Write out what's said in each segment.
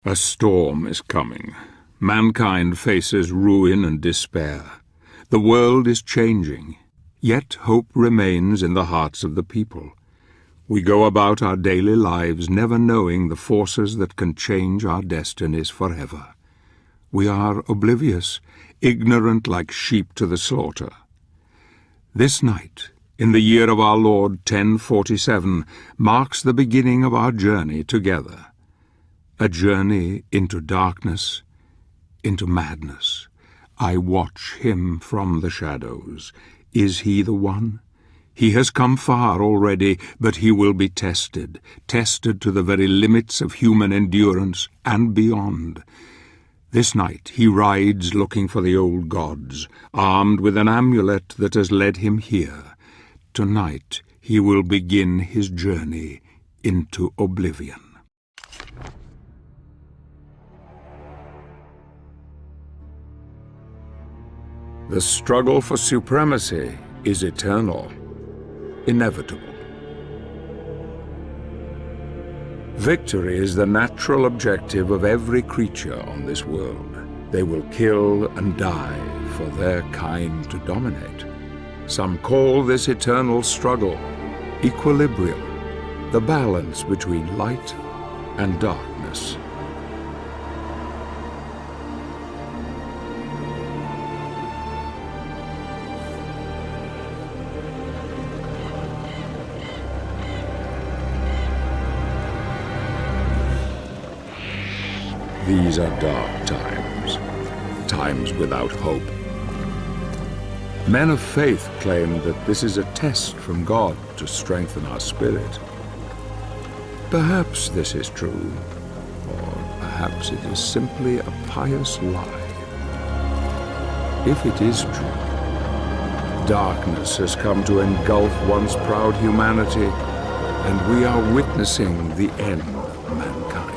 A storm is coming. Mankind faces ruin and despair. The world is changing, yet hope remains in the hearts of the people. We go about our daily lives never knowing the forces that can change our destinies forever. We are oblivious, ignorant like sheep to the slaughter. This night, in the year of our Lord 1047, marks the beginning of our journey together. A journey into darkness, into madness. I watch him from the shadows. Is he the one? He has come far already, but he will be tested to the very limits of human endurance and beyond. This night he rides looking for the old gods, armed with an amulet that has led him here. Tonight he will begin his journey into oblivion. The struggle for supremacy is eternal, inevitable. Victory is the natural objective of every creature on this world. They will kill and die for their kind to dominate. Some call this eternal struggle equilibrium, the balance between light and darkness. These are dark times, times without hope. Men of faith claim that this is a test from God to strengthen our spirit. Perhaps this is true, or perhaps it is simply a pious lie. If it is true, darkness has come to engulf once proud humanity, and we are witnessing the end of mankind.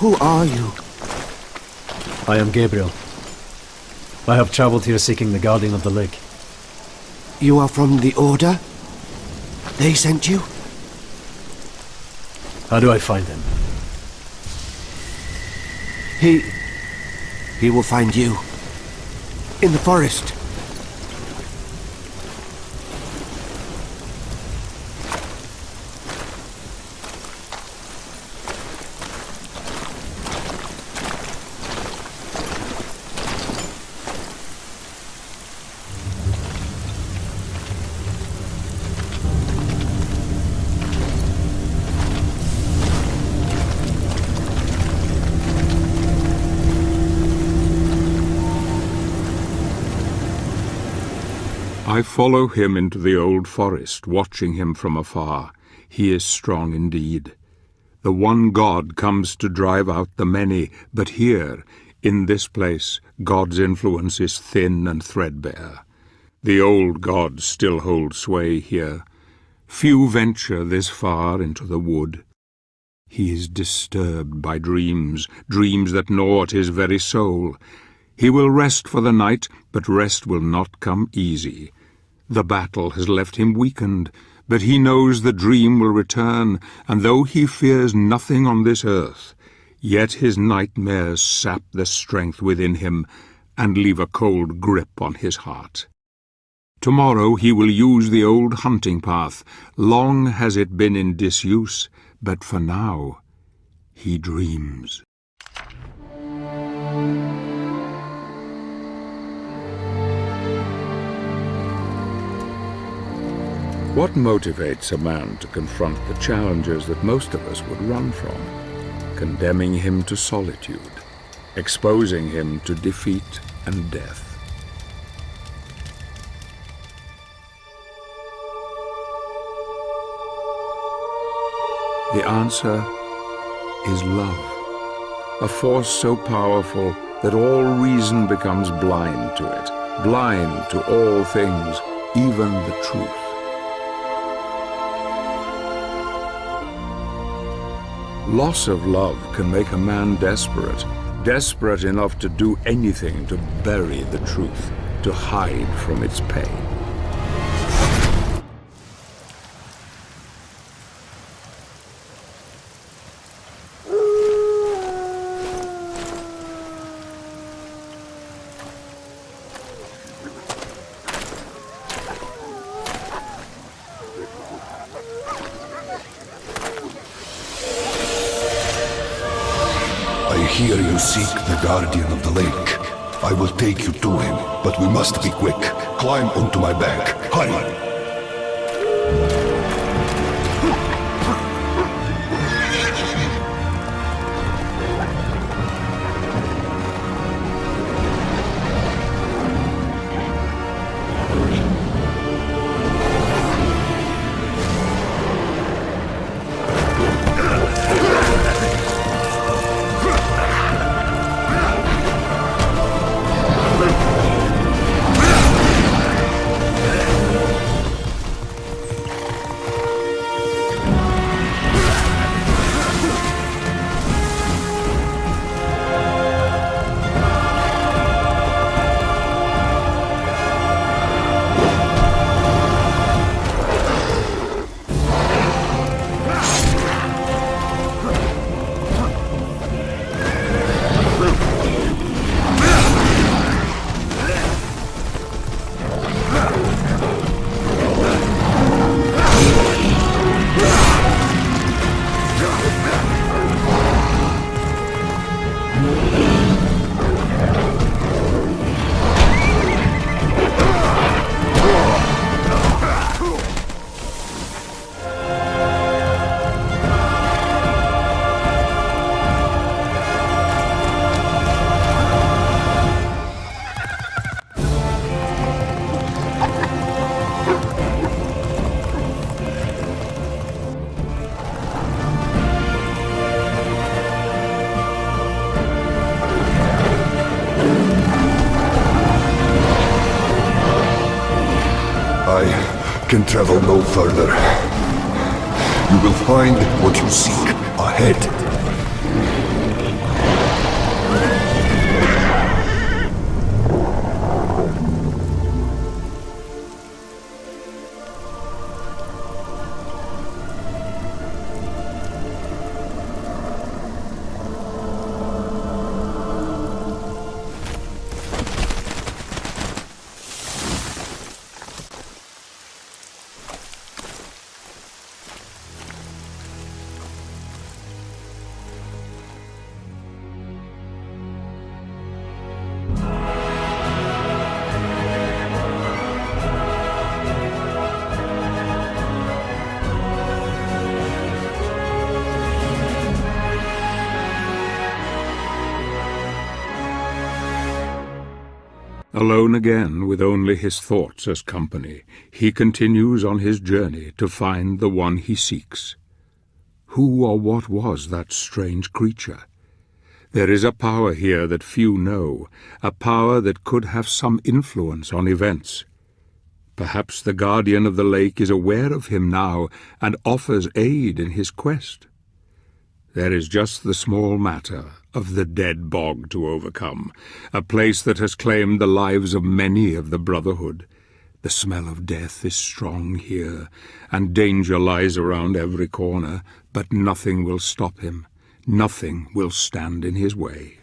Who are you? I am Gabriel. I have traveled here seeking the Guardian of the Lake. You are from the Order? They sent you? How do I find him? He will find you. In the forest. I follow him into the old forest, watching him from afar. He is strong indeed. The one God comes to drive out the many, but here, in this place, God's influence is thin and threadbare. The old gods still hold sway here. Few venture this far into the wood. He is disturbed by dreams, dreams that gnaw at his very soul. He will rest for the night, but rest will not come easy. The battle has left him weakened, but he knows the dream will return, and though he fears nothing on this earth, yet his nightmares sap the strength within him and leave a cold grip on his heart. Tomorrow he will use the old hunting path. Long has it been in disuse, but for now he dreams. What motivates a man to confront the challenges that most of us would run from? Condemning him to solitude, exposing him to defeat and death. The answer is love, a force so powerful that all reason becomes blind to it, blind to all things, even the truth. Loss of love can make a man desperate, desperate enough to do anything to bury the truth, to hide from its pain. I hear you seek the Guardian of the Lake. I will take you to him, but we must be quick. Climb onto my back. Hurry! I can travel no further. You will find what you seek ahead. Alone again, with only his thoughts as company, he continues on his journey to find the one he seeks. Who or what was that strange creature? There is a power here that few know, a power that could have some influence on events. Perhaps the Guardian of the Lake is aware of him now and offers aid in his quest. There is just the small matter of the dead bog to overcome, a place that has claimed the lives of many of the Brotherhood. The smell of death is strong here, and danger lies around every corner, but nothing will stop him. Nothing will stand in his way.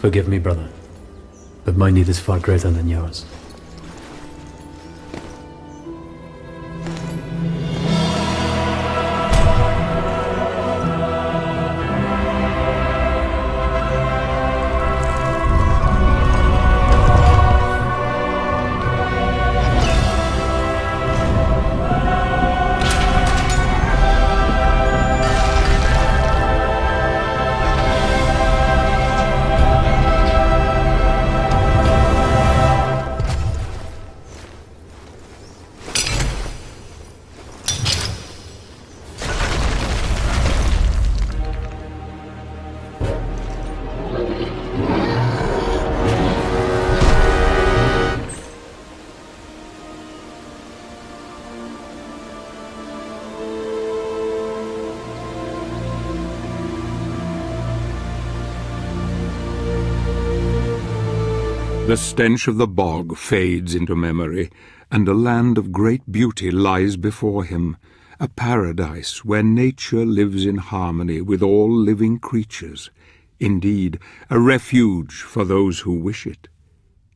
Forgive me, brother, but my need is far greater than yours. The stench of the bog fades into memory, and a land of great beauty lies before him, a paradise where nature lives in harmony with all living creatures, indeed, a refuge for those who wish it.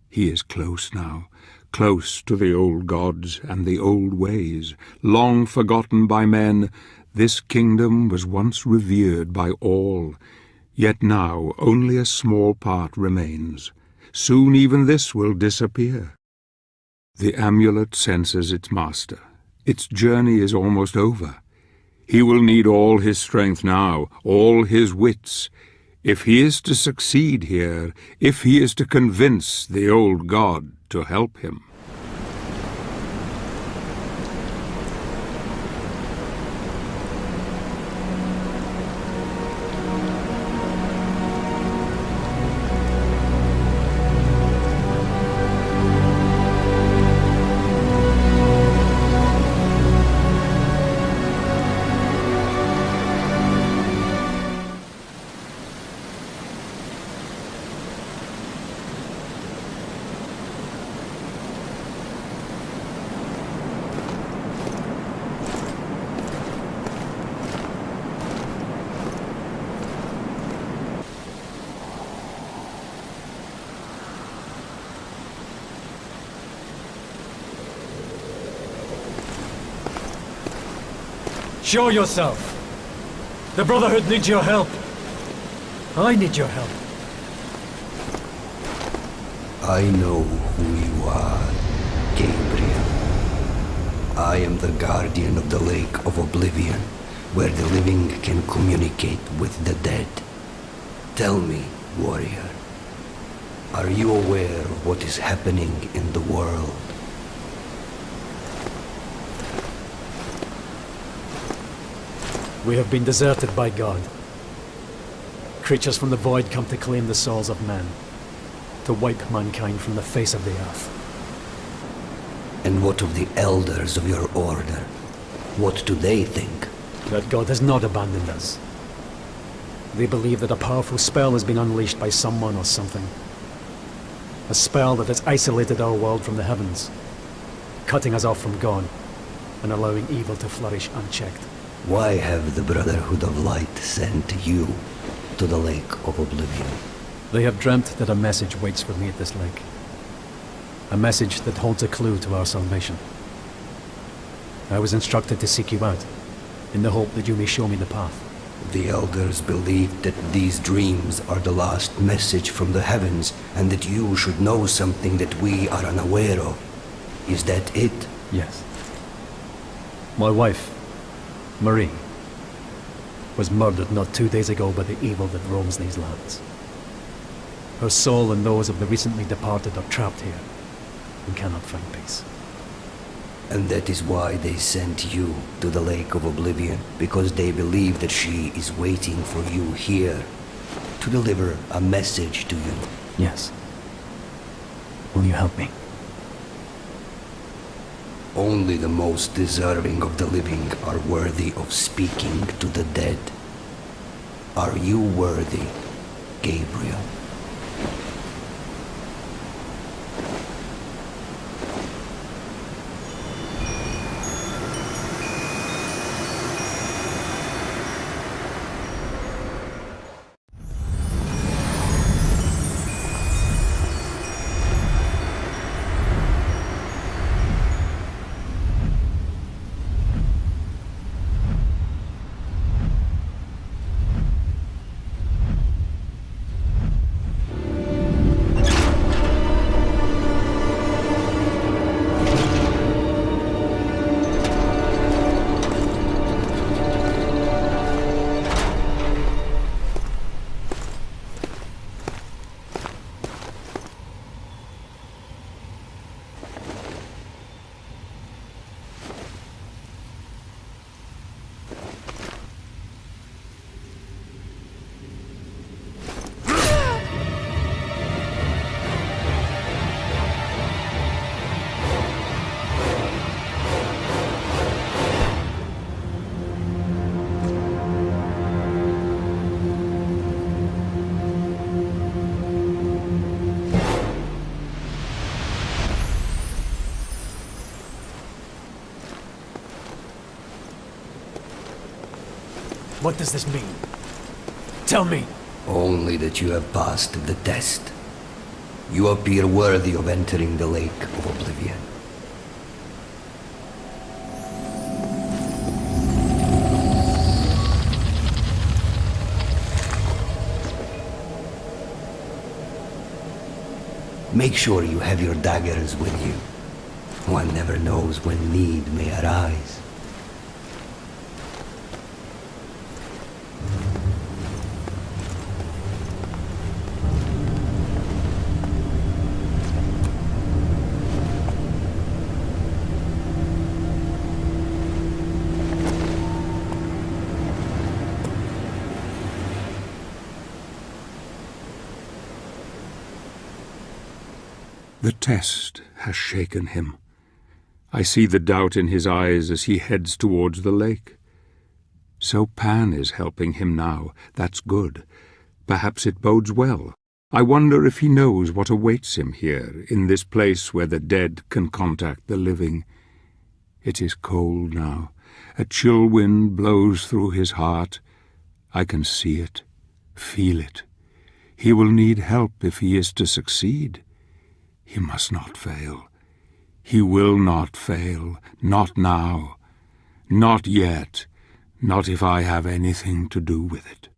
He is close now, close to the old gods and the old ways, long forgotten by men. This kingdom was once revered by all, yet now only a small part remains. Soon even this will disappear. The amulet senses its master. Its journey is almost over. He will need all his strength now, all his wits. If he is to succeed here, if he is to convince the old god to help him. Show yourself! The Brotherhood needs your help. I need your help. I know who you are, Gabriel. I am the Guardian of the Lake of Oblivion, where the living can communicate with the dead. Tell me, warrior, are you aware of what is happening in the world? We have been deserted by God. Creatures from the void come to claim the souls of men, to wipe mankind from the face of the earth. And what of the elders of your order? What do they think? That God has not abandoned us. They believe that a powerful spell has been unleashed by someone or something. A spell that has isolated our world from the heavens, cutting us off from God, and allowing evil to flourish unchecked. Why have the Brotherhood of Light sent you to the Lake of Oblivion? They have dreamt that a message waits for me at this lake. A message that holds a clue to our salvation. I was instructed to seek you out, in the hope that you may show me the path. The elders believe that these dreams are the last message from the heavens, and that you should know something that we are unaware of. Is that it? Yes. My wife, Marie, was murdered not 2 days ago by the evil that roams these lands. Her soul and those of the recently departed are trapped here and cannot find peace. And that is why they sent you to the Lake of Oblivion, because they believe that she is waiting for you here to deliver a message to you. Yes. Will you help me? Only the most deserving of the living are worthy of speaking to the dead. Are you worthy, Gabriel? What does this mean? Tell me! Only that you have passed the test. You appear worthy of entering the Lake of Oblivion. Make sure you have your daggers with you. One never knows when need may arise. The test has shaken him. I see the doubt in his eyes as he heads towards the lake. So Pan is helping him now. That's good. Perhaps it bodes well. I wonder if he knows what awaits him here, in this place where the dead can contact the living. It is cold now. A chill wind blows through his heart. I can see it, feel it. He will need help if he is to succeed. He must not fail. He will not fail. Not now. Not yet. Not if I have anything to do with it.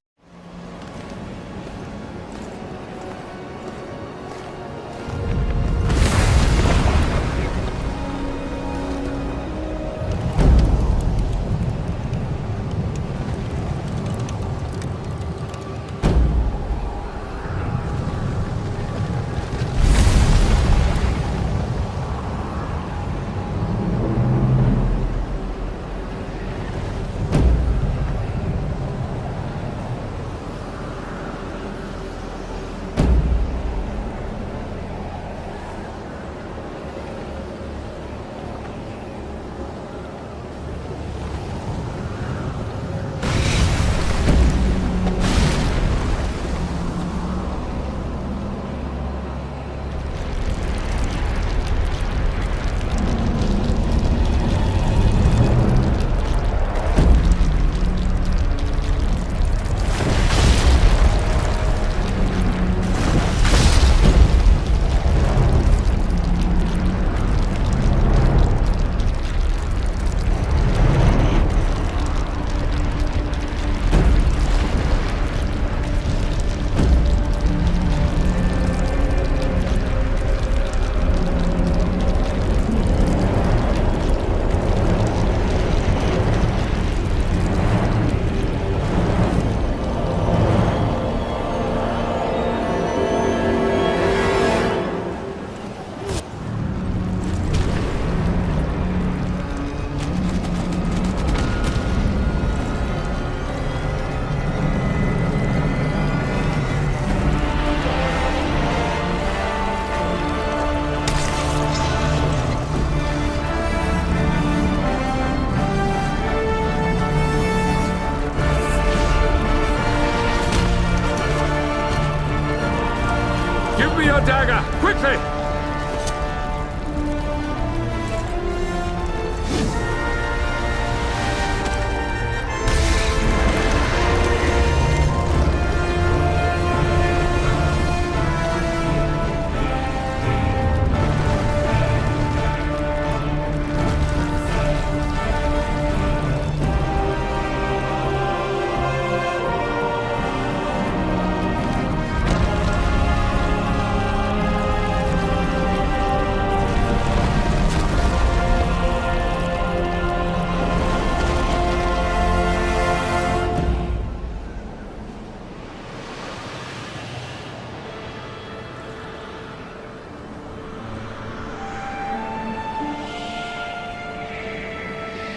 prophecy!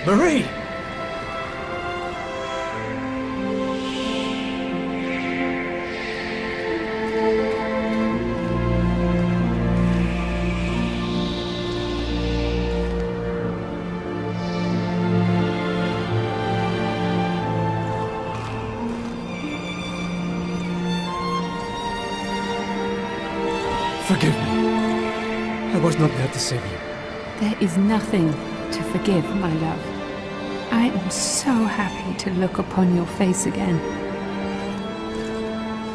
Marie! Forgive me. I was not there to save you. There is nothing to forgive, my love. I am so happy to look upon your face again.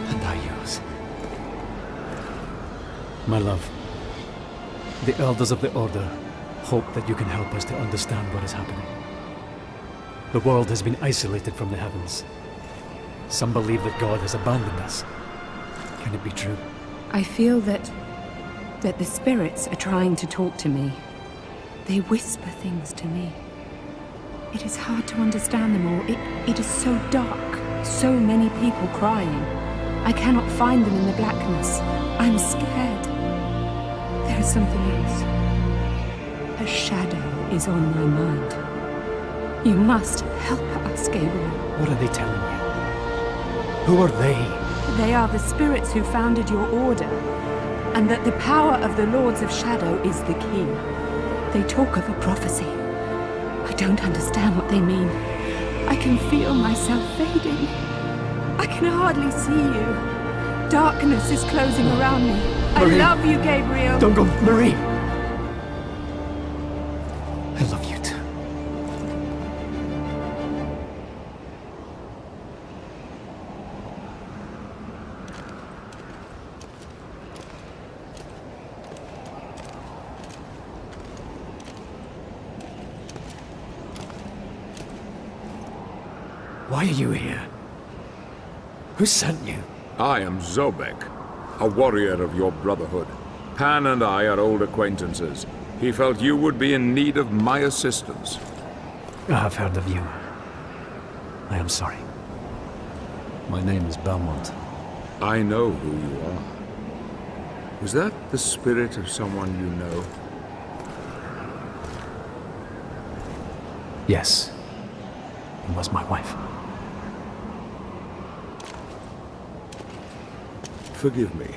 And I yours. My love, the elders of the Order hope that you can help us to understand what is happening. The world has been isolated from the heavens. Some believe that God has abandoned us. Can it be true? I feel that the spirits are trying to talk to me. They whisper things to me. It is hard to understand them all. It is so dark. So many people crying. I cannot find them in the blackness. I'm scared. There is something else. A shadow is on my mind. You must help us, Gabriel. What are they telling you? Who are they? They are the spirits who founded your order, and that the power of the Lords of Shadow is the key. They talk of a prophecy. I don't understand what they mean. I can feel myself fading. I can hardly see you. Darkness is closing around me. Marie. I love you, Gabriel. Don't go, Marie! I love you too. Why are you here? Who sent you? I am Zobek, a warrior of your brotherhood. Pan and I are old acquaintances. He felt you would be in need of my assistance. I have heard of you. I am sorry. My name is Belmont. I know who you are. Was that the spirit of someone you know? Yes. It was my wife. Forgive me.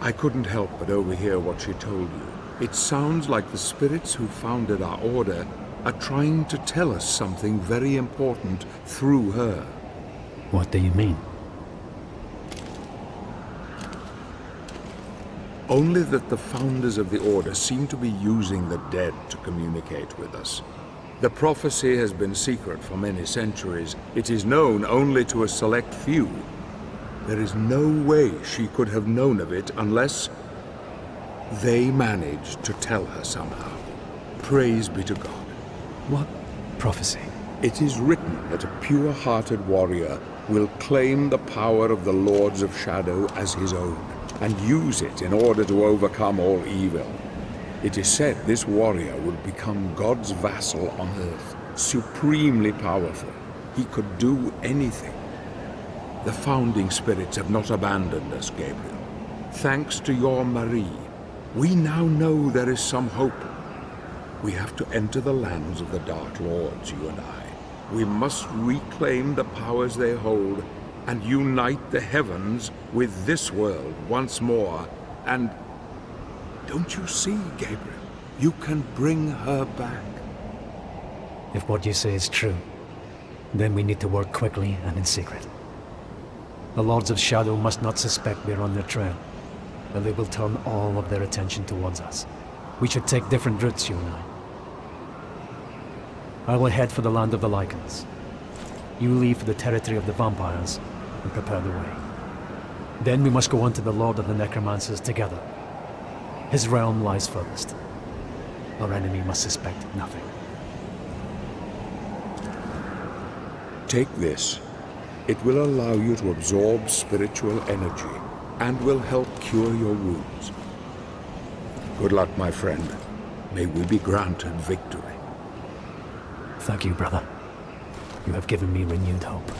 I couldn't help but overhear what she told you. It sounds like the spirits who founded our order are trying to tell us something very important through her. What do you mean? Only that the founders of the order seem to be using the dead to communicate with us. The prophecy has been secret for many centuries. It is known only to a select few. There is no way she could have known of it unless they managed to tell her somehow. Praise be to God. What prophecy? It is written that a pure-hearted warrior will claim the power of the Lords of Shadow as his own, and use it in order to overcome all evil. It is said this warrior will become God's vassal on earth, supremely powerful. He could do anything. The founding spirits have not abandoned us, Gabriel. Thanks to your Marie, we now know there is some hope. We have to enter the lands of the Dark Lords, you and I. We must reclaim the powers they hold and unite the heavens with this world once more. And don't you see, Gabriel? You can bring her back. If what you say is true, then we need to work quickly and in secret. The Lords of Shadow must not suspect we're on their trail. then they will turn all of their attention towards us. We should take different routes, you and I will head for the land of the Lycans. You leave for the territory of the vampires and prepare the way. Then we must go on to the Lord of the Necromancers together. His realm lies furthest. Our enemy must suspect nothing. Take this. It will allow you to absorb spiritual energy and will help cure your wounds. Good luck, my friend. May we be granted victory. Thank you, brother. You have given me renewed hope.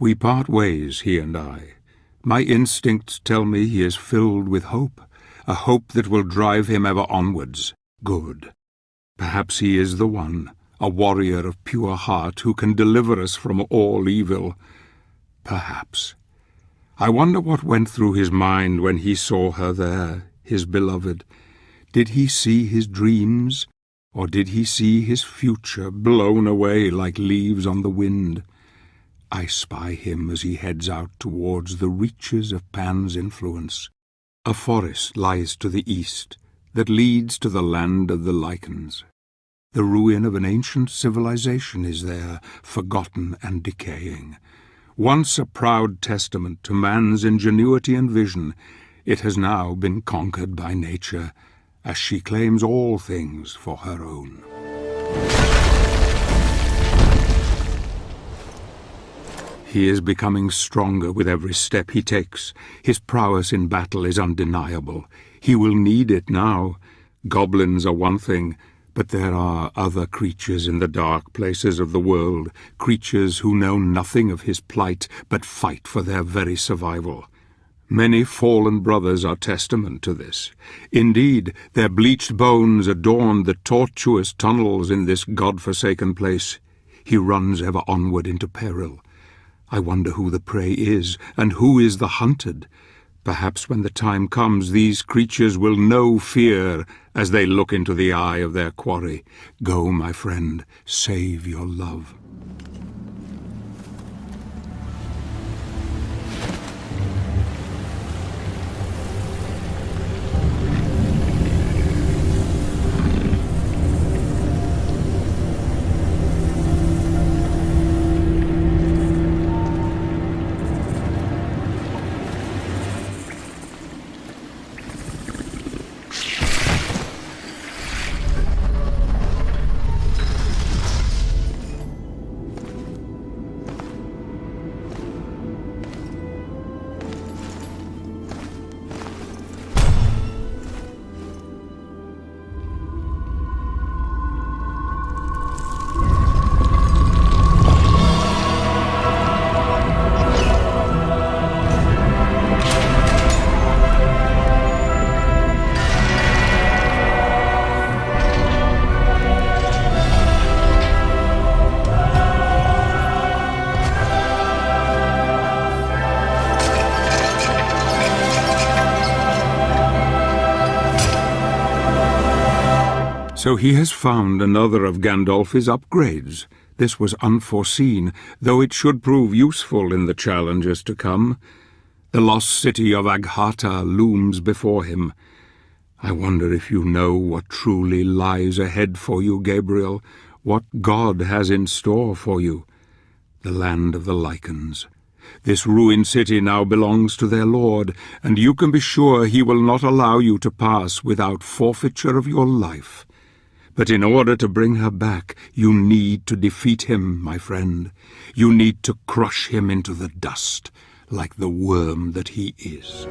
We part ways, he and I. My instincts tell me he is filled with hope, a hope that will drive him ever onwards. Good. Perhaps he is the one, a warrior of pure heart who can deliver us from all evil. Perhaps. I wonder what went through his mind when he saw her there, his beloved. Did he see his dreams, or did he see his future blown away like leaves on the wind? I spy him as he heads out towards the reaches of Pan's influence. A forest lies to the east that leads to the land of the Lycans. The ruin of an ancient civilization is there, forgotten and decaying. Once a proud testament to man's ingenuity and vision, it has now been conquered by nature, as she claims all things for her own. He is becoming stronger with every step he takes. His prowess in battle is undeniable. He will need it now. Goblins are one thing, but there are other creatures in the dark places of the world, creatures who know nothing of his plight, but fight for their very survival. Many fallen brothers are testament to this. Indeed, their bleached bones adorn the tortuous tunnels in this god-forsaken place. He runs ever onward into peril. I wonder who the prey is, and who is the hunted. Perhaps when the time comes, these creatures will know fear as they look into the eye of their quarry. Go, my friend, save your love. So he has found another of Gandalf's upgrades. This was unforeseen, though it should prove useful in the challenges to come. The lost city of Agharta looms before him. I wonder if you know what truly lies ahead for you, Gabriel, what God has in store for you. The land of the Lycans. This ruined city now belongs to their lord, and you can be sure he will not allow you to pass without forfeiture of your life. But in order to bring her back, you need to defeat him, my friend. You need to crush him into the dust, like the worm that he is.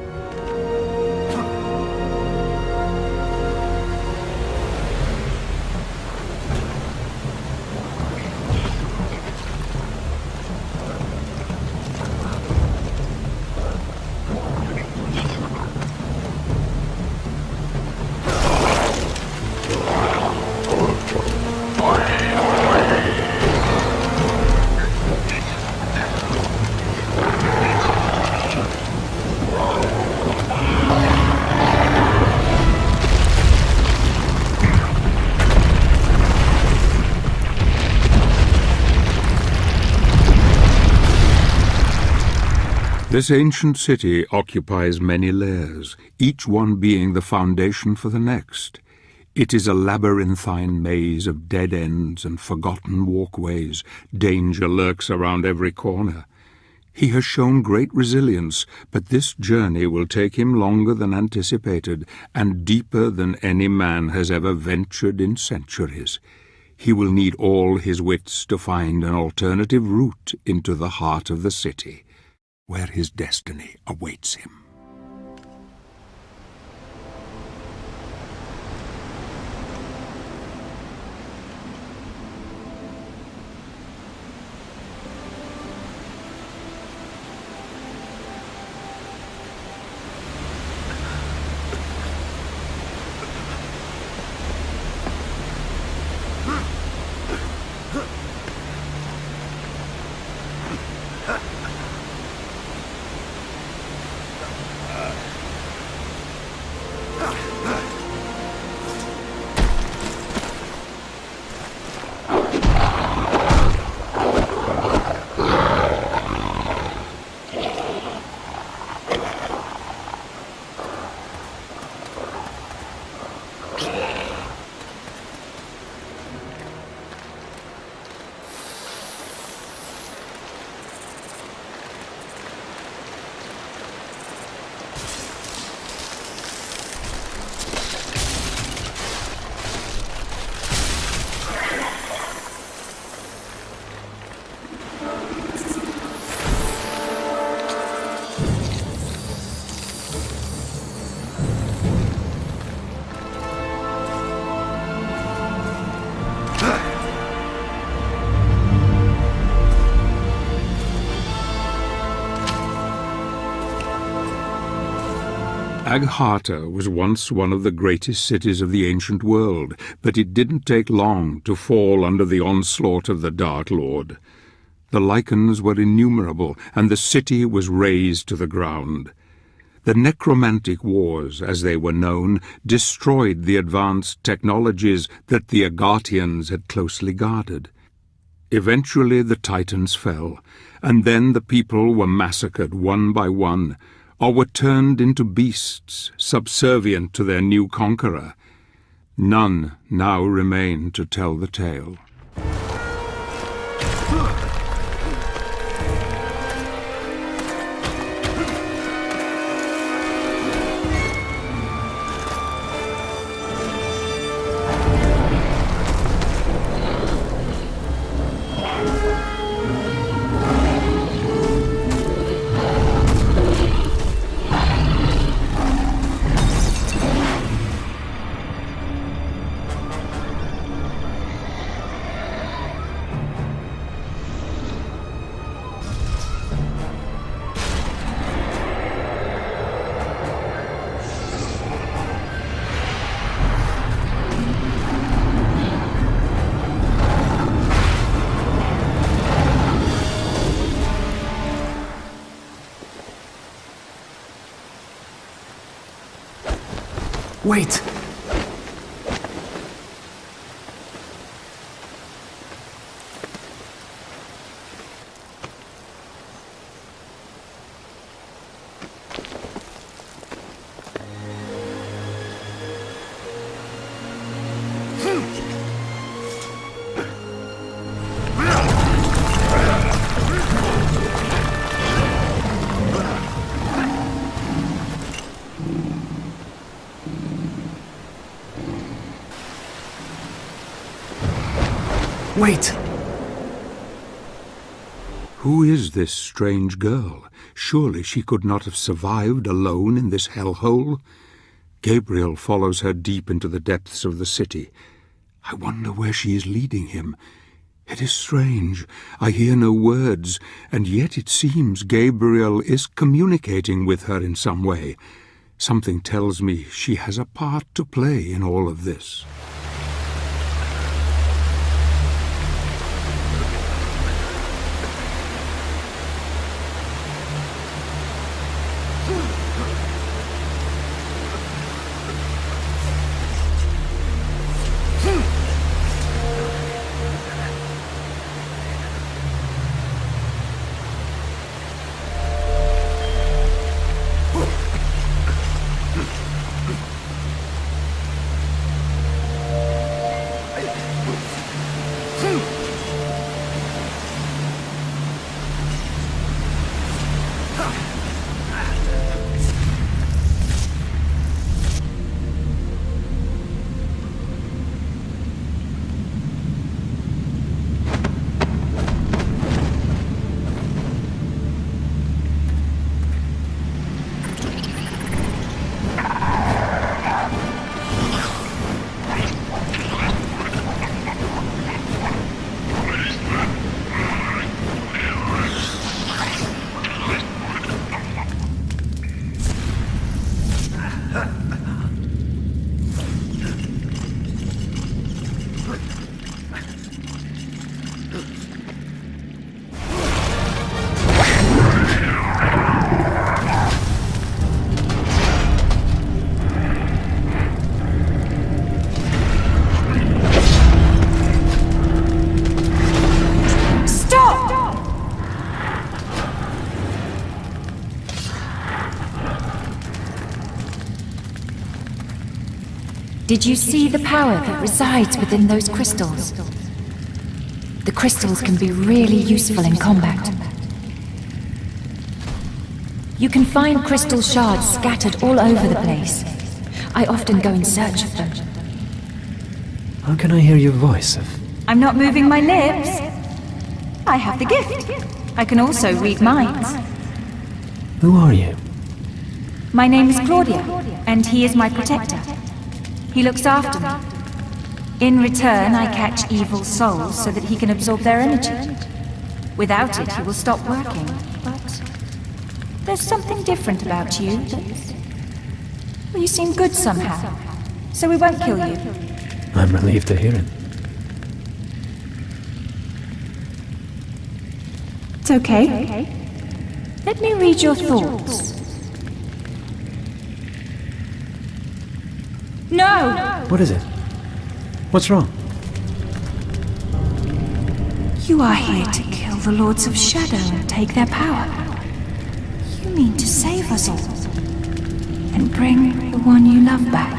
This ancient city occupies many layers, each one being the foundation for the next. It is a labyrinthine maze of dead ends and forgotten walkways. Danger lurks around every corner. He has shown great resilience, but this journey will take him longer than anticipated and deeper than any man has ever ventured in centuries. He will need all his wits to find an alternative route into the heart of the city, where his destiny awaits him. Agharta was once one of the greatest cities of the ancient world, but it didn't take long to fall under the onslaught of the Dark Lord. The lichens were innumerable, and the city was razed to the ground. The necromantic wars, as they were known, destroyed the advanced technologies that the Agartians had closely guarded. Eventually the Titans fell, and then the people were massacred one by one, or were turned into beasts, subservient to their new conqueror. None now remain to tell the tale. Wait! Wait! Who is this strange girl? Surely she could not have survived alone in this hellhole. Gabriel follows her deep into the depths of the city. I wonder where she is leading him. It is strange. I hear no words, and yet it seems Gabriel is communicating with her in some way. Something tells me she has a part to play in all of this. Did you see the power that resides within those crystals? The crystals can be really useful in combat. You can find crystal shards scattered all over the place. I often go in search of them. How can I hear your voice? I'm not moving my lips. I have the gift. I can also read minds. Who are you? My name is Claudia, and he is my protector. He looks after me. In return, I catch evil souls so that he can absorb their energy. Without it, he will stop working. But there's something different about you. Well, you seem good somehow, so we won't kill you. I'm relieved to hear it. It's okay. Let me read your thoughts. No! What is it? What's wrong? You are here to kill the Lords of Shadow and take their power. You mean to save us all and bring the one you love back.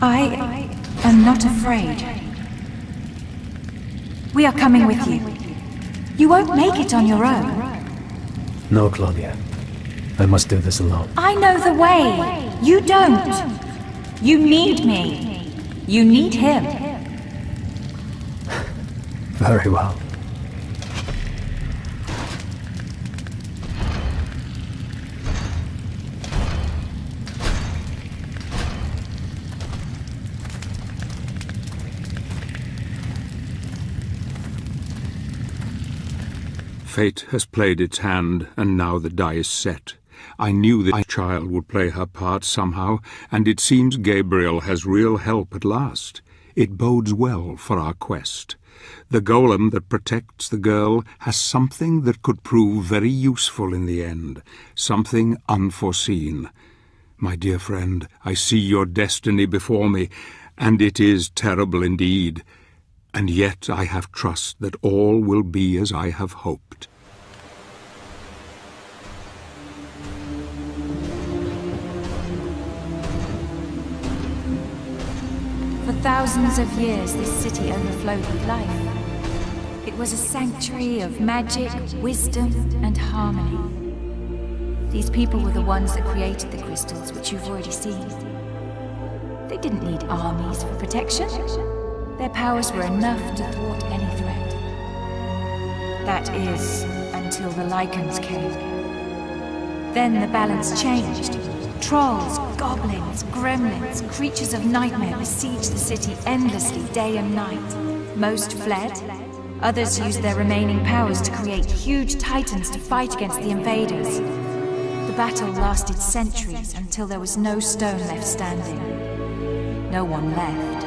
I am not afraid. We are coming with you. You won't make it on your own. No, Claudia. I must do this alone. I know the way. You don't. You need me. You need him. Very well. Fate has played its hand, and now the die is set. I knew that my child would play her part somehow, and it seems Gabriel has real help at last. It bodes well for our quest. The golem that protects the girl has something that could prove very useful in the end, something unforeseen. My dear friend, I see your destiny before me, and it is terrible indeed. And yet I have trust that all will be as I have hoped. For thousands of years, this city overflowed with life. It was a sanctuary of magic, wisdom, and harmony. These people were the ones that created the crystals, which you've already seen. They didn't need armies for protection. Their powers were enough to thwart any threat. That is, until the Lycans came. Then the balance changed. Trolls, goblins, gremlins, creatures of nightmare besieged the city endlessly day and night. Most fled. Others used their remaining powers to create huge titans to fight against the invaders. The battle lasted centuries until there was no stone left standing. No one left.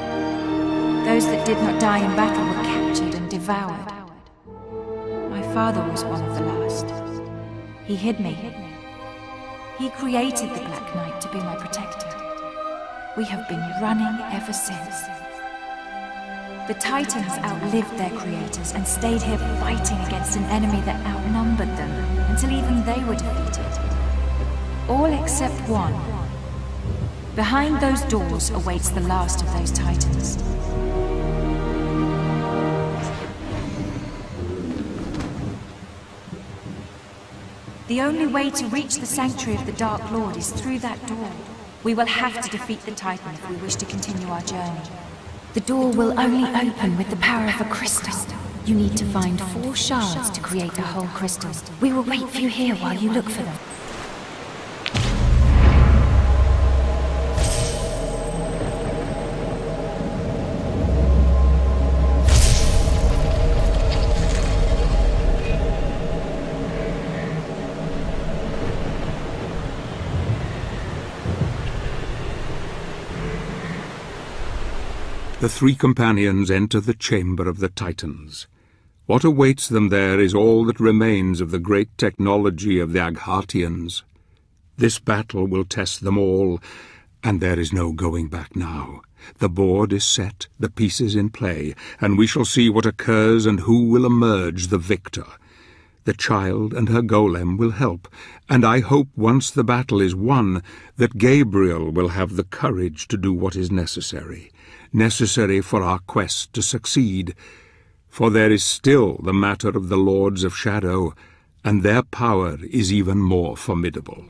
Those that did not die in battle were captured and devoured. My father was one of the last. He hid me. He created the Black Knight to be my protector. We have been running ever since. The Titans outlived their creators and stayed here fighting against an enemy that outnumbered them until even they were defeated. All except one. Behind those doors awaits the last of those Titans. The only way to reach the sanctuary of the Dark Lord is through that door. We will have to defeat the Titan if we wish to continue our journey. The door will only open with the power of a crystal. You need to find 4 shards to create a whole crystal. We will wait for you here while you look for them. The 3 companions enter the chamber of the Titans. What awaits them there is all that remains of the great technology of the Aghartians. This battle will test them all, and there is no going back now. The board is set, the pieces in play, and we shall see what occurs and who will emerge the victor. The child and her golem will help, and I hope once the battle is won that Gabriel will have the courage to do what is necessary for our quest to succeed. For there is still the matter of the Lords of Shadow, and their power is even more formidable.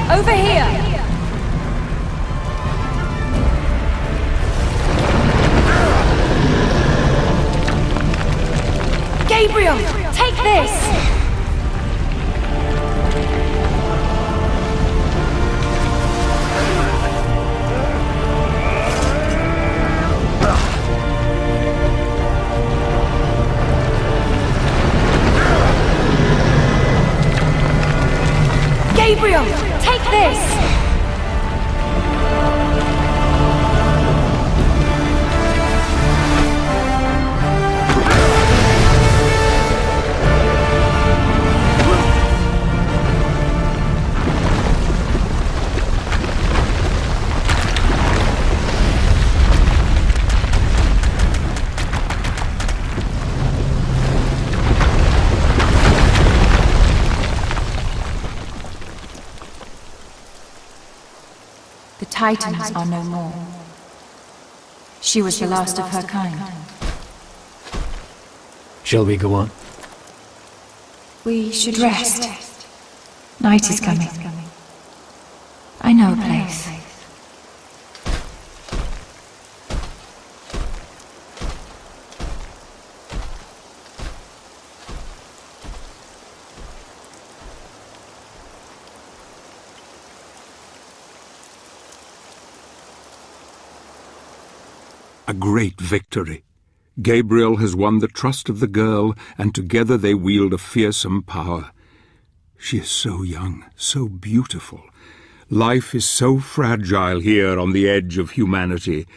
Over here! Gabriel, take this! Gabriel, take this! The Titans are no more. She was the last of her kind. Shall we go on? We should rest. Night is coming. I know a place. A great victory. Gabriel has won the trust of the girl, and together they wield a fearsome power. She is so young, so beautiful. Life is so fragile here on the edge of humanity,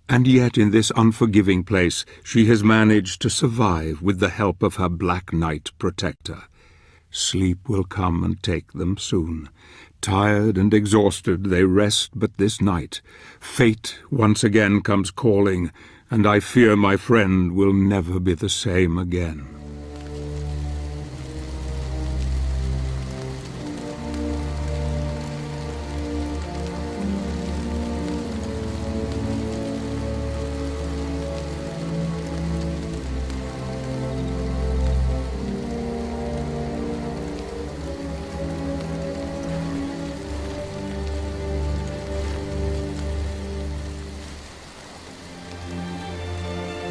and yet in this unforgiving place she has managed to survive with the help of her Black Knight protector. Sleep will come and take them soon. Tired and exhausted, they rest but this night. Fate once again comes calling, and I fear my friend will never be the same again.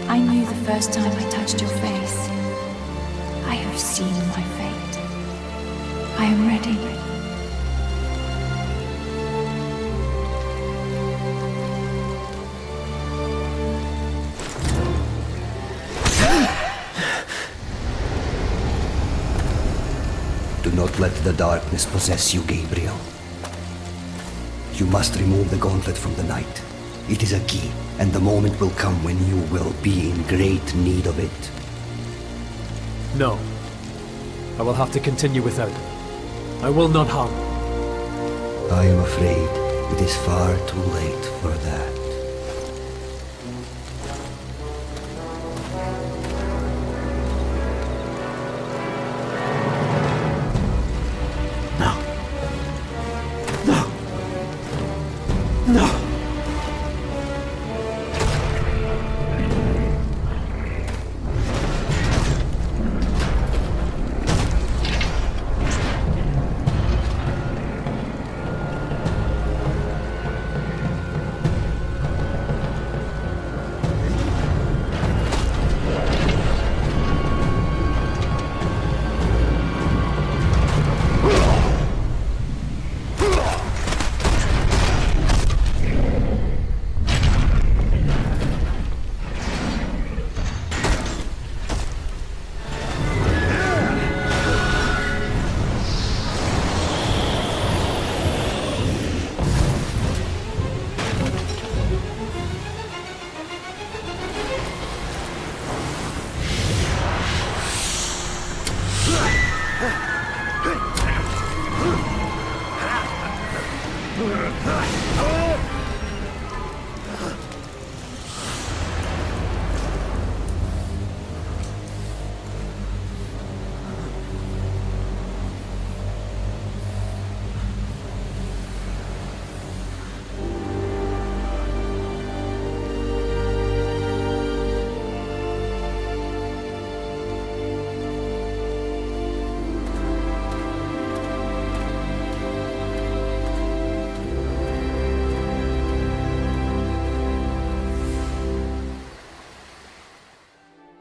I knew the first time I touched your face. I have seen my fate. I am ready. Do not let the darkness possess you, Gabriel. You must remove the gauntlet from the night. It is a key, and the moment will come when you will be in great need of it. No. I will have to continue without it. I will not harm. I am afraid it is far too late for that. No. No. No.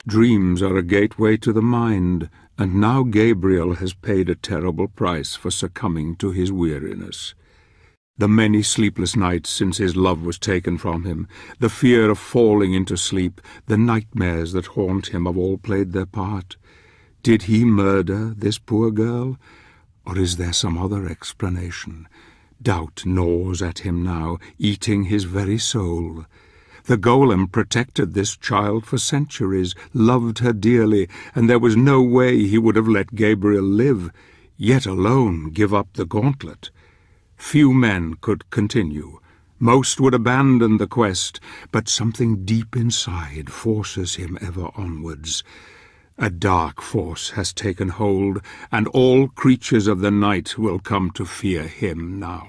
Dreams are a gateway to the mind, and now Gabriel has paid a terrible price for succumbing to his weariness. The many sleepless nights since his love was taken from him, the fear of falling into sleep, the nightmares that haunt him have all played their part. Did he murder this poor girl, or is there some other explanation? Doubt gnaws at him now, eating his very soul. The golem protected this child for centuries, loved her dearly, and there was no way he would have let Gabriel live, yet alone give up the gauntlet. Few men could continue. Most would abandon the quest, but something deep inside forces him ever onwards. A dark force has taken hold, and all creatures of the night will come to fear him now.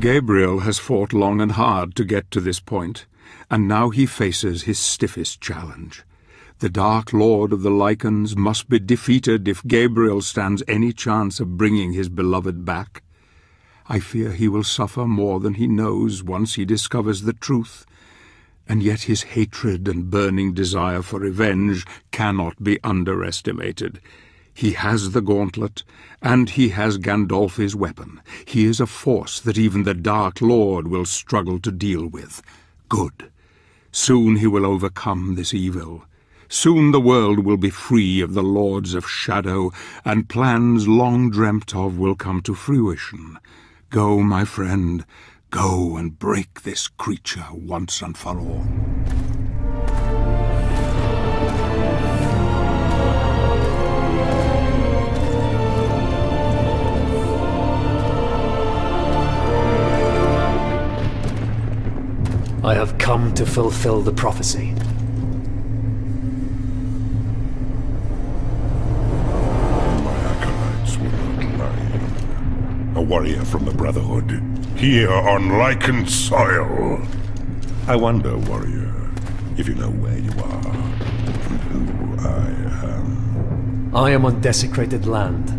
Gabriel has fought long and hard to get to this point, and now he faces his stiffest challenge. The Dark Lord of the Lycans must be defeated if Gabriel stands any chance of bringing his beloved back. I fear he will suffer more than he knows once he discovers the truth, and yet his hatred and burning desire for revenge cannot be underestimated. He has the gauntlet, and he has Gandolfi's weapon. He is a force that even the Dark Lord will struggle to deal with. Good. Soon he will overcome this evil. Soon the world will be free of the Lords of Shadow, and plans long dreamt of will come to fruition. Go, my friend, go and break this creature once and for all. I have come to fulfill the prophecy. A warrior from the Brotherhood, here on Lycan soil. I wonder, warrior, if you know where you are, and who I am. I am on desecrated land,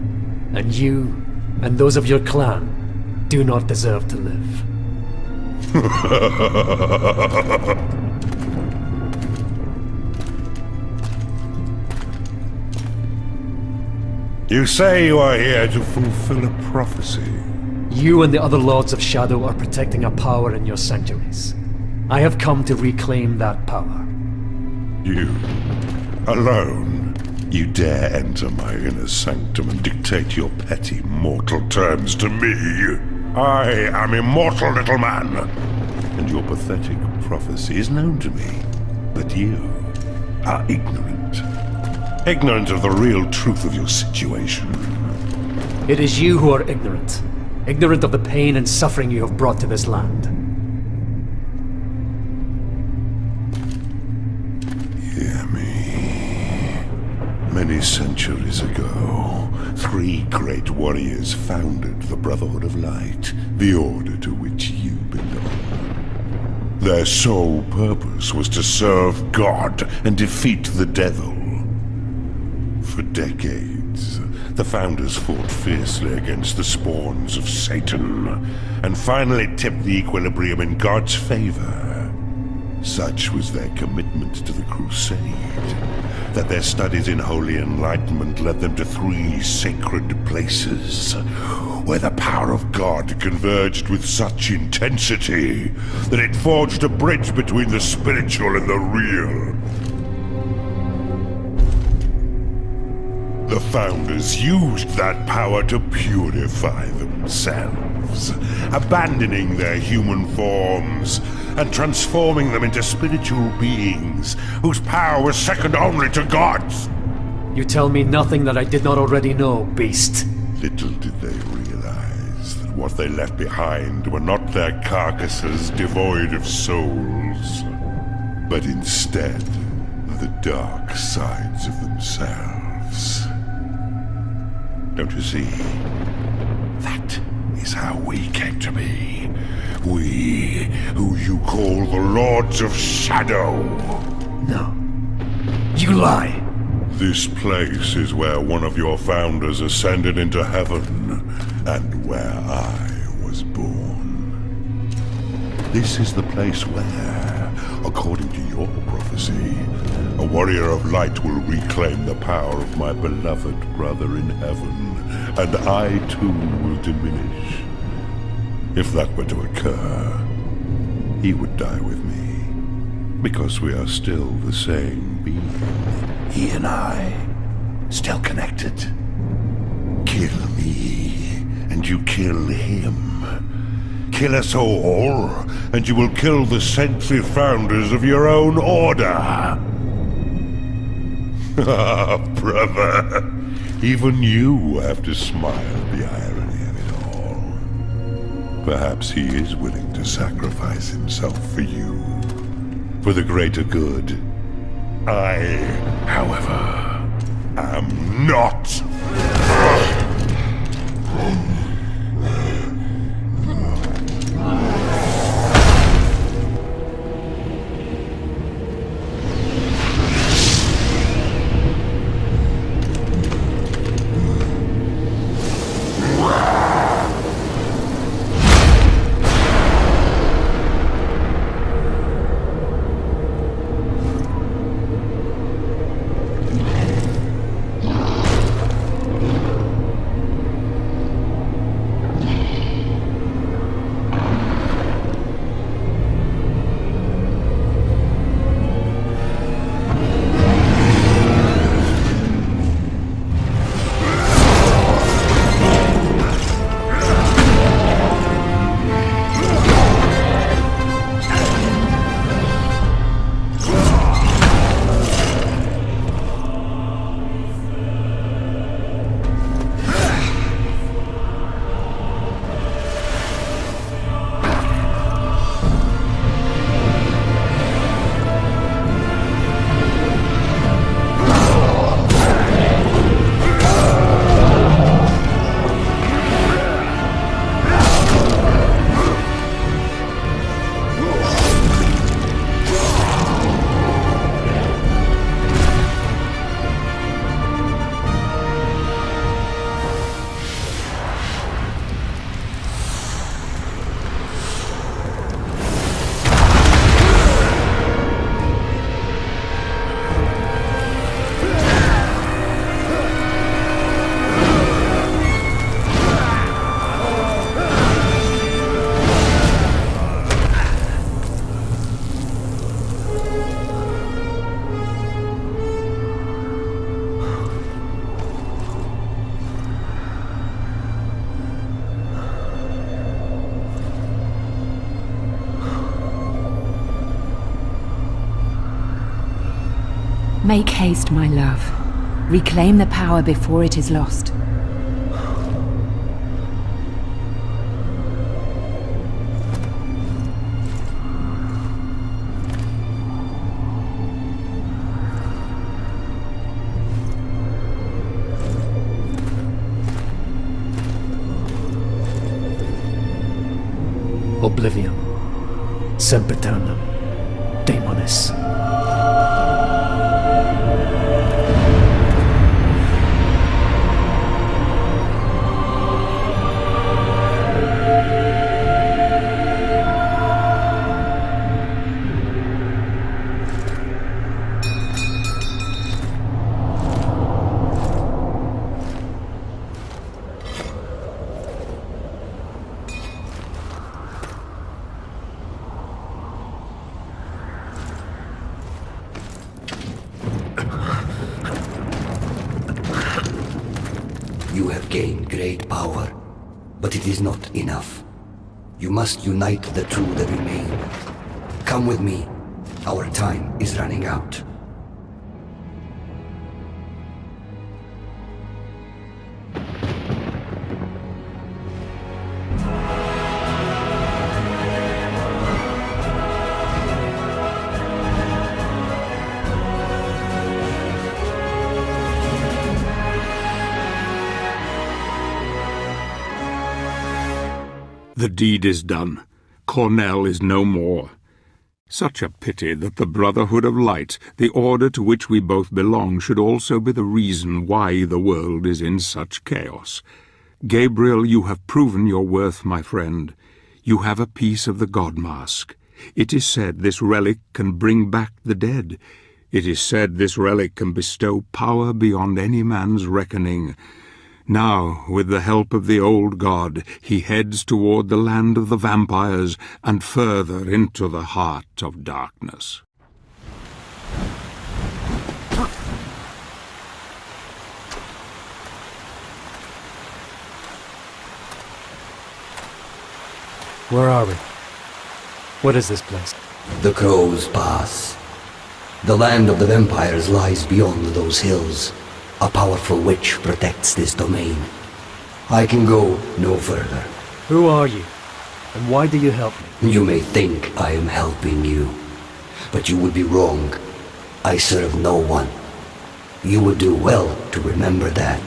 and you, and those of your clan, do not deserve to live. You say you are here to fulfill a prophecy. You and the other Lords of Shadow are protecting a power in your sanctuaries. I have come to reclaim that power. You, alone, you dare enter my inner sanctum and dictate your petty mortal terms to me. I am immortal, little man, and your pathetic prophecy is known to me. But you are ignorant. Ignorant of the real truth of your situation. It is you who are ignorant. Ignorant of the pain and suffering you have brought to this land. Hear me. Many centuries ago, 3 great warriors founded the Brotherhood of Light, the order to which you belong. Their sole purpose was to serve God and defeat the devil. For decades, the founders fought fiercely against the spawns of Satan, and finally tipped the equilibrium in God's favor. Such was their commitment to the crusade, that their studies in holy enlightenment led them to 3 sacred places, where the power of God converged with such intensity that it forged a bridge between the spiritual and the real. The Founders used that power to purify themselves, abandoning their human forms and transforming them into spiritual beings whose power was second only to God's. You tell me nothing that I did not already know, beast. Little did they realize that what they left behind were not their carcasses devoid of souls, but instead the dark sides of themselves. Don't you see? That is how we came to be. We, who you call the Lords of Shadow. No. You lie. This place is where one of your founders ascended into heaven, and where I was born. This is the place where, according to your prophecy, a warrior of light will reclaim the power of my beloved brother in heaven, and I too will diminish. If that were to occur, he would die with me, because we are still the same being. He and I, still connected. Kill me, and you kill him. Kill us all, and you will kill the sentry founders of your own order. Ah, brother, even you have to smile at the irony of it all. Perhaps he is willing to sacrifice himself for you, for the greater good. I, however, am not. Make haste, my love. Reclaim the power before it is lost. Oblivion. Sempiternum. Daemonis. You have gained great power, but it is not enough. You must unite the two that remain. Come with me. Our time is running out. The deed is done. Cornell is no more. Such a pity that the Brotherhood of Light, the order to which we both belong, should also be the reason why the world is in such chaos. Gabriel, you have proven your worth, my friend. You have a piece of the God Mask. It is said this relic can bring back the dead. It is said this relic can bestow power beyond any man's reckoning. Now, with the help of the old god, he heads toward the land of the vampires and further into the heart of darkness. Where are we? What is this place? The Crow's Pass. The land of the vampires lies beyond those hills. A powerful witch protects this domain. I can go no further. Who are you? And why do you help me? You may think I am helping you, but you would be wrong. I serve no one. You would do well to remember that.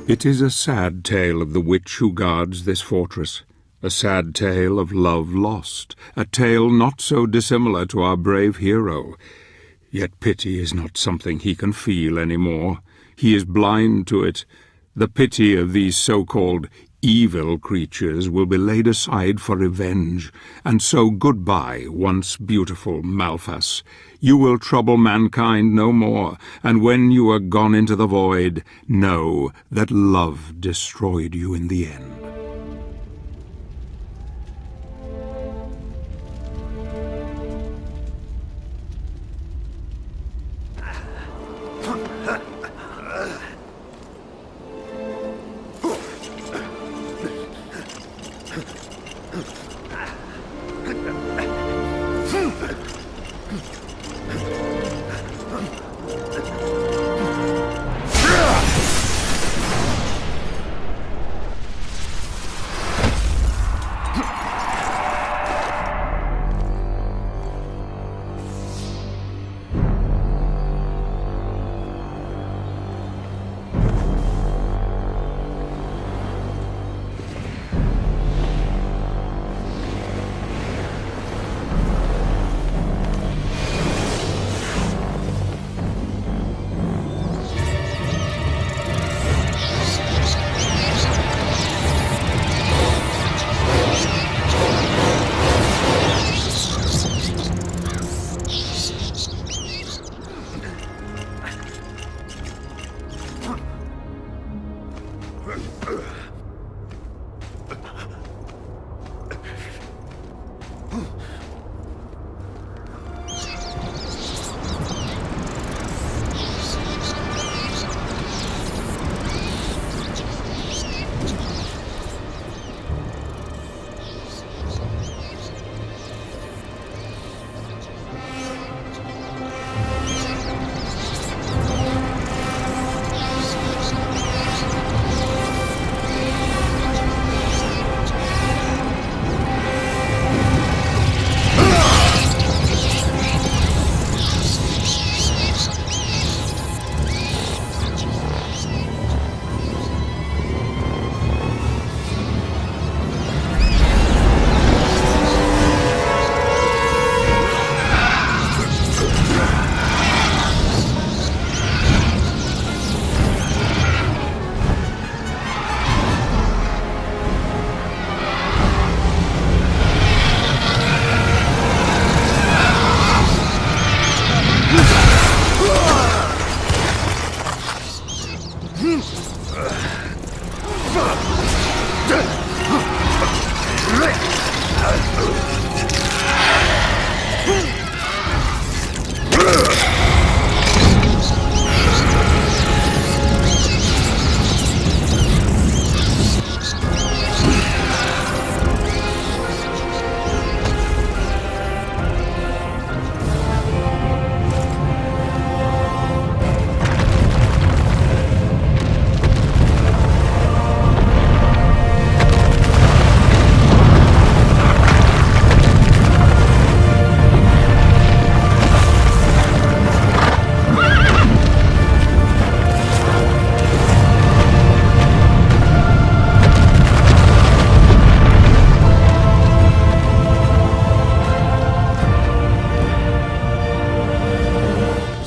It is a sad tale of the witch who guards this fortress. A sad tale of love lost, a tale not so dissimilar to our brave hero. Yet pity is not something he can feel any more. He is blind to it. The pity of these so-called evil creatures will be laid aside for revenge, and so goodbye, once beautiful Malphas. You will trouble mankind no more, and when you are gone into the void, know that love destroyed you in the end.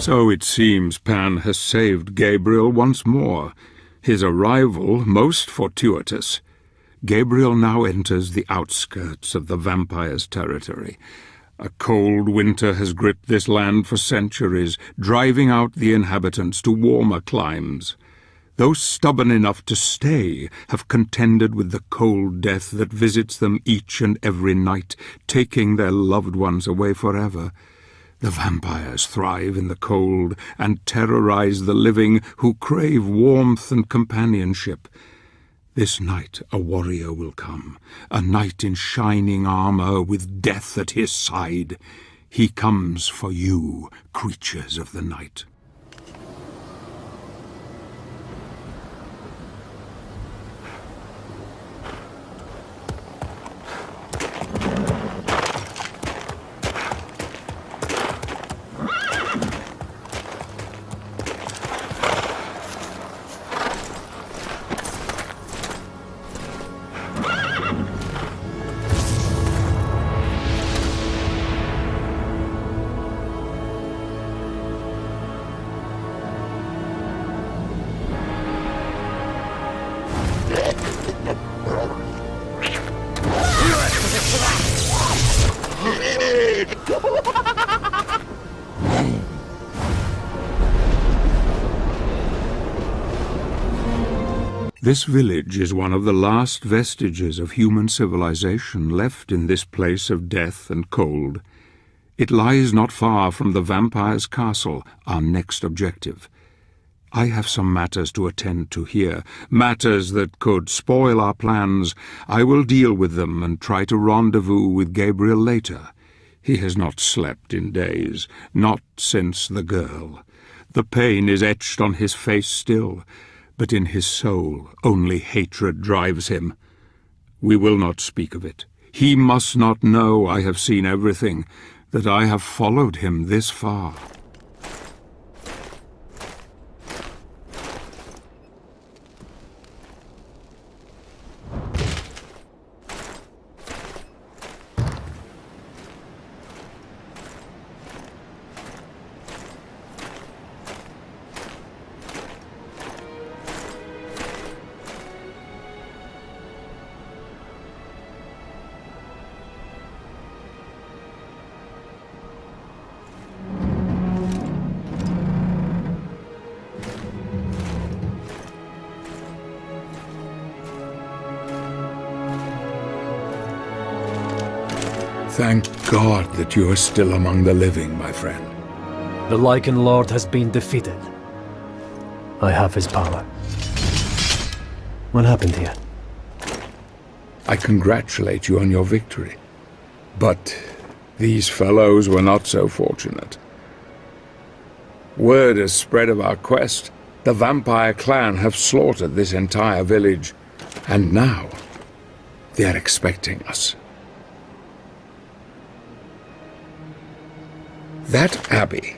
So it seems Pan has saved Gabriel once more. His arrival most fortuitous. Gabriel now enters the outskirts of the vampire's territory. A cold winter has gripped this land for centuries, driving out the inhabitants to warmer climes. Those stubborn enough to stay have contended with the cold death that visits them each and every night, taking their loved ones away forever. The vampires thrive in the cold and terrorize the living who crave warmth and companionship. This night a warrior will come, a knight in shining armor with death at his side. He comes for you, creatures of the night. This village is one of the last vestiges of human civilization left in this place of death and cold. It lies not far from the vampire's castle, our next objective. I have some matters to attend to here, matters that could spoil our plans. I will deal with them and try to rendezvous with Gabriel later. He has not slept in days, not since the girl. The pain is etched on his face still, but in his soul only hatred drives him. We will not speak of it. He must not know I have seen everything, that I have followed him this far. Thank God that you are still among the living, my friend. The Lycan Lord has been defeated. I have his power. What happened here? I congratulate you on your victory. But these fellows were not so fortunate. Word has spread of our quest. The vampire clan have slaughtered this entire village, and now they are expecting us. That abbey.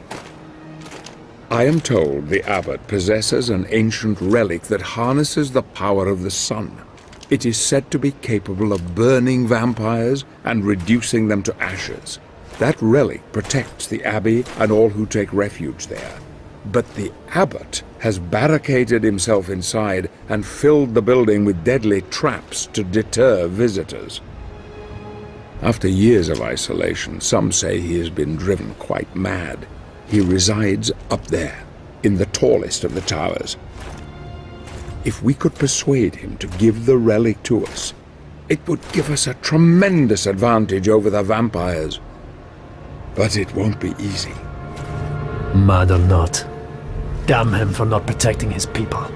I am told the abbot possesses an ancient relic that harnesses the power of the sun. It is said to be capable of burning vampires and reducing them to ashes. That relic protects the abbey and all who take refuge there. But the abbot has barricaded himself inside and filled the building with deadly traps to deter visitors. After years of isolation, some say he has been driven quite mad. He resides up there, in the tallest of the towers. If we could persuade him to give the relic to us, it would give us a tremendous advantage over the vampires. But it won't be easy. Mad or not, damn him for not protecting his people.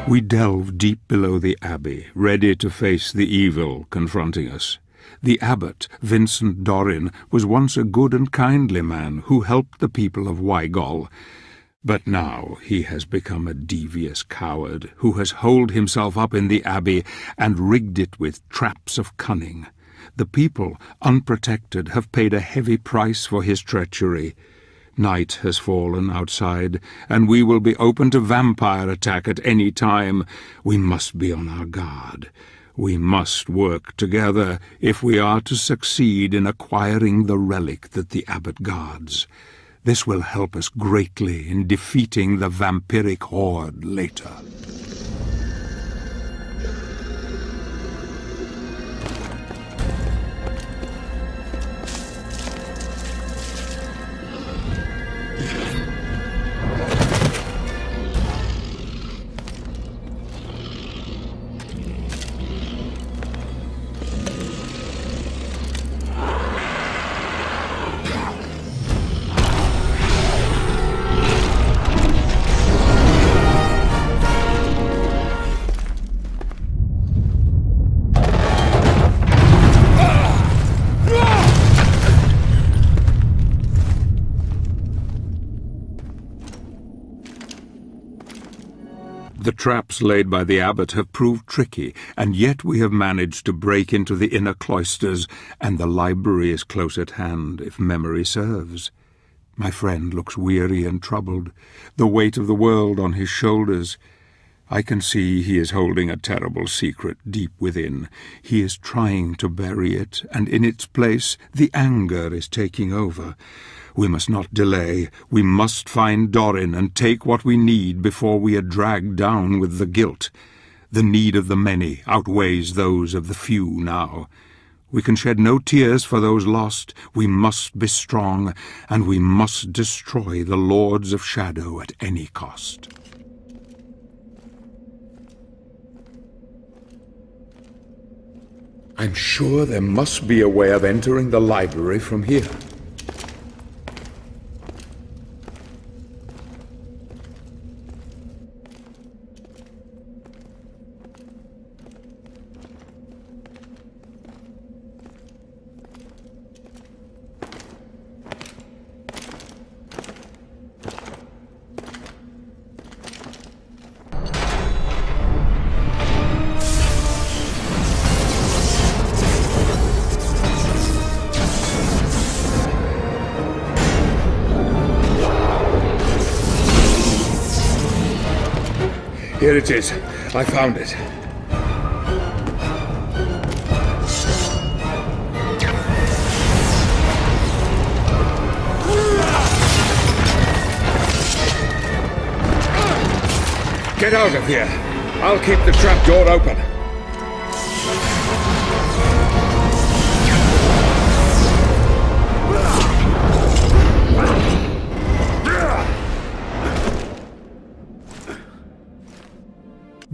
We delve deep below the abbey, ready to face the evil confronting us. The abbot, Vincent Dorin, was once a good and kindly man who helped the people of Wygol. But now he has become a devious coward who has holed himself up in the abbey and rigged it with traps of cunning. The people, unprotected, have paid a heavy price for his treachery. Night has fallen outside, and we will be open to vampire attack at any time. We must be on our guard. We must work together if we are to succeed in acquiring the relic that the abbot guards. This will help us greatly in defeating the vampiric horde later. The traps laid by the abbot have proved tricky, and yet we have managed to break into the inner cloisters, and the library is close at hand, if memory serves. My friend looks weary and troubled, the weight of the world on his shoulders. I can see he is holding a terrible secret deep within. He is trying to bury it, and in its place the anger is taking over. We must not delay. We must find Dorin and take what we need before we are dragged down with the guilt. The need of the many outweighs those of the few now. We can shed no tears for those lost. We must be strong, and we must destroy the Lords of Shadow at any cost. I'm sure there must be a way of entering the library from here. Here it is. I found it. Get out of here. I'll keep the trap door open.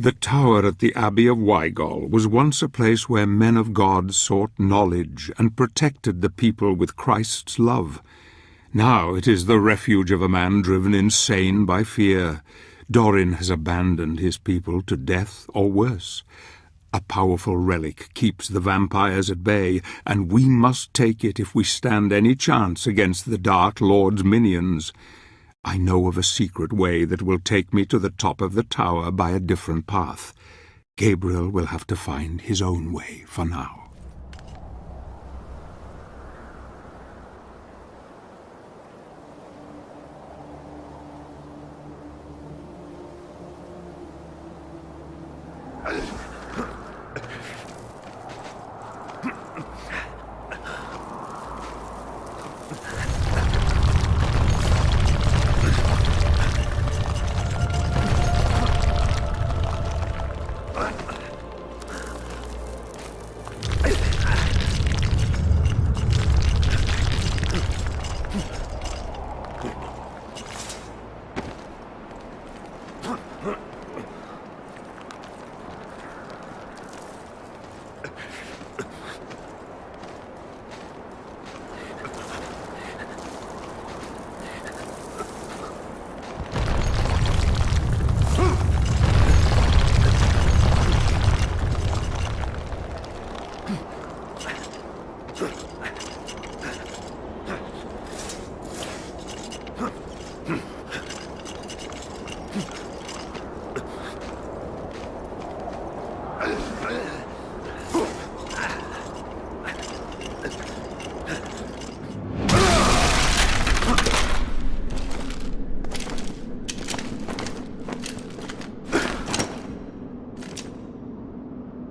The tower at the Abbey of Wygol was once a place where men of God sought knowledge and protected the people with Christ's love. Now it is the refuge of a man driven insane by fear. Dorin has abandoned his people to death or worse. A powerful relic keeps the vampires at bay, and we must take it if we stand any chance against the Dark Lord's minions. I know of a secret way that will take me to the top of the tower by a different path. Gabriel will have to find his own way for now.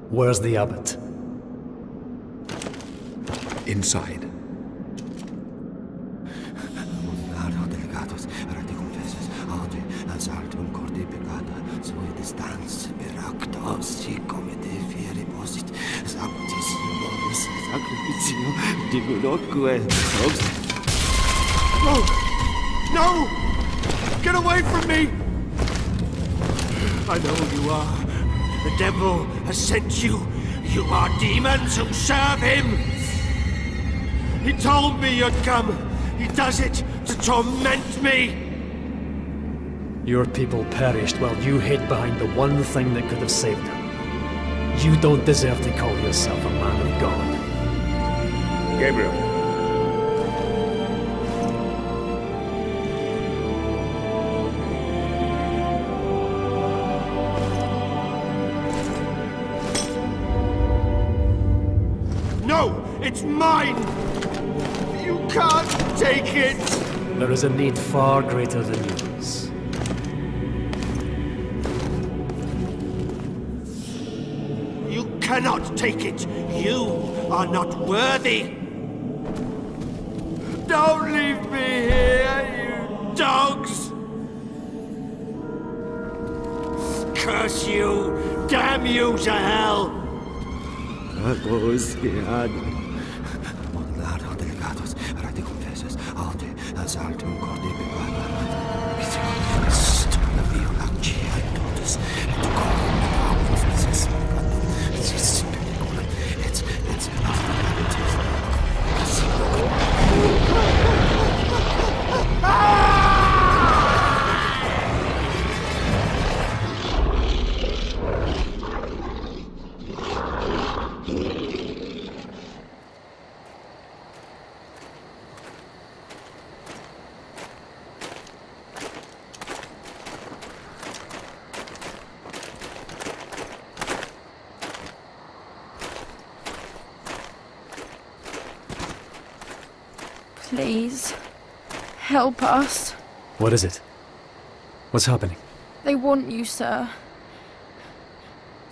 Where's the abbot? Inside. No! No! Get away from me! I know who you are. The devil has sent you. You are demons who serve him. He told me you'd come. He does it to torment me. Your people perished while you hid behind the one thing that could have saved them. You don't deserve to call yourself a man of God. Gabriel. It's mine! You can't take it! There is a need far greater than yours. You cannot take it! You are not worthy! Don't leave me here, you dogs! Curse you! Damn you to hell! Please, help us. What is it? What's happening? They want you, sir.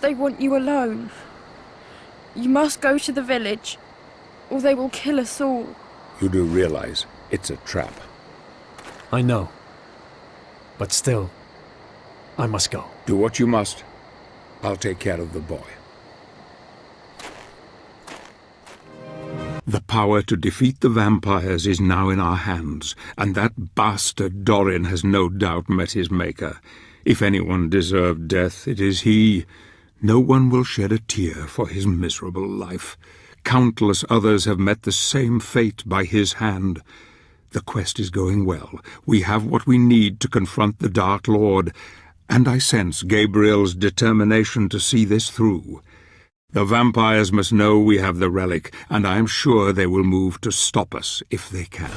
They want you alone. You must go to the village, or they will kill us all. You do realize it's a trap. I know. But still, I must go. Do what you must. I'll take care of the boy. The power to defeat the vampires is now in our hands, and that bastard Dorin has no doubt met his maker. If anyone deserved death, it is he. No one will shed a tear for his miserable life. Countless others have met the same fate by his hand. The quest is going well. We have what we need to confront the Dark Lord, and I sense Gabriel's determination to see this through. The vampires must know we have the relic, and I am sure they will move to stop us if they can.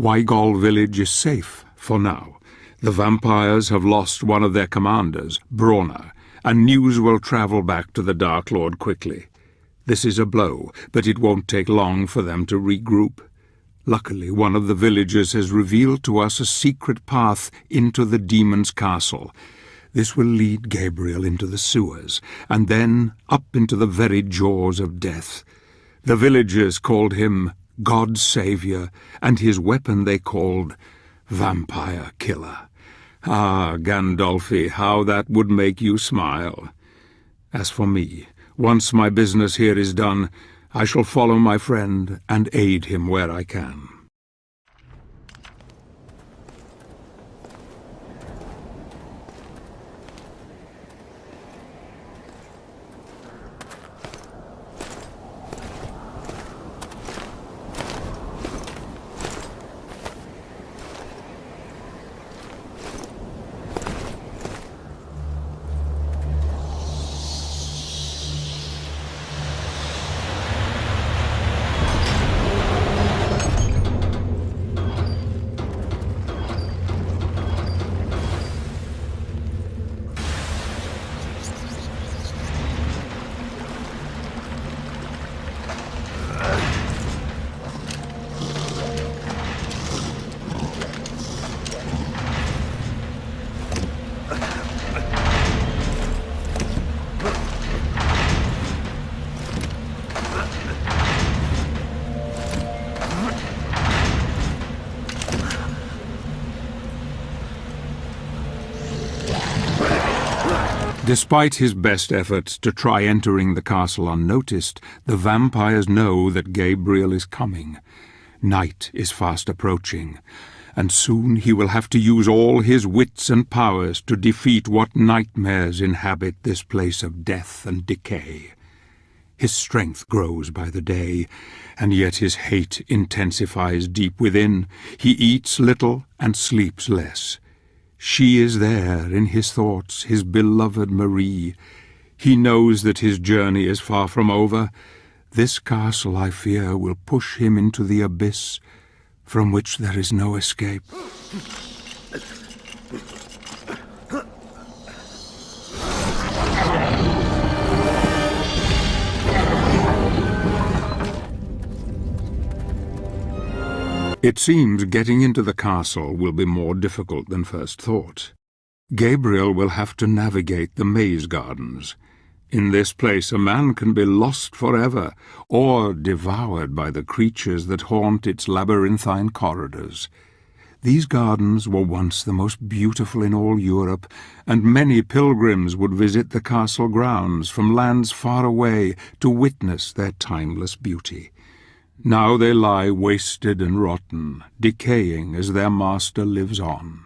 Wygol village is safe, for now. The vampires have lost one of their commanders, Brona, and news will travel back to the Dark Lord quickly. This is a blow, but it won't take long for them to regroup. Luckily, one of the villagers has revealed to us a secret path into the demon's castle. This will lead Gabriel into the sewers, and then up into the very jaws of death. The villagers called him God's Savior, and his weapon they called Vampire Killer. Ah, Gandolfi, how that would make you smile. As for me, once my business here is done, I shall follow my friend and aid him where I can. Despite his best efforts to try entering the castle unnoticed, the vampires know that Gabriel is coming. Night is fast approaching, and soon he will have to use all his wits and powers to defeat what nightmares inhabit this place of death and decay. His strength grows by the day, and yet his hate intensifies deep within. He eats little and sleeps less. She is there in his thoughts, his beloved Marie. He knows that his journey is far from over. This castle, I fear, will push him into the abyss from which there is no escape. It seems getting into the castle will be more difficult than first thought. Gabriel will have to navigate the maze gardens. In this place a man can be lost forever, or devoured by the creatures that haunt its labyrinthine corridors. These gardens were once the most beautiful in all Europe, and many pilgrims would visit the castle grounds from lands far away to witness their timeless beauty. Now they lie wasted and rotten, decaying as their master lives on.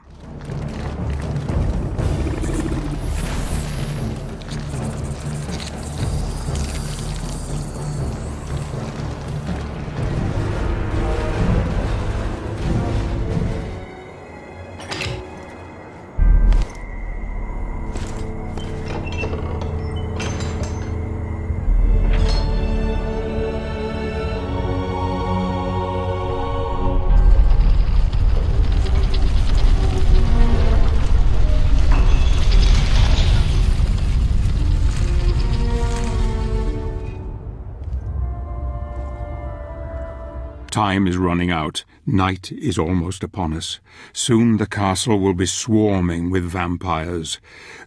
Time is running out. Night is almost upon us. Soon the castle will be swarming with vampires.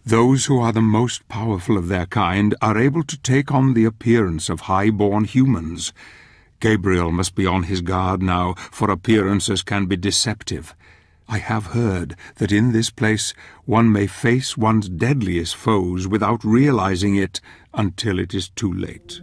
Those who are the most powerful of their kind are able to take on the appearance of high-born humans. Gabriel must be on his guard now, for appearances can be deceptive. I have heard that in this place one may face one's deadliest foes without realizing it until it is too late.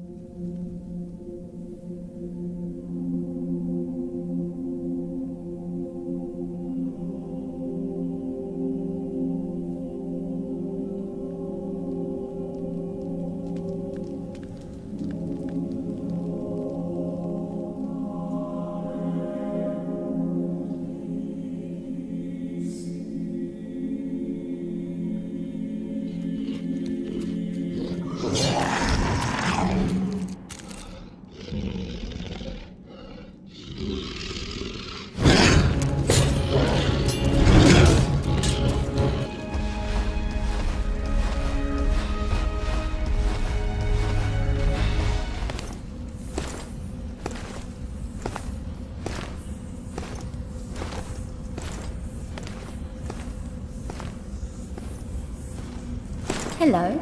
Hello.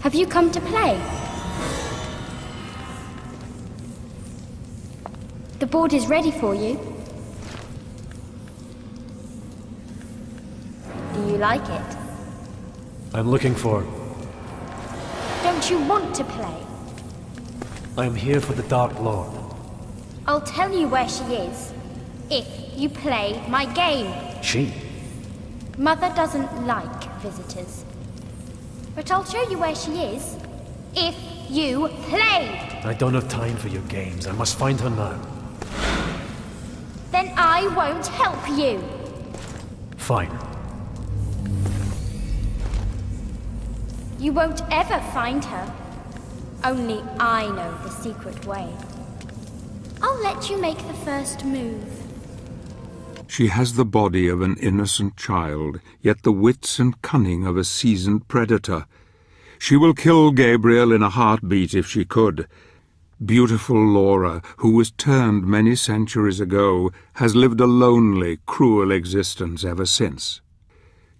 Have you come to play? The board is ready for you. Do you like it? I'm looking for... Don't you want to play? I am here for the Dark Lord. I'll tell you where she is, if you play my game. She? Mother doesn't like visitors. But I'll show you where she is, if you play! I don't have time for your games. I must find her now. Then I won't help you! Fine. You won't ever find her. Only I know the secret way. I'll let you make the first move. She has the body of an innocent child, yet the wits and cunning of a seasoned predator. She will kill Gabriel in a heartbeat if she could. Beautiful Laura, who was turned many centuries ago, has lived a lonely, cruel existence ever since.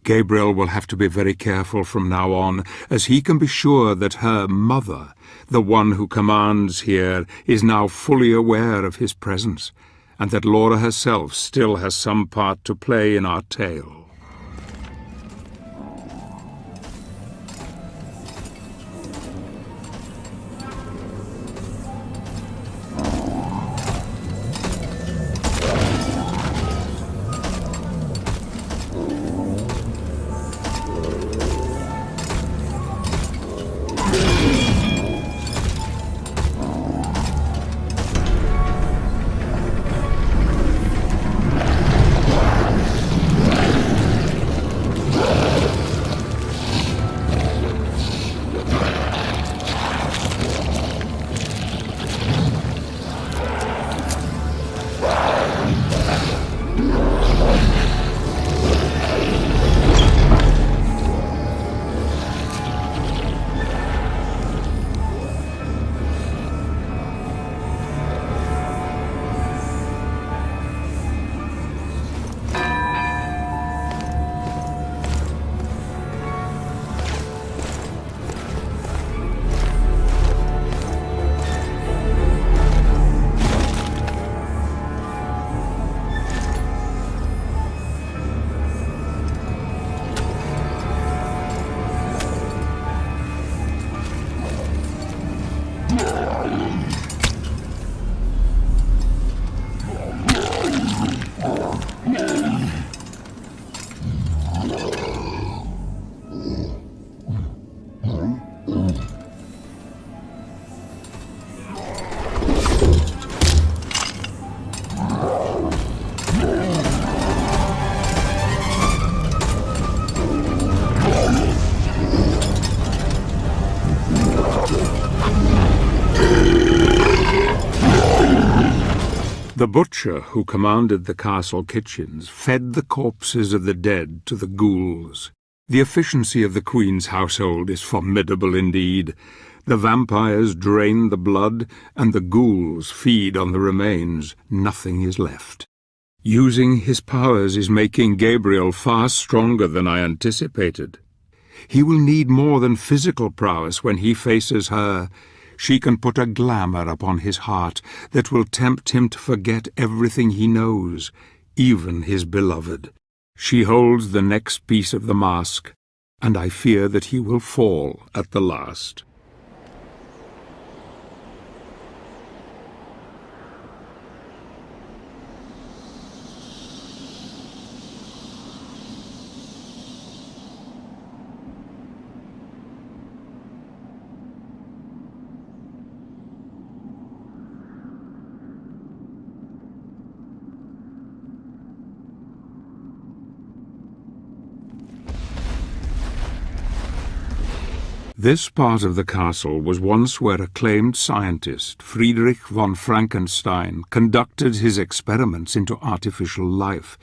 Gabriel will have to be very careful from now on, as he can be sure that her mother, the one who commands here, is now fully aware of his presence, and that Laura herself still has some part to play in our tale. The butcher who commanded the castle kitchens fed the corpses of the dead to the ghouls. The efficiency of the Queen's household is formidable indeed. The vampires drain the blood, and the ghouls feed on the remains. Nothing is left. Using his powers is making Gabriel far stronger than I anticipated. He will need more than physical prowess when he faces her. She can put a glamour upon his heart that will tempt him to forget everything he knows, even his beloved. She holds the next piece of the mask, and I fear that he will fall at the last. This part of the castle was once where acclaimed scientist Friedrich von Frankenstein conducted his experiments into artificial life.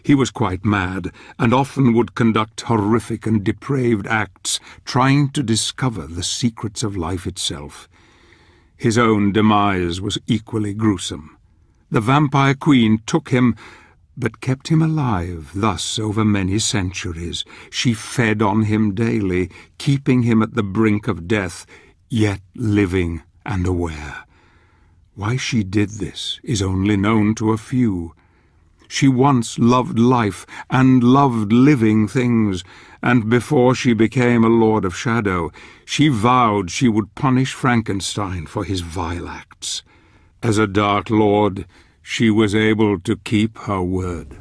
He was quite mad, and often would conduct horrific and depraved acts, trying to discover the secrets of life itself. His own demise was equally gruesome. The vampire queen took him, but kept him alive thus over many centuries. She fed on him daily, keeping him at the brink of death, yet living and aware. Why she did this is only known to a few. She once loved life and loved living things, and before she became a Lord of Shadow, she vowed she would punish Frankenstein for his vile acts. As a Dark Lord, she was able to keep her word.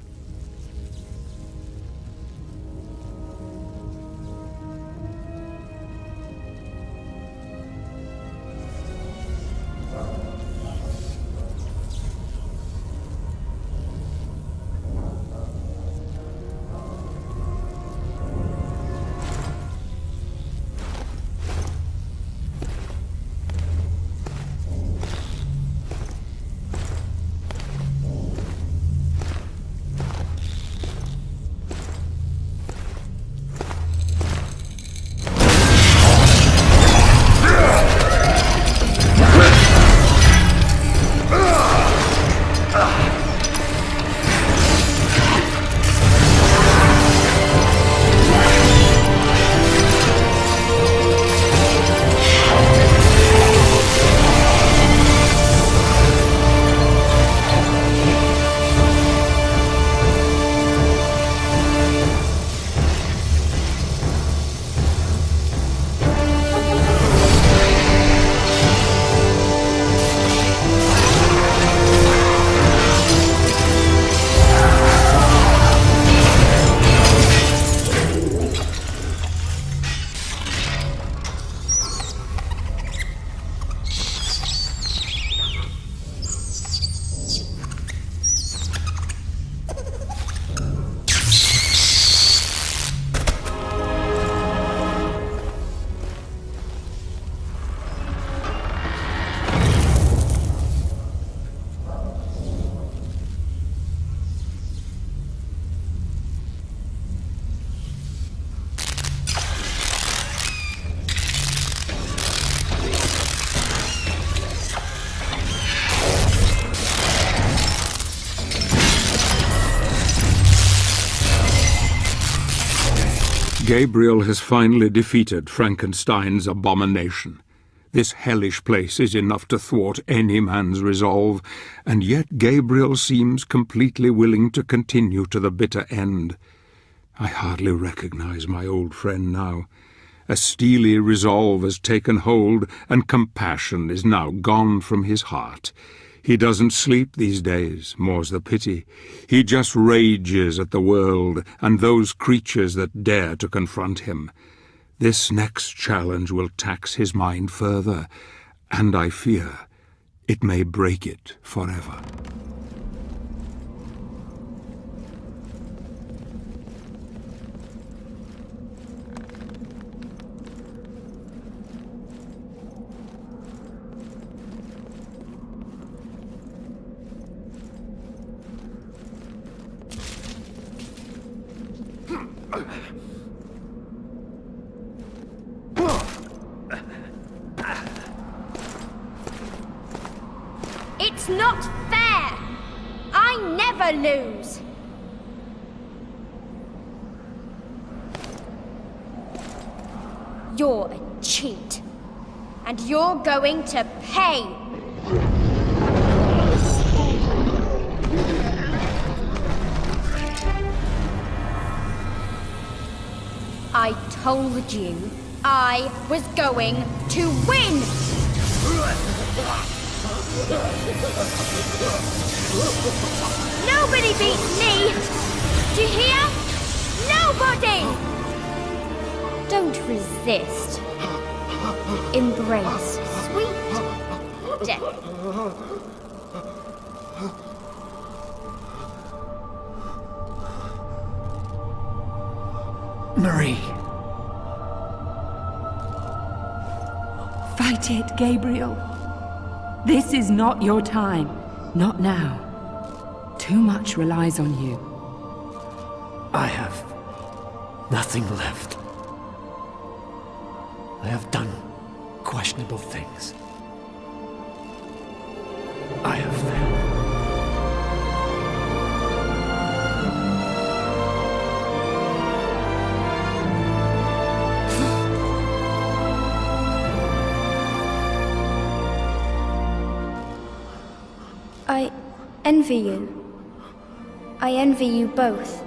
Gabriel has finally defeated Frankenstein's abomination. This hellish place is enough to thwart any man's resolve, and yet Gabriel seems completely willing to continue to the bitter end. I hardly recognize my old friend now. A steely resolve has taken hold, and compassion is now gone from his heart. He doesn't sleep these days, more's the pity. He just rages at the world and those creatures that dare to confront him. This next challenge will tax his mind further, and I fear it may break it forever. It's not fair! I never lose! You're a cheat. And you're going to pay! I told you I was going to win! Nobody beats me! Do you hear? Nobody! Don't resist. Embrace sweet death. Marie. Fight it, Gabriel. This is not your time. Not now. Too much relies on you. I have nothing left. I have done questionable things. I have failed. I envy you. I envy you both.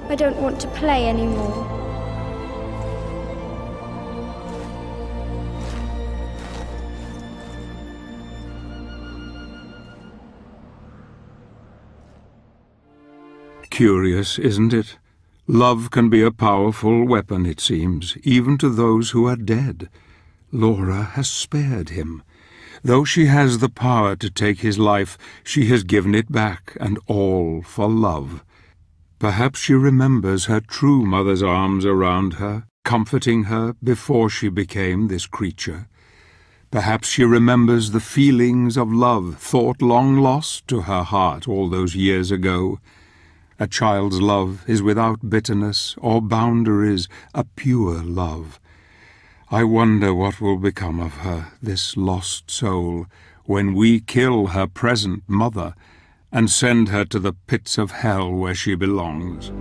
I don't want to play anymore. Curious, isn't it? Love can be a powerful weapon, it seems, even to those who are dead. Laura has spared him. Though she has the power to take his life, she has given it back, and all for love. Perhaps she remembers her true mother's arms around her, comforting her before she became this creature. Perhaps she remembers the feelings of love thought long lost to her heart all those years ago. A child's love is without bitterness or boundaries, a pure love. I wonder what will become of her, this lost soul, when we kill her present mother and send her to the pits of hell where she belongs.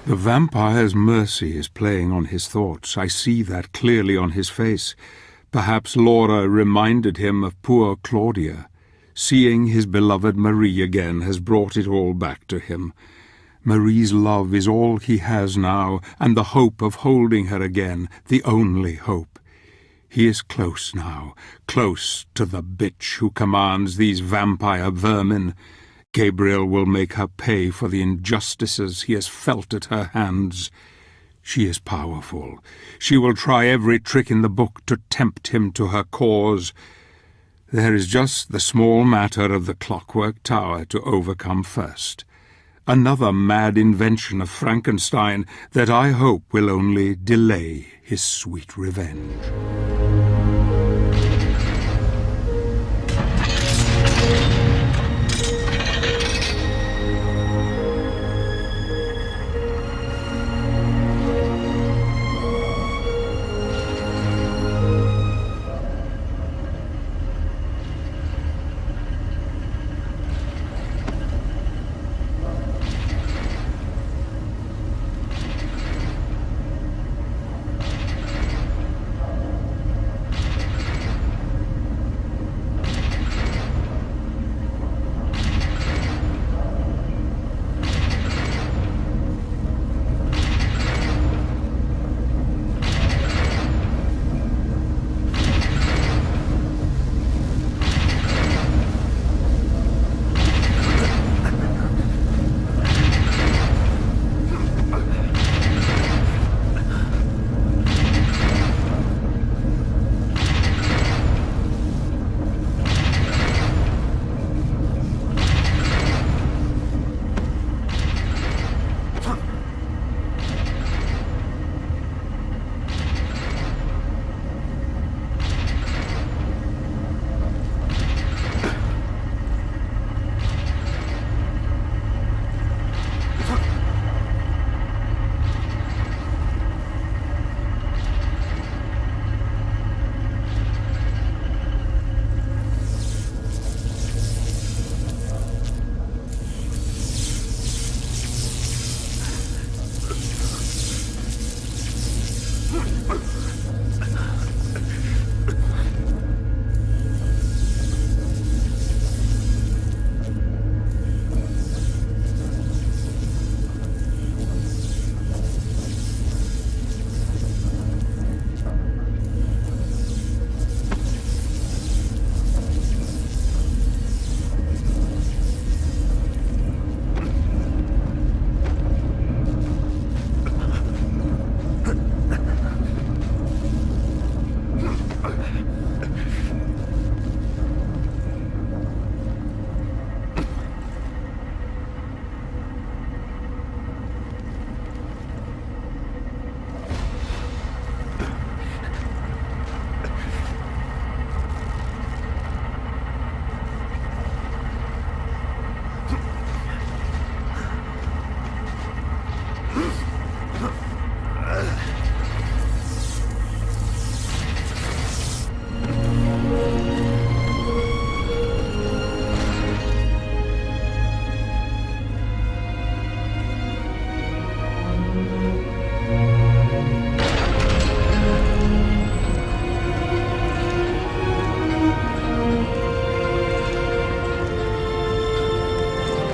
The vampire's mercy is playing on his thoughts. I see that clearly on his face. Perhaps Laura reminded him of poor Claudia. Seeing his beloved Marie again has brought it all back to him. Marie's love is all he has now, and the hope of holding her again, the only hope. He is close now, close to the bitch who commands these vampire vermin. Gabriel will make her pay for the injustices he has felt at her hands. She is powerful. She will try every trick in the book to tempt him to her cause. There is just the small matter of the clockwork tower to overcome first. Another mad invention of Frankenstein that I hope will only delay his sweet revenge.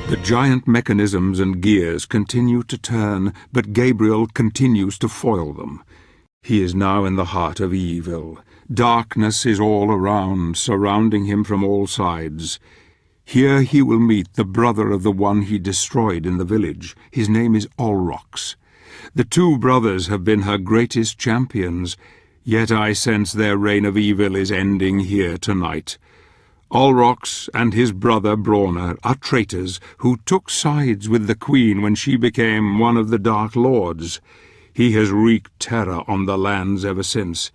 The giant mechanisms and gears continue to turn, but Gabriel continues to foil them. He is now in the heart of evil. Darkness is all around, surrounding him from all sides. Here he will meet the brother of the one he destroyed in the village. His name is Olrox. The two brothers have been her greatest champions, yet I sense their reign of evil is ending here tonight. Olrox and his brother Brawner are traitors who took sides with the Queen when she became one of the Dark Lords. He has wreaked terror on the lands ever since.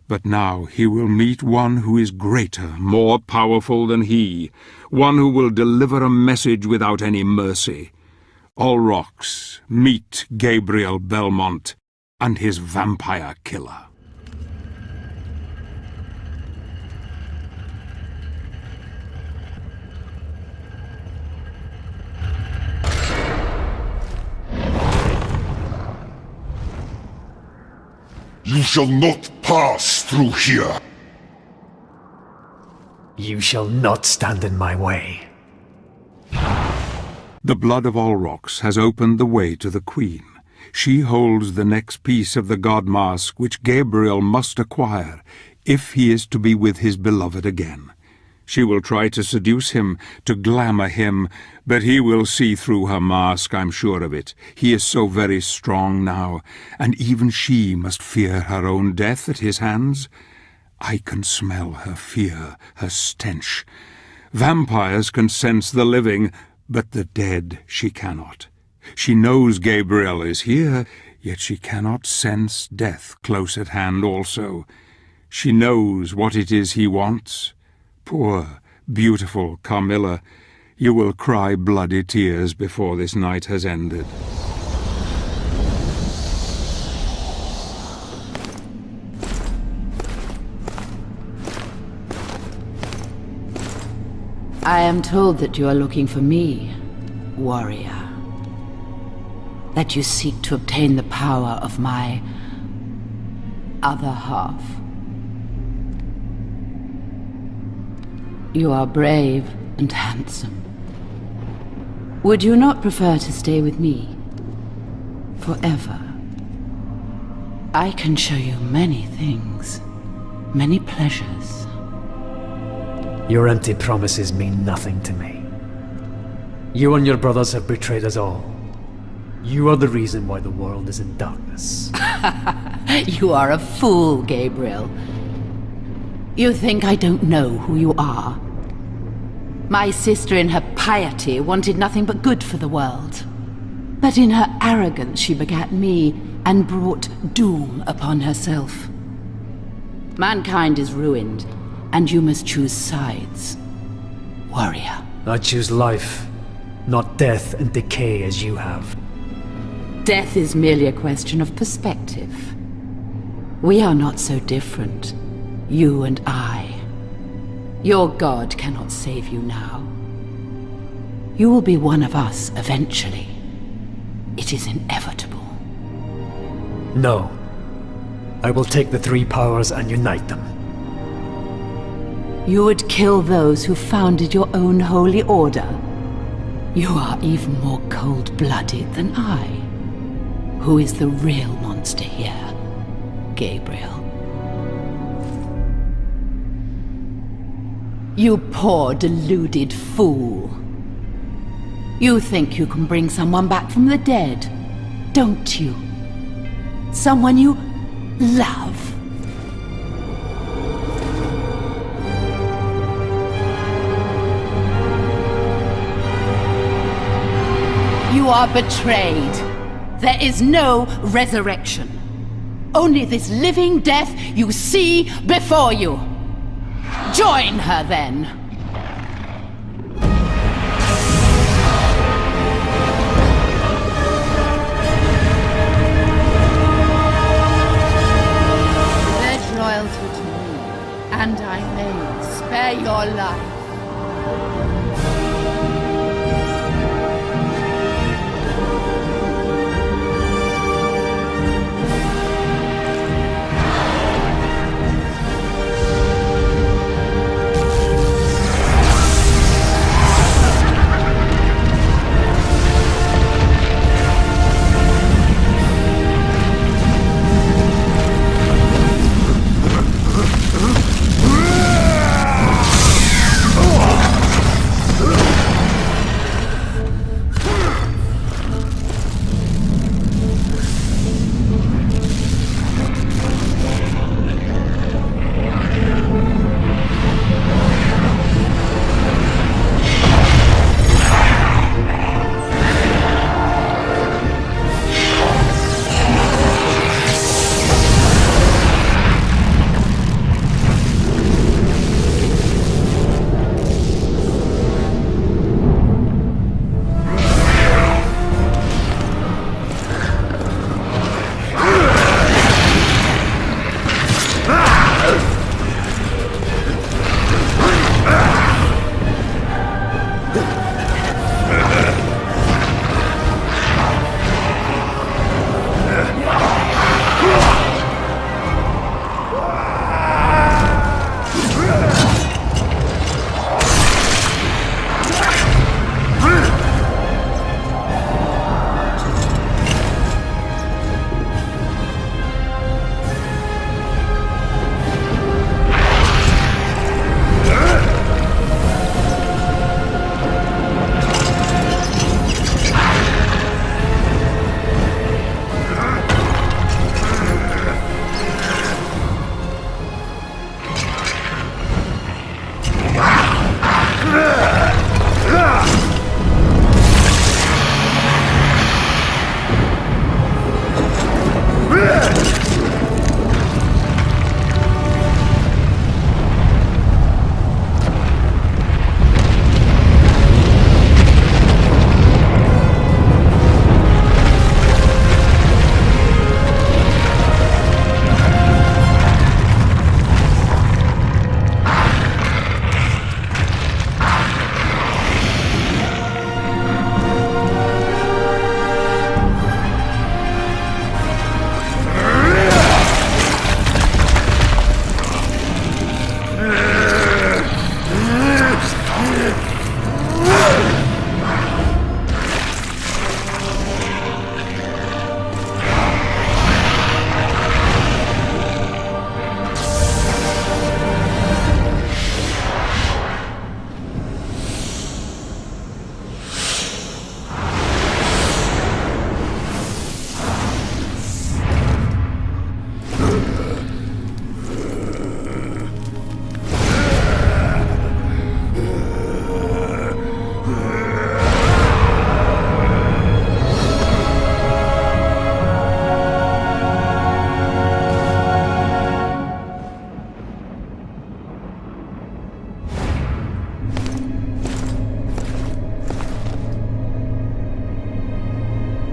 But now he will meet one who is greater, more powerful than he, one who will deliver a message without any mercy. Olrox, meet Gabriel Belmont and his vampire killer. You shall not pass through here. You shall not stand in my way. The blood of Olrox has opened the way to the Queen. She holds the next piece of the god mask which Gabriel must acquire if he is to be with his beloved again. She will try to seduce him, to glamour him, but he will see through her mask, I'm sure of it. He is so very strong now, and even she must fear her own death at his hands. I can smell her fear, her stench. Vampires can sense the living, but the dead she cannot. She knows Gabriel is here, yet she cannot sense death close at hand also. She knows what it is he wants. Poor, beautiful Carmilla, you will cry bloody tears before this night has ended. I am told that you are looking for me, warrior. That you seek to obtain the power of my other half. You are brave and handsome. Would you not prefer to stay with me forever? I can show you many things, many pleasures. Your empty promises mean nothing to me. You and your brothers have betrayed us all. You are the reason why the world is in darkness. You are a fool, Gabriel. You think I don't know who you are? My sister in her piety wanted nothing but good for the world. But in her arrogance she begat me and brought doom upon herself. Mankind is ruined, and you must choose sides. Warrior. I choose life, not death and decay as you have. Death is merely a question of perspective. We are not so different, you and I. Your god cannot save you now. You will be one of us eventually. It is inevitable. No. I will take the three powers and unite them. You would kill those who founded your own holy order. You are even more cold-blooded than I. Who is the real monster here, Gabriel? You poor, deluded fool. You think you can bring someone back from the dead, don't you? Someone you love. You are betrayed. There is no resurrection. Only this living death you see before you. Join her, then. Pledge loyalty to me, and I may spare your life.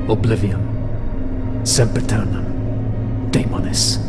Oblivion. Sempiternam. Daemonis.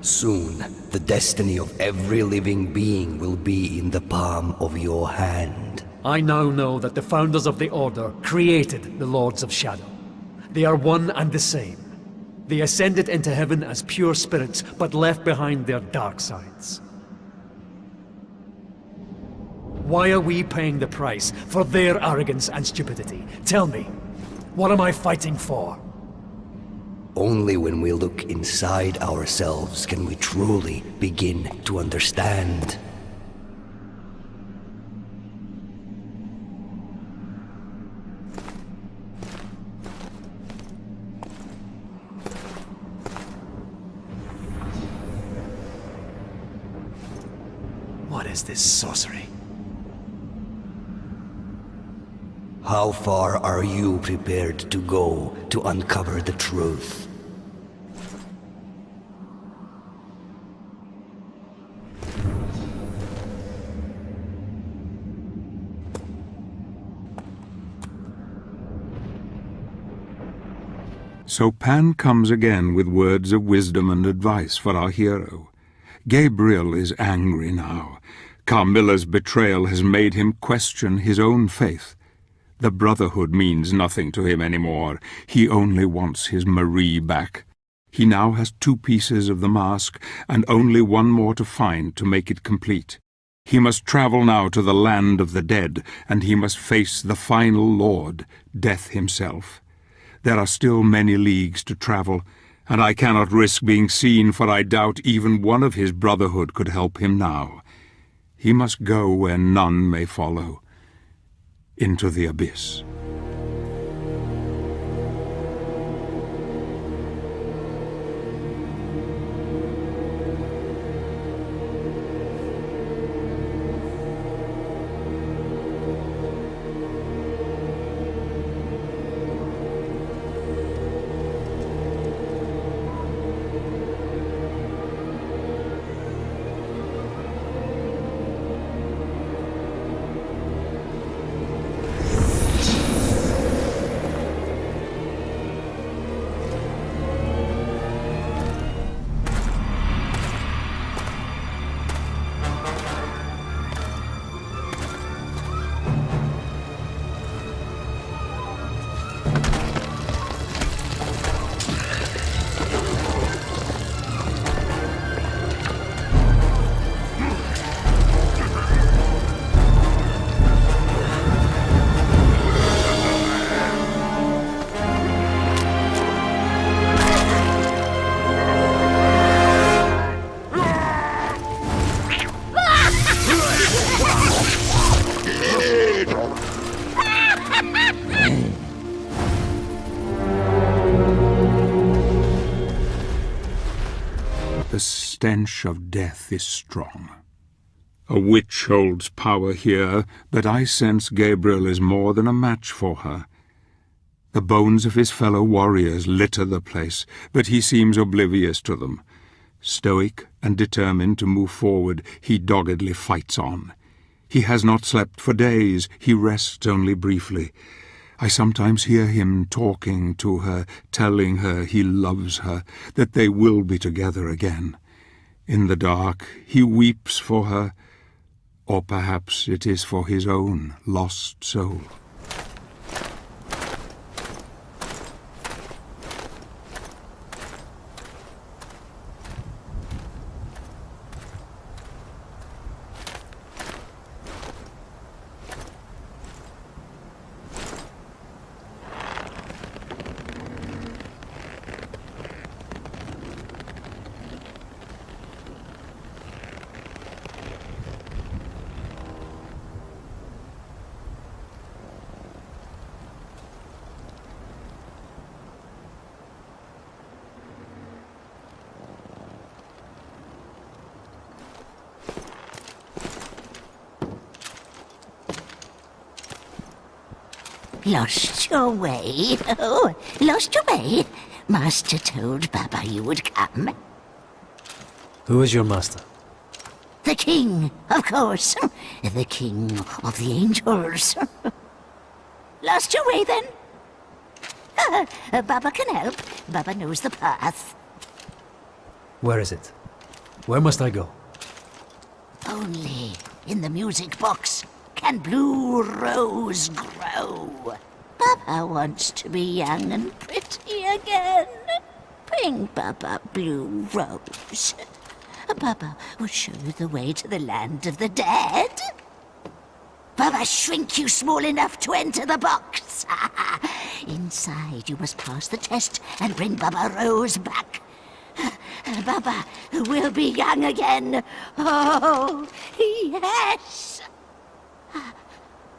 Soon, the destiny of every living being will be in the palm of your hand. I now know that the founders of the Order created the Lords of Shadow. They are one and the same. They ascended into heaven as pure spirits, but left behind their dark sides. Why are we paying the price for their arrogance and stupidity? Tell me, what am I fighting for? Only when we look inside ourselves can we truly begin to understand. What is this sorcery? How far are you prepared to go to uncover the truth? So Pan comes again with words of wisdom and advice for our hero. Gabriel is angry now. Carmilla's betrayal has made him question his own faith. The Brotherhood means nothing to him anymore. He only wants his Marie back. He now has 2 pieces of the mask, and only one more to find to make it complete. He must travel now to the land of the dead, and he must face the final Lord, Death himself. There are still many leagues to travel, and I cannot risk being seen, for I doubt even one of his Brotherhood could help him now. He must go where none may follow, into the abyss. The stench of death is strong. A witch holds power here, but I sense Gabriel is more than a match for her. The bones of his fellow warriors litter the place, but he seems oblivious to them. Stoic and determined to move forward, he doggedly fights on. He has not slept for days, he rests only briefly. I sometimes hear him talking to her, telling her he loves her, that they will be together again. In the dark, he weeps for her, or perhaps it is for his own lost soul. Lost your way? Oh, lost your way? Master told Baba you would come. Who is your master? The king, of course. The king of the angels. Lost your way, then? Baba can help. Baba knows the path. Where is it? Where must I go? Only in the music box can Blue Rose grow. Baba wants to be young and pretty again. Bring Baba Blue Rose. Baba will show you the way to the land of the dead. Baba shrink you small enough to enter the box. Inside you must pass the test and bring Baba Rose back. Baba will be young again. Oh, yes.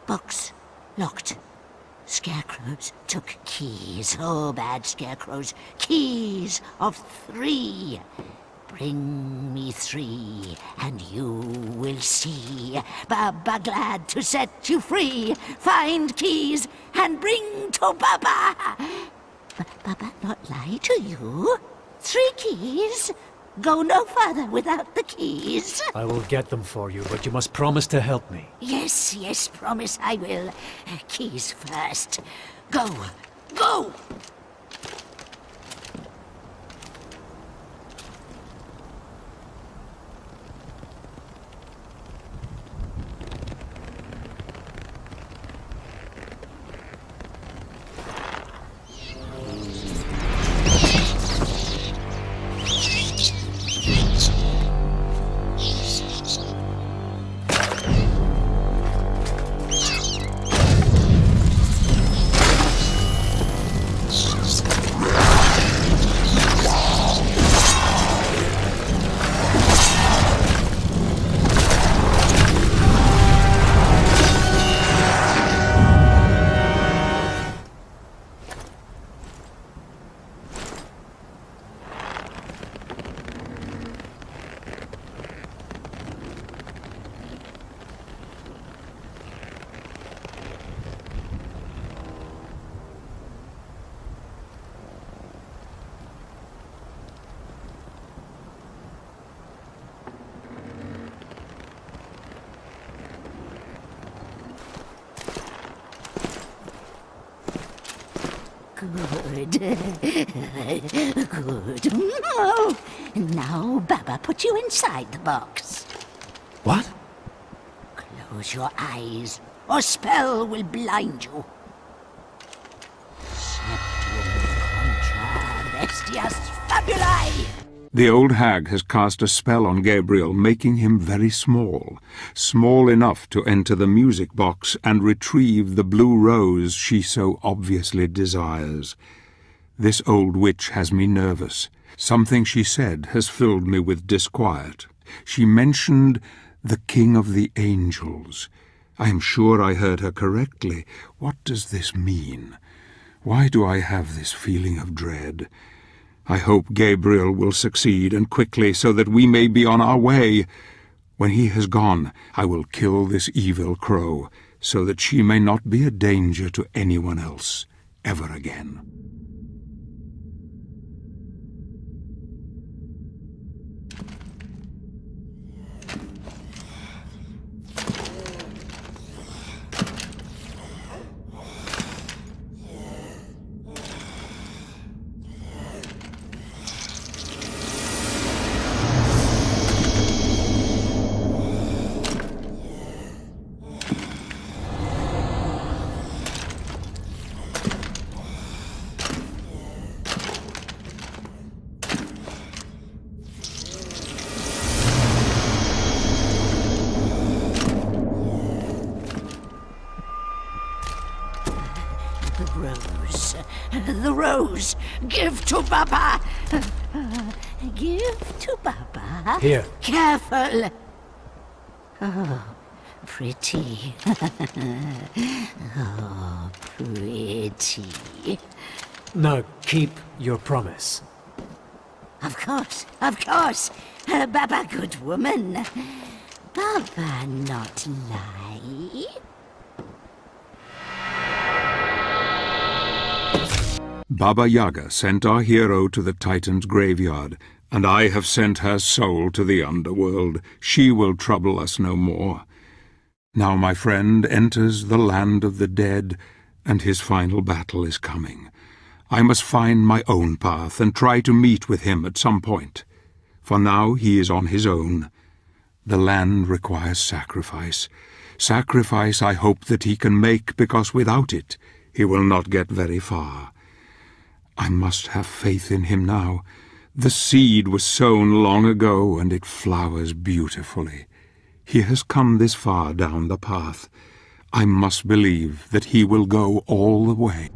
Box locked. Scarecrows took keys. Oh, bad scarecrows. Keys of 3. Bring me 3, and you will see. Baba glad to set you free. Find keys and bring to Baba. Baba not lie to you. 3 keys. Go no further without the keys. I will get them for you, but you must promise to help me. Yes, yes, promise I will. Keys first. Go, go! Good. Good. Oh, now Baba put you inside the box. What? Close your eyes, or spell will blind you. Septum contra bestias fabulae. The old hag has cast a spell on Gabriel, making him very small, small enough to enter the music box and retrieve the blue rose she so obviously desires. This old witch has me nervous. Something she said has filled me with disquiet. She mentioned the king of the angels. I am sure I heard her correctly. What does this mean? Why do I have this feeling of dread? I hope Gabriel will succeed, and quickly, so that we may be on our way. When he has gone, I will kill this evil crow, so that she may not be a danger to anyone else ever again. The rose. Give to Baba. Give to Baba. Here. Careful. Oh, pretty. Oh, pretty. Now, keep your promise. Of course, of course. Baba good woman. Baba not lie. Baba Yaga sent our hero to the Titan's graveyard, and I have sent her soul to the underworld. She will trouble us no more. Now my friend enters the land of the dead, and his final battle is coming. I must find my own path and try to meet with him at some point. For now he is on his own. The land requires sacrifice. Sacrifice I hope that he can make, because without it he will not get very far. I must have faith in him now. The seed was sown long ago, and it flowers beautifully. He has come this far down the path. I must believe that he will go all the way.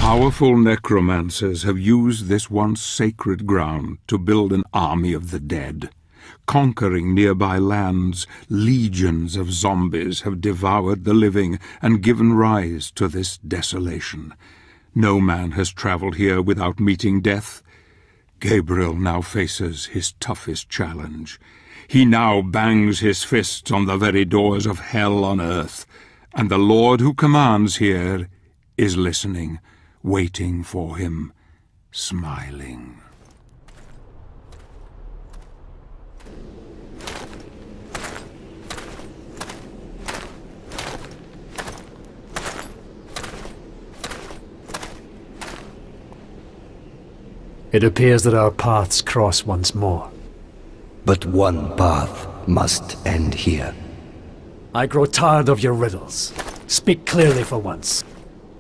Powerful necromancers have used this once sacred ground to build an army of the dead. Conquering nearby lands, legions of zombies have devoured the living and given rise to this desolation. No man has traveled here without meeting death. Gabriel now faces his toughest challenge. He now bangs his fists on the very doors of hell on earth, and the Lord who commands here is listening, waiting for him, smiling. It appears that our paths cross once more. But one path must end here. I grow tired of your riddles. Speak clearly for once.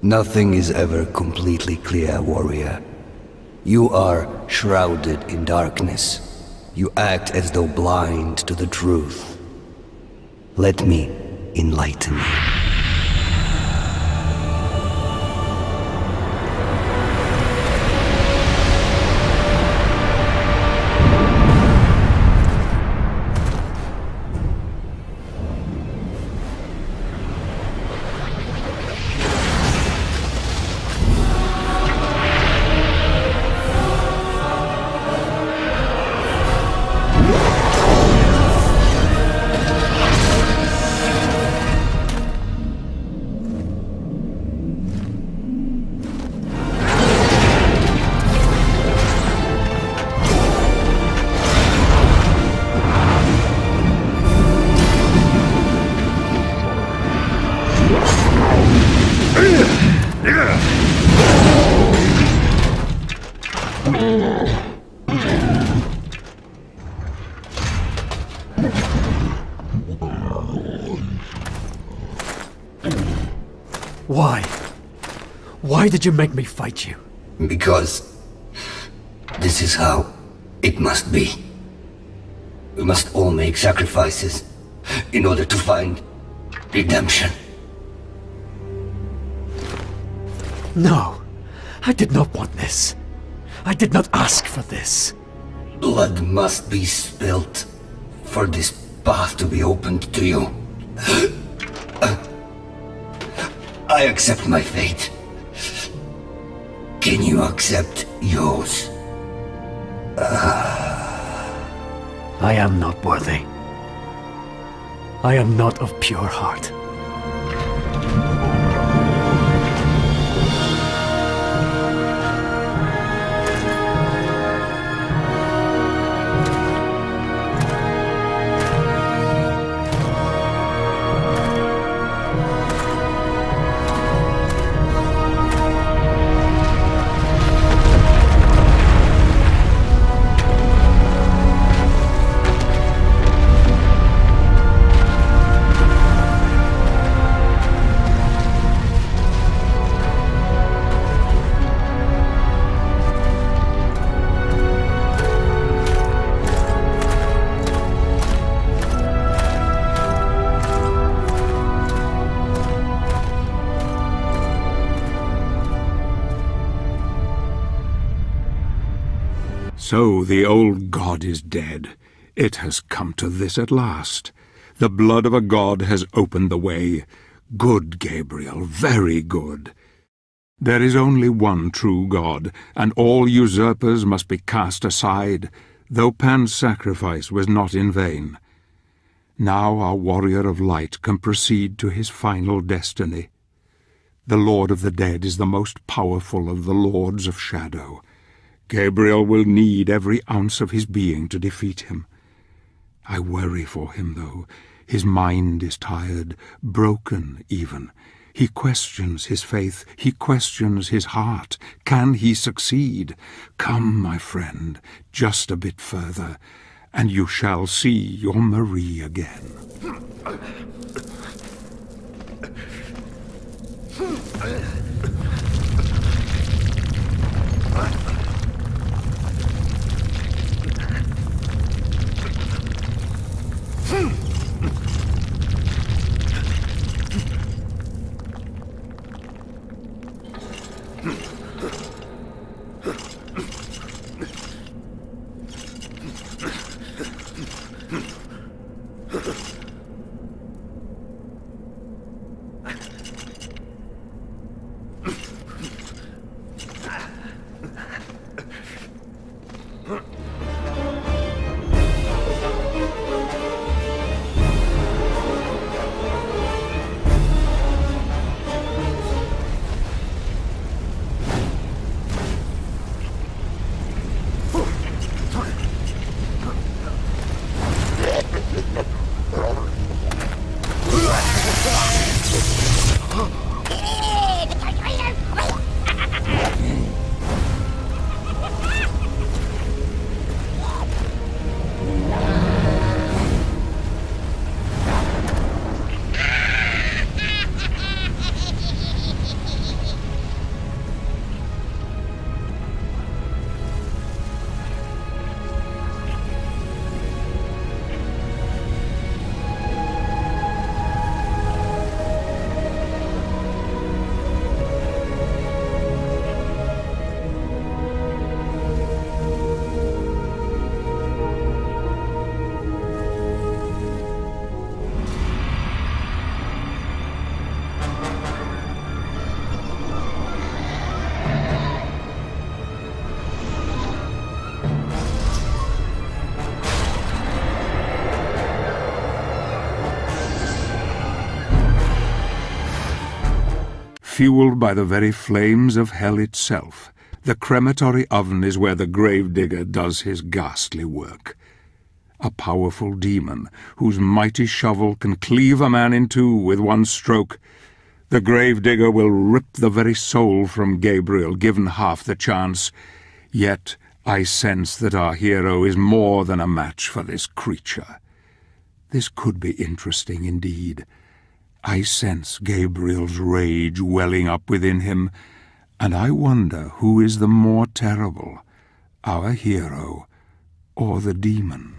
Nothing is ever completely clear, warrior. You are shrouded in darkness. You act as though blind to the truth. Let me enlighten you. Why? Why did you make me fight you? Because this is how it must be. We must all make sacrifices in order to find redemption. No, I did not want this. I did not ask for this. Blood must be spilt for this path to be opened to you. I accept my fate. Can you accept yours? I am not worthy. I am not of pure heart. So the old god is dead. It has come to this at last. The blood of a god has opened the way. Good, Gabriel, very good. There is only one true God, and all usurpers must be cast aside, though Pan's sacrifice was not in vain. Now our warrior of light can proceed to his final destiny. The Lord of the Dead is the most powerful of the lords of shadow. Gabriel will need every ounce of his being to defeat him. I worry for him, though. His mind is tired, broken even. He questions his faith, he questions his heart. Can he succeed? Come, my friend, just a bit further, and you shall see your Marie again. Fueled by the very flames of hell itself, the crematory oven is where the gravedigger does his ghastly work. A powerful demon, whose mighty shovel can cleave a man in two with one stroke. The gravedigger will rip the very soul from Gabriel, given half the chance. Yet I sense that our hero is more than a match for this creature. This could be interesting indeed. I sense Gabriel's rage welling up within him, and I wonder who is the more terrible, our hero or the demon.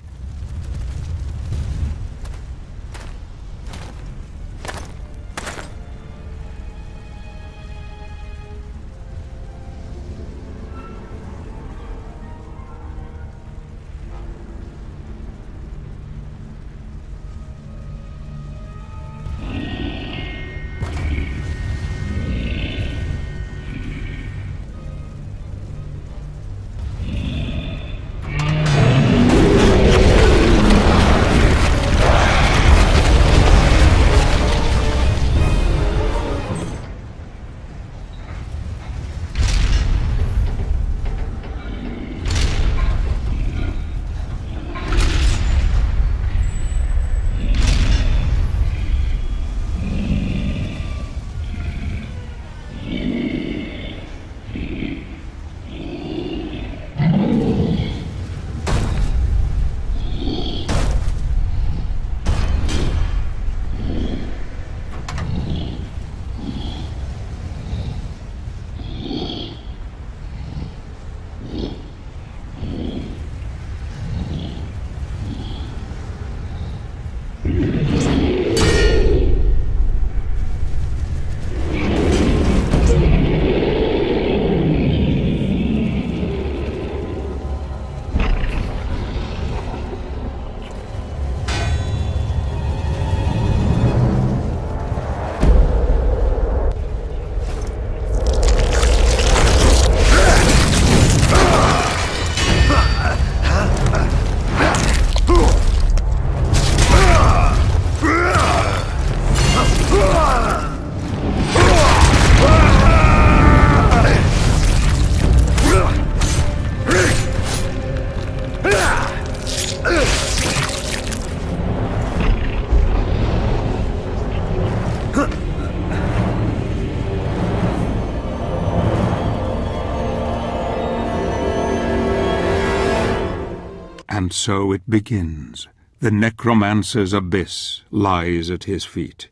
And so it begins. The necromancer's abyss lies at his feet.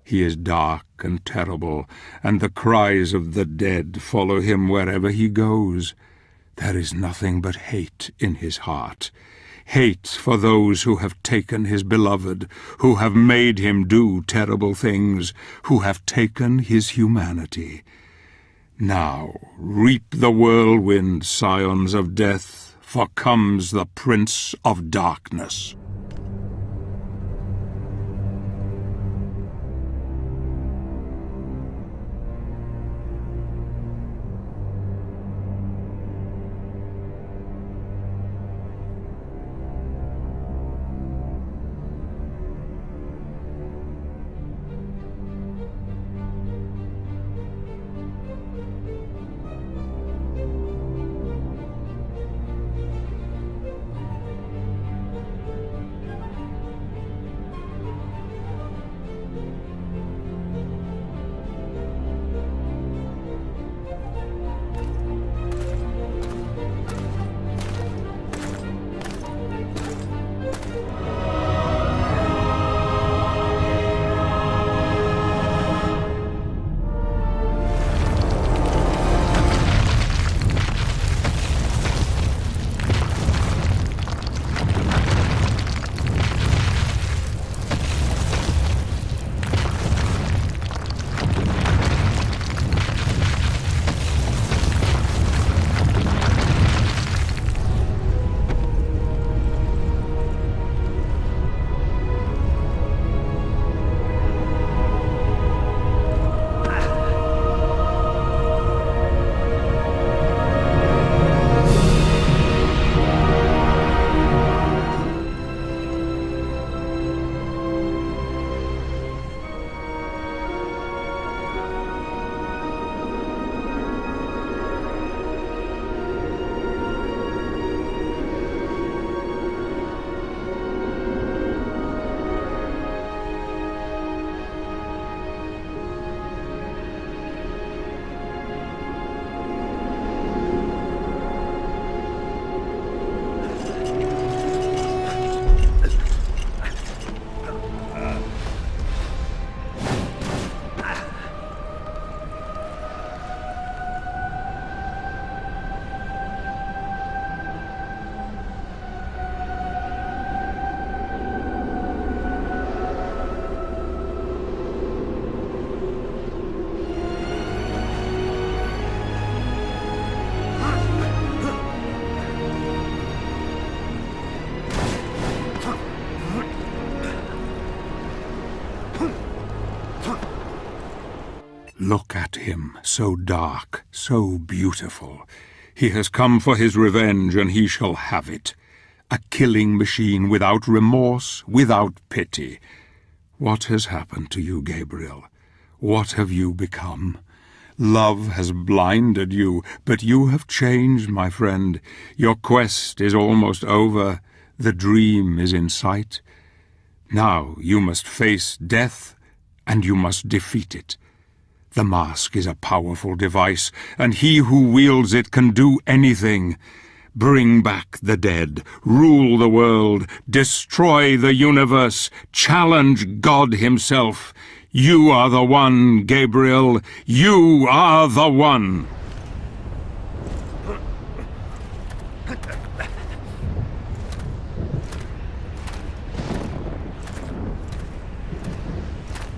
He is dark and terrible, and the cries of the dead follow him wherever he goes. There is nothing but hate in his heart. Hate for those who have taken his beloved, who have made him do terrible things, who have taken his humanity. Now reap the whirlwind, scions of death, for comes the Prince of Darkness. Look at him, so dark, so beautiful. He has come for his revenge, and he shall have it. A killing machine without remorse, without pity. What has happened to you, Gabriel? What have you become? Love has blinded you, but you have changed, my friend. Your quest is almost over. The dream is in sight. Now you must face death, and you must defeat it. The mask is a powerful device, and he who wields it can do anything. Bring back the dead, rule the world, destroy the universe, challenge God himself. You are the one, Gabriel. You are the one.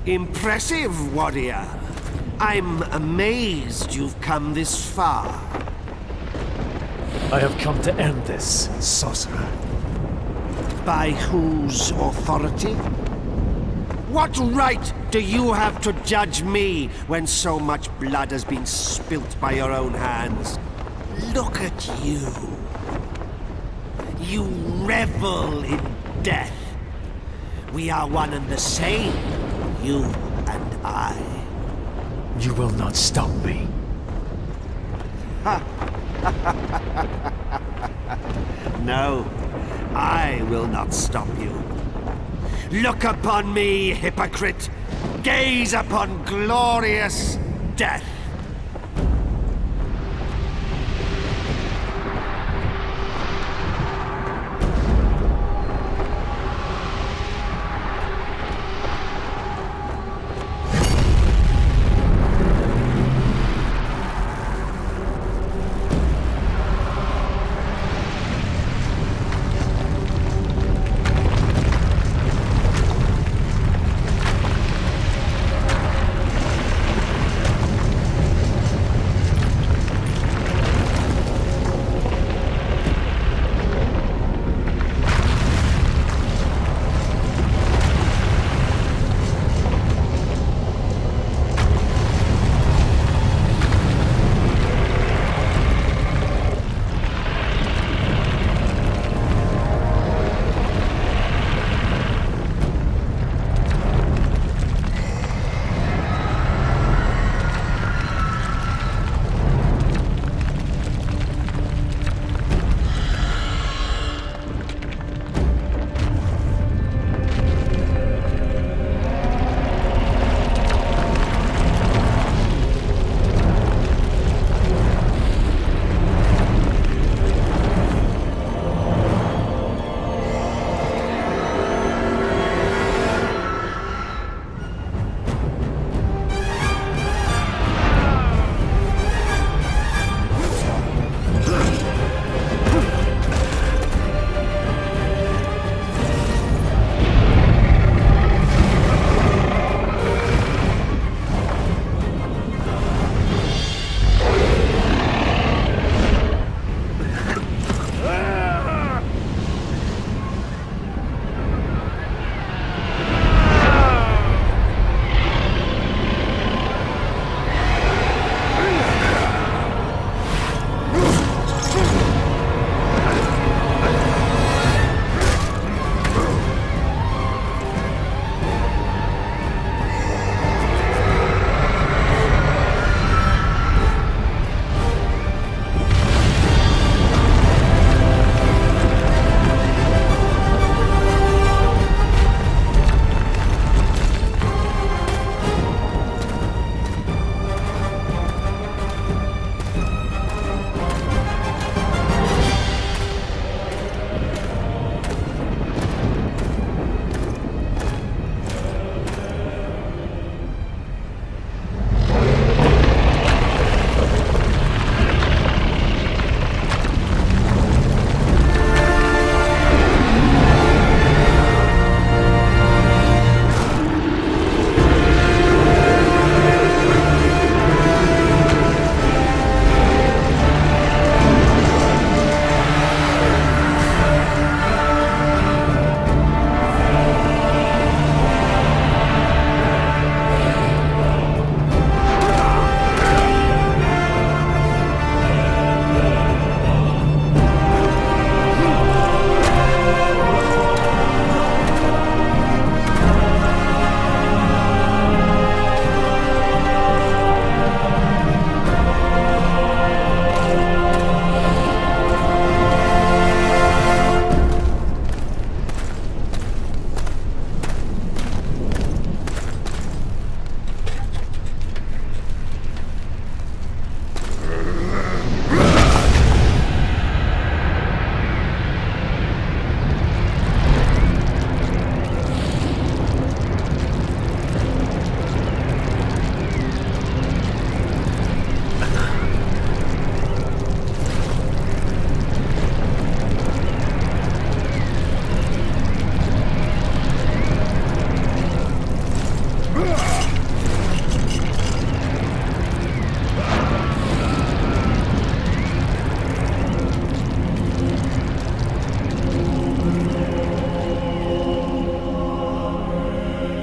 Impressive, warrior. I'm amazed you've come this far. I have come to end this, sorcerer. By whose authority? What right do you have to judge me when so much blood has been spilt by your own hands? Look at you. You revel in death. We are one and the same, you and I. You will not stop me. No, I will not stop you. Look upon me, hypocrite! Gaze upon glorious death!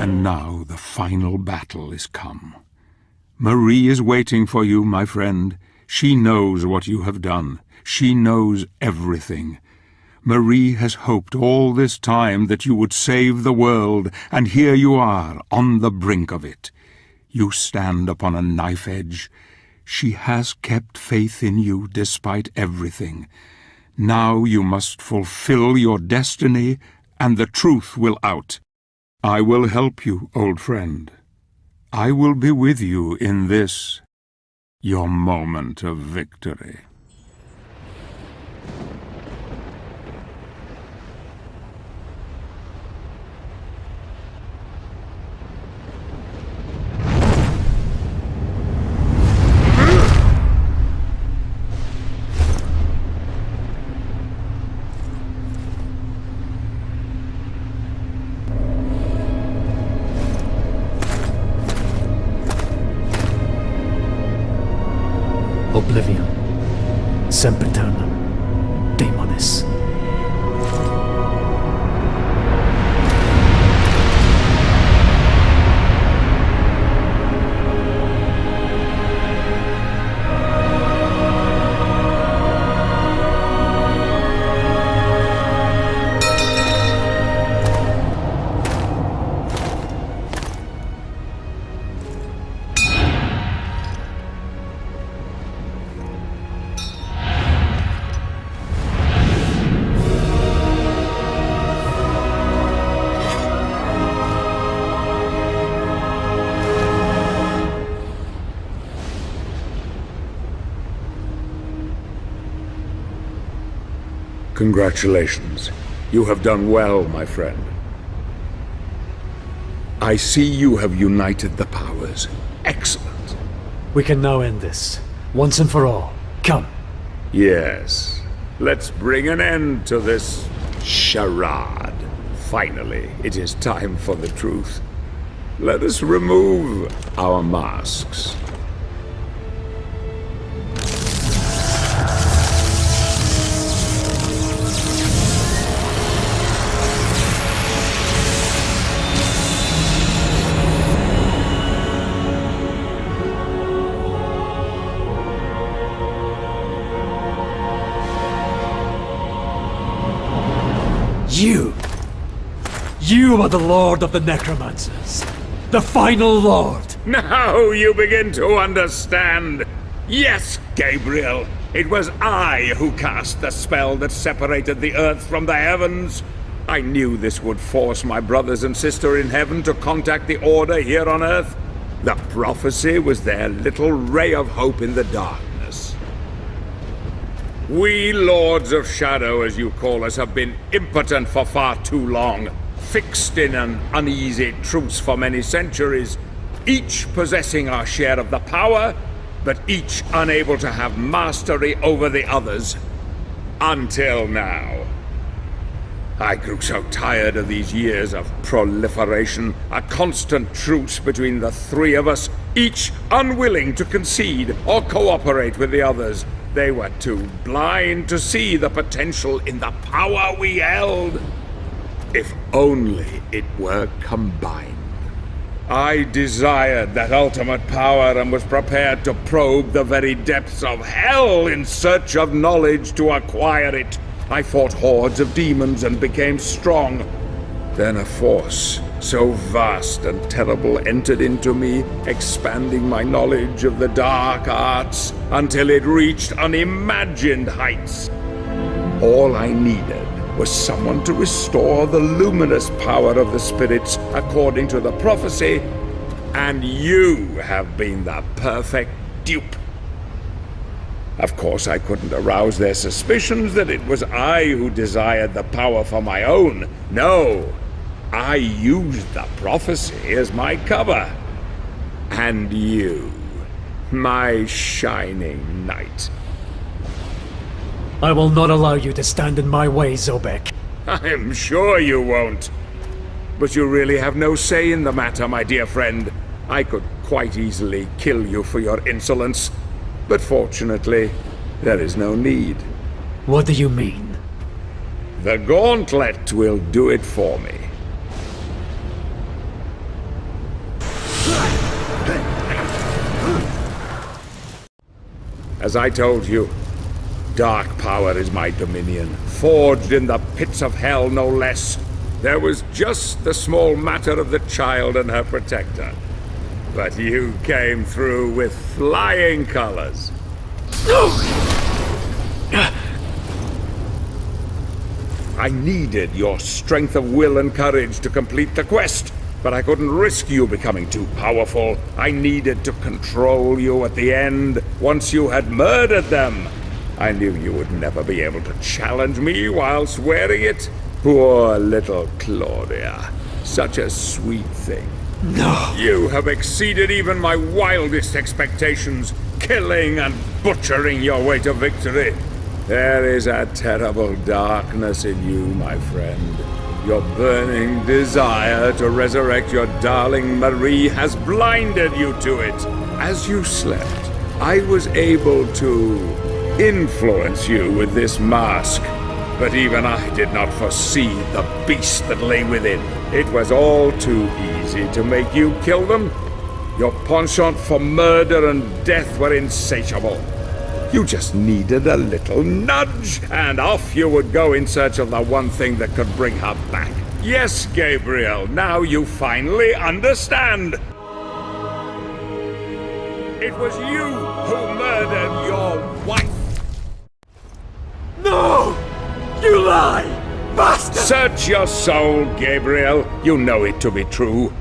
And now the final battle is come. Marie is waiting for you, my friend. She knows what you have done. She knows everything. Marie has hoped all this time that you would save the world, and here you are, on the brink of it. You stand upon a knife edge. She has kept faith in you despite everything. Now you must fulfill your destiny, and the truth will out. I will help you, old friend. I will be with you in this, your moment of victory. Oblivion. Sempiternum. Daemonis. Congratulations. You have done well, my friend. I see you have united the powers. Excellent. We can now end this, once and for all. Come. Yes. Let's bring an end to this charade. Finally, it is time for the truth. Let us remove our masks. You are the Lord of the Necromancers. The final Lord. Now you begin to understand. Yes, Gabriel. It was I who cast the spell that separated the earth from the heavens. I knew this would force my brothers and sister in heaven to contact the Order here on earth. The prophecy was their little ray of hope in the darkness. We Lords of Shadow, as you call us, have been impotent for far too long, fixed in an uneasy truce for many centuries, each possessing our share of the power, but each unable to have mastery over the others. Until now. I grew so tired of these years of proliferation, a constant truce between the three of us, each unwilling to concede or cooperate with the others. They were too blind to see the potential in the power we held. If only it were combined. I desired that ultimate power and was prepared to probe the very depths of hell in search of knowledge to acquire it. I fought hordes of demons and became strong. Then a force so vast and terrible entered into me, expanding my knowledge of the dark arts until it reached unimagined heights. All I needed was someone to restore the luminous power of the spirits according to the prophecy, and you have been the perfect dupe. Of course, I couldn't arouse their suspicions that it was I who desired the power for my own. No, I used the prophecy as my cover. And you, my shining knight. I will not allow you to stand in my way, Zobek. I'm sure you won't. But you really have no say in the matter, my dear friend. I could quite easily kill you for your insolence. But fortunately, there is no need. What do you mean? The gauntlet will do it for me. As I told you, dark power is my dominion, forged in the pits of hell no less. There was just the small matter of the child and her protector. But you came through with flying colors. I needed your strength of will and courage to complete the quest, but I couldn't risk you becoming too powerful. I needed to control you at the end, once you had murdered them. I knew you would never be able to challenge me whilst wearing it. Poor little Claudia. Such a sweet thing. No! You have exceeded even my wildest expectations, killing and butchering your way to victory. There is a terrible darkness in you, my friend. Your burning desire to resurrect your darling Marie has blinded you to it. As you slept, I was able to influence you with this mask. But even I did not foresee the beast that lay within. It was all too easy to make you kill them. Your penchant for murder and death were insatiable. You just needed a little nudge, and off you would go in search of the one thing that could bring her back. Yes, Gabriel, now you finally understand. It was you who murdered your wife. No! You lie! Bastard! Search your soul, Gabriel. You know it to be true.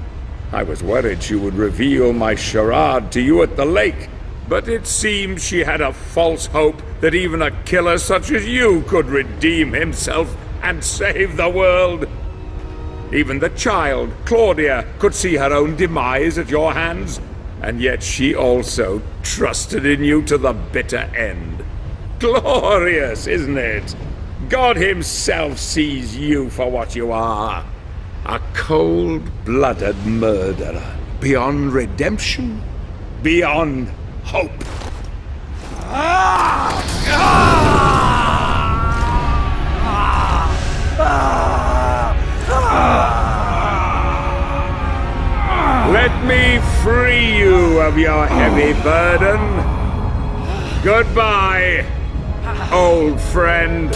I was worried she would reveal my charade to you at the lake. But it seems she had a false hope that even a killer such as you could redeem himself and save the world. Even the child, Claudia, could see her own demise at your hands, and yet she also trusted in you to the bitter end. Glorious, isn't it? God himself sees you for what you are. A cold-blooded murderer. Beyond redemption, beyond hope. Let me free you of your heavy burden. Goodbye, old friend.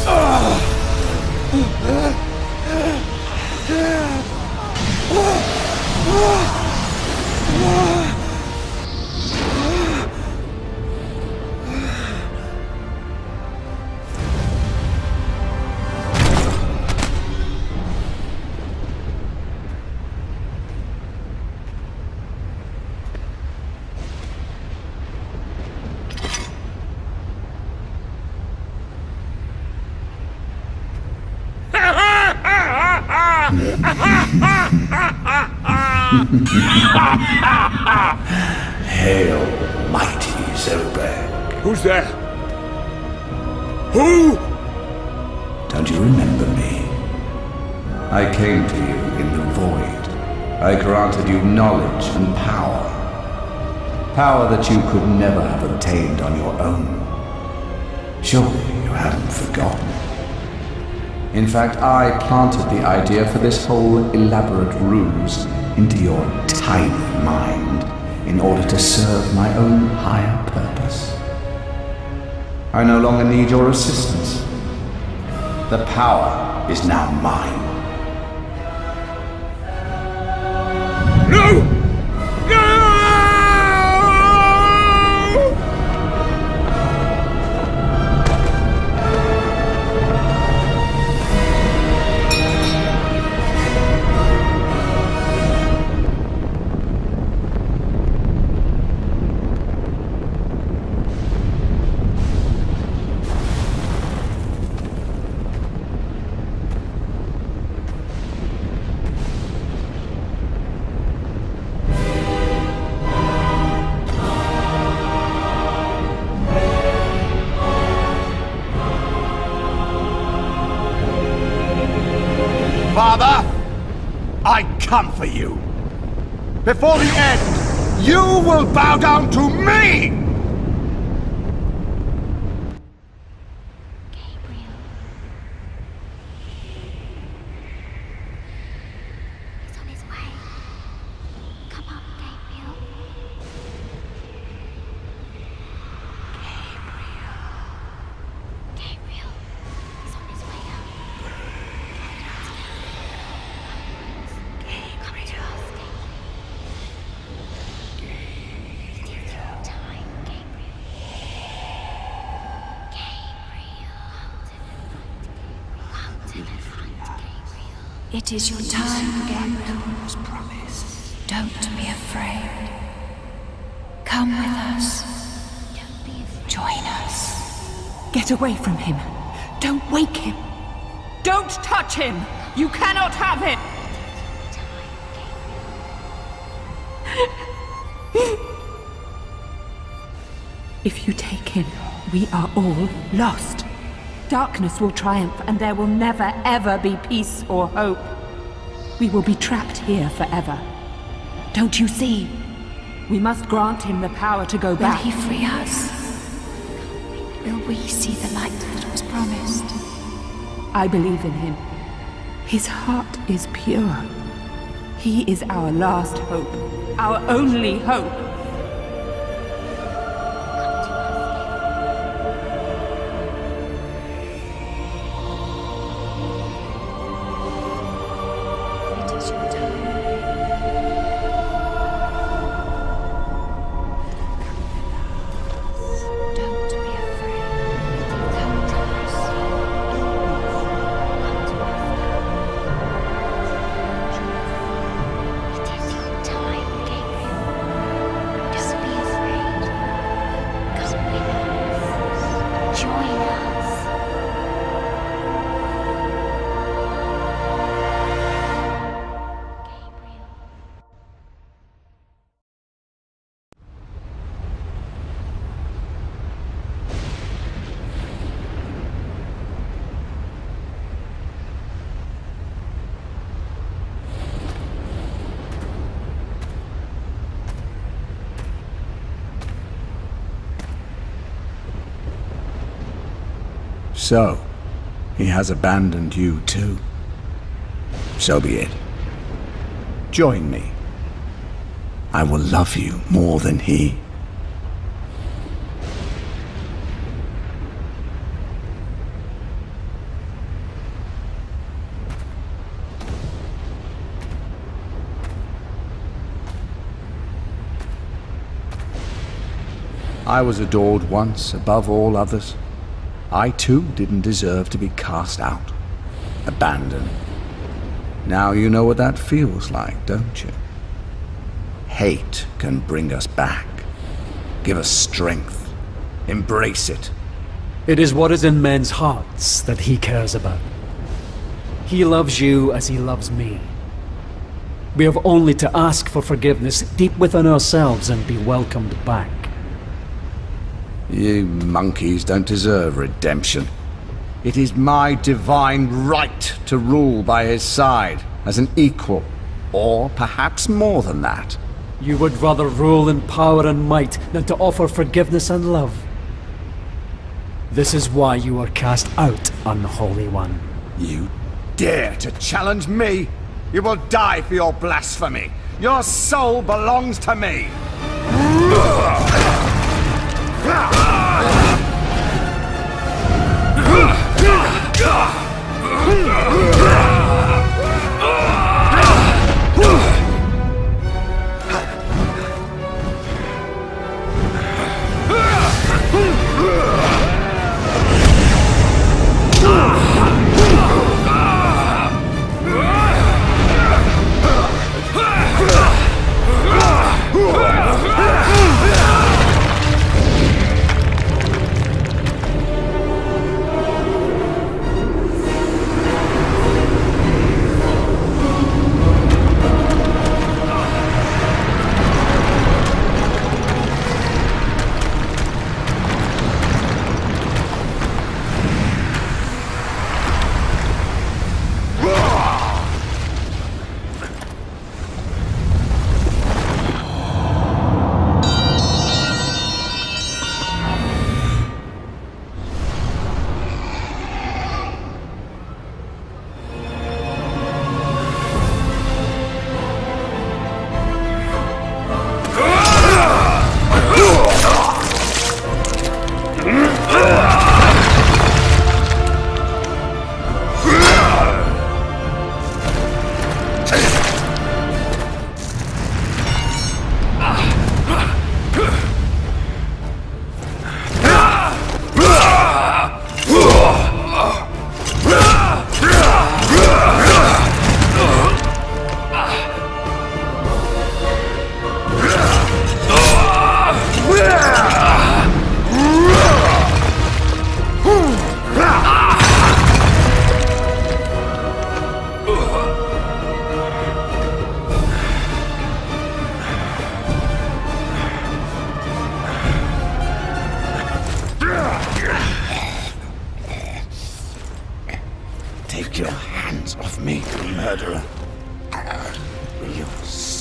Hail, mighty Zobek. Who's there? Who? Don't you remember me? I came to you in the void. I granted you knowledge and power. Power that you could never have obtained on your own. Surely you haven't forgotten. In fact, I planted the idea for this whole elaborate ruse into your tiny mind in order to serve my own higher purpose. I no longer need your assistance. The power is now mine. No! No! Father, I come for you. Before the end, you will bow down to me! Gabriel. He's on his way. Come on, Gabriel. Gabriel. It is your time, Gabriel. Don't be afraid. Come with us. Join us. Get away from him. Don't wake him. Don't touch him. You cannot have him. If you take him, we are all lost. Darkness will triumph, and there will never, ever be peace or hope. We will be trapped here forever. Don't you see? We must grant him the power to go back. Will he free us? Will we see the light that was promised? I believe in him. His heart is pure. He is our last hope. Our only hope. So, he has abandoned you too. So be it. Join me. I will love you more than he. I was adored once above all others. I too didn't deserve to be cast out, abandoned. Now you know what that feels like, don't you? Hate can bring us back, give us strength, embrace it. It is what is in men's hearts that he cares about. He loves you as he loves me. We have only to ask for forgiveness deep within ourselves and be welcomed back. You monkeys don't deserve redemption. It is my divine right to rule by his side as an equal, or perhaps more than that. You would rather rule in power and might than to offer forgiveness and love. This is why you are cast out, Unholy One. You dare to challenge me? You will die for your blasphemy. Your soul belongs to me.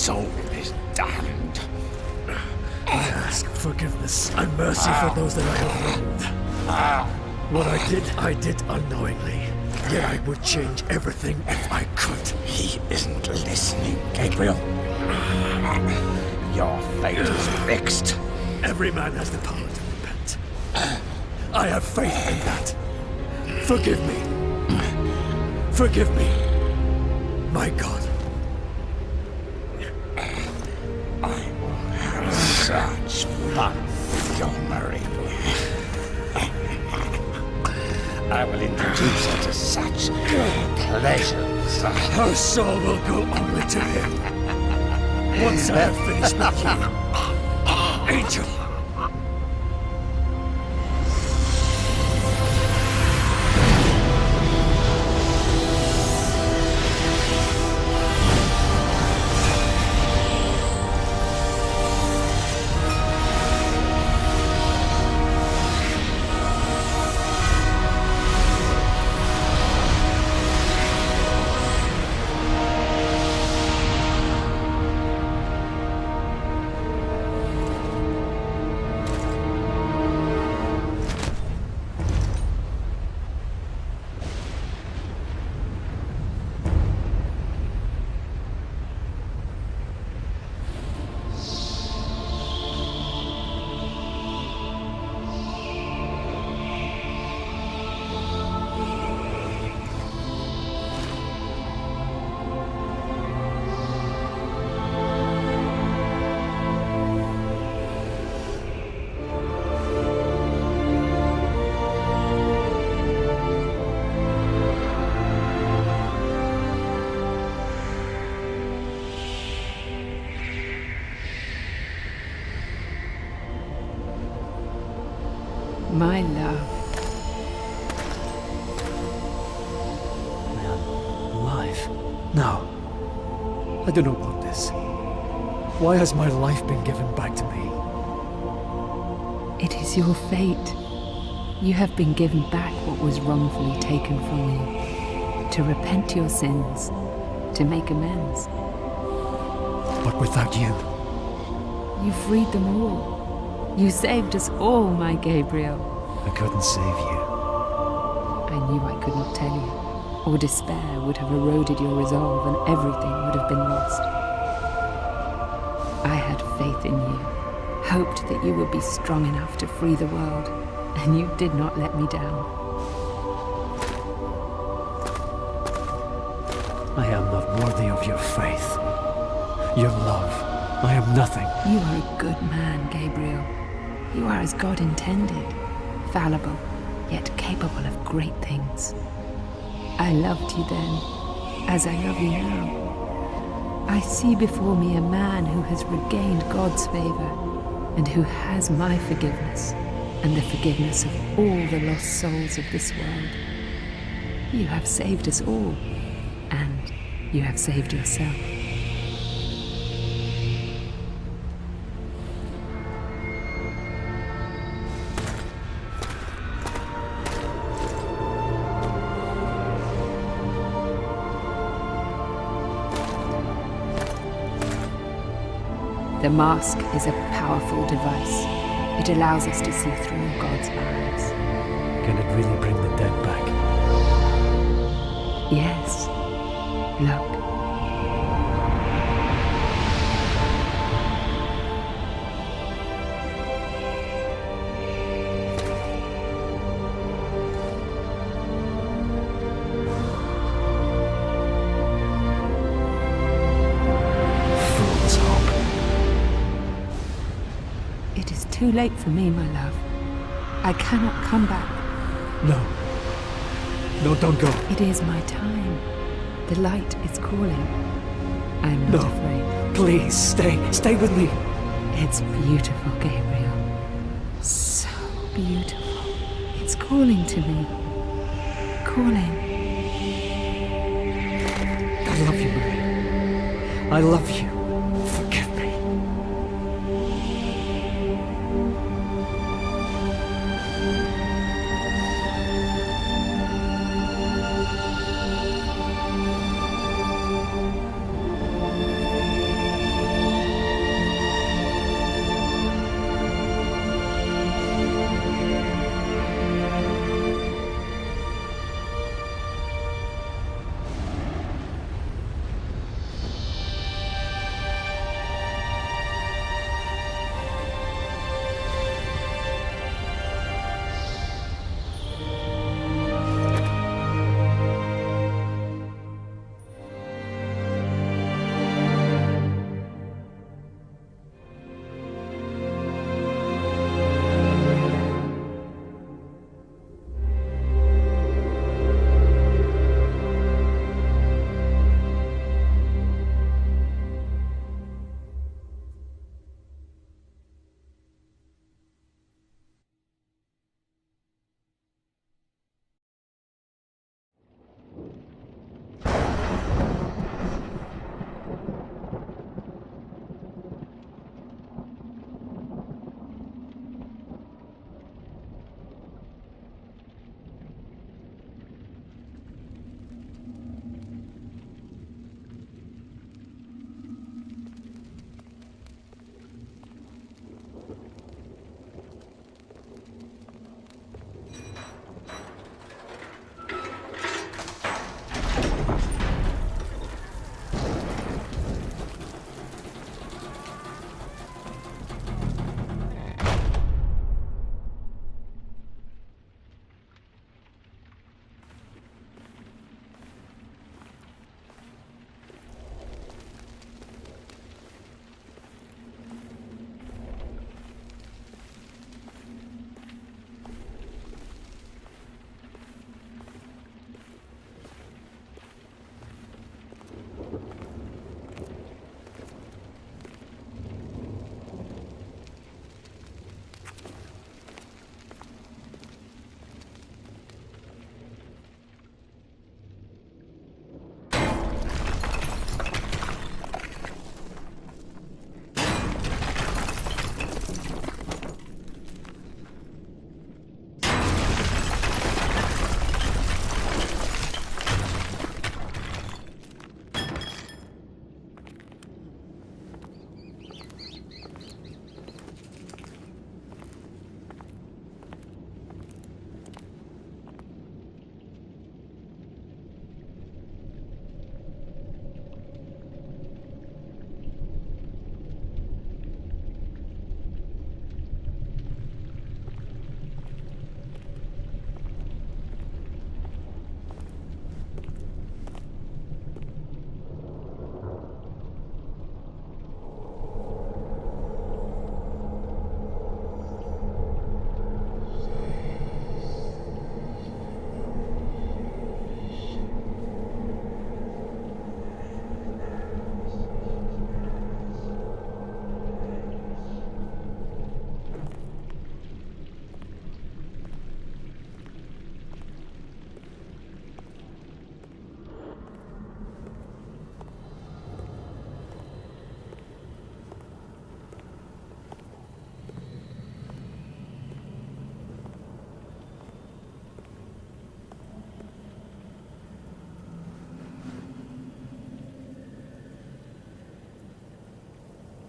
soul is damned. I ask forgiveness and mercy for those that I have wronged. What I did unknowingly. Yet I would change everything if I could. He isn't listening, Gabriel. Your fate is fixed. Every man has the power to repent. I have faith in that. Forgive me. Forgive me, my God. I will have such fun with your Marie. I will introduce her to such pleasures. Her soul will go only to him. Once I have finished with you, Angel. My love. Alive? No. I do not want this. Why has my life been given back to me? It is your fate. You have been given back what was wrongfully taken from you. To repent your sins. To make amends. But without you... You freed them all. You saved us all, my Gabriel. I couldn't save you. I knew I could not tell you, or despair would have eroded your resolve and everything would have been lost. I had faith in you, hoped that you would be strong enough to free the world, and you did not let me down. I am not worthy of your faith, your love. I am nothing. You are a good man, Gabriel. You are as God intended, fallible, yet capable of great things. I loved you then, as I love you now. I see before me a man who has regained God's favor, and who has my forgiveness, and the forgiveness of all the lost souls of this world. You have saved us all, and you have saved yourself. The mask is a powerful device. It allows us to see through God's eyes. Can it really bring the dead back? Yes. Look. Too late for me, my love. I cannot come back. No. No, don't go. It is my time. The light is calling. I'm not afraid. Please, stay. Stay with me. It's beautiful, Gabriel. So beautiful. It's calling to me. Calling. I love you, Marie. I love you. Forgive me.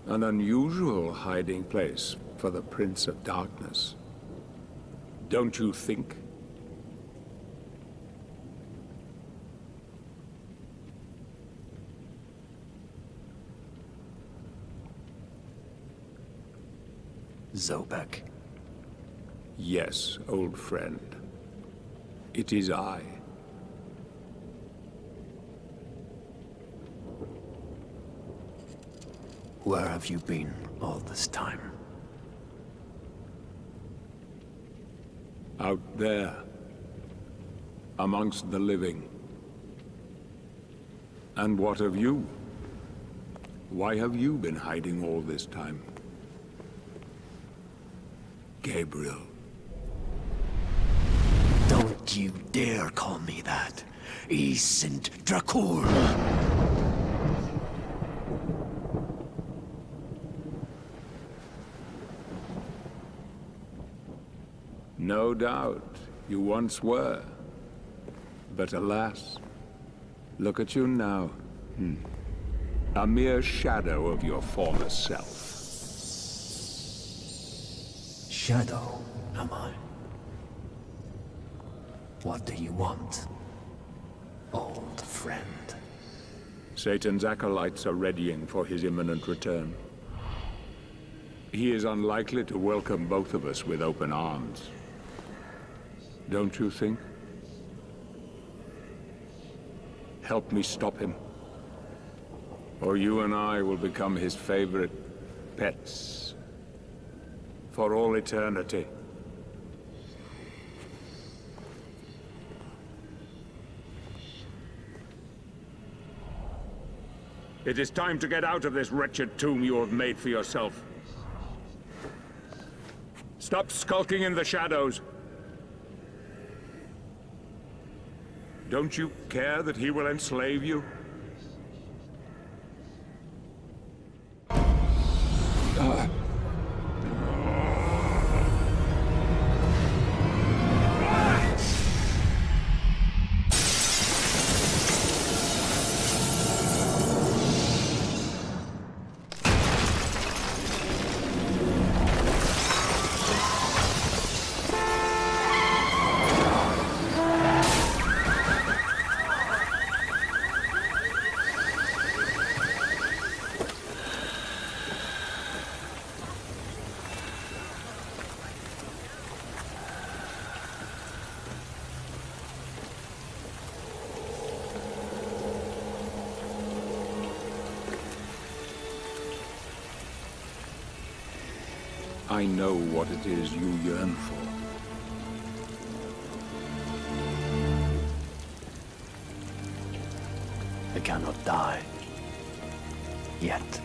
An unusual hiding place for the Prince of Darkness. Don't you think? Zobek. Yes, old friend. It is I. Where have you been all this time? Out there. Amongst the living. And what of you? Why have you been hiding all this time? Gabriel. Don't you dare call me that. I Sint Dracul. No doubt, you once were. But alas, look at you now. A mere shadow of your former self. Shadow, am I? What do you want, old friend? Satan's acolytes are readying for his imminent return. He is unlikely to welcome both of us with open arms. Don't you think? Help me stop him. Or you and I will become his favorite pets. For all eternity. It is time to get out of this wretched tomb you have made for yourself. Stop skulking in the shadows. Don't you care that he will enslave you? I know what it is you yearn for. I cannot die. Yet.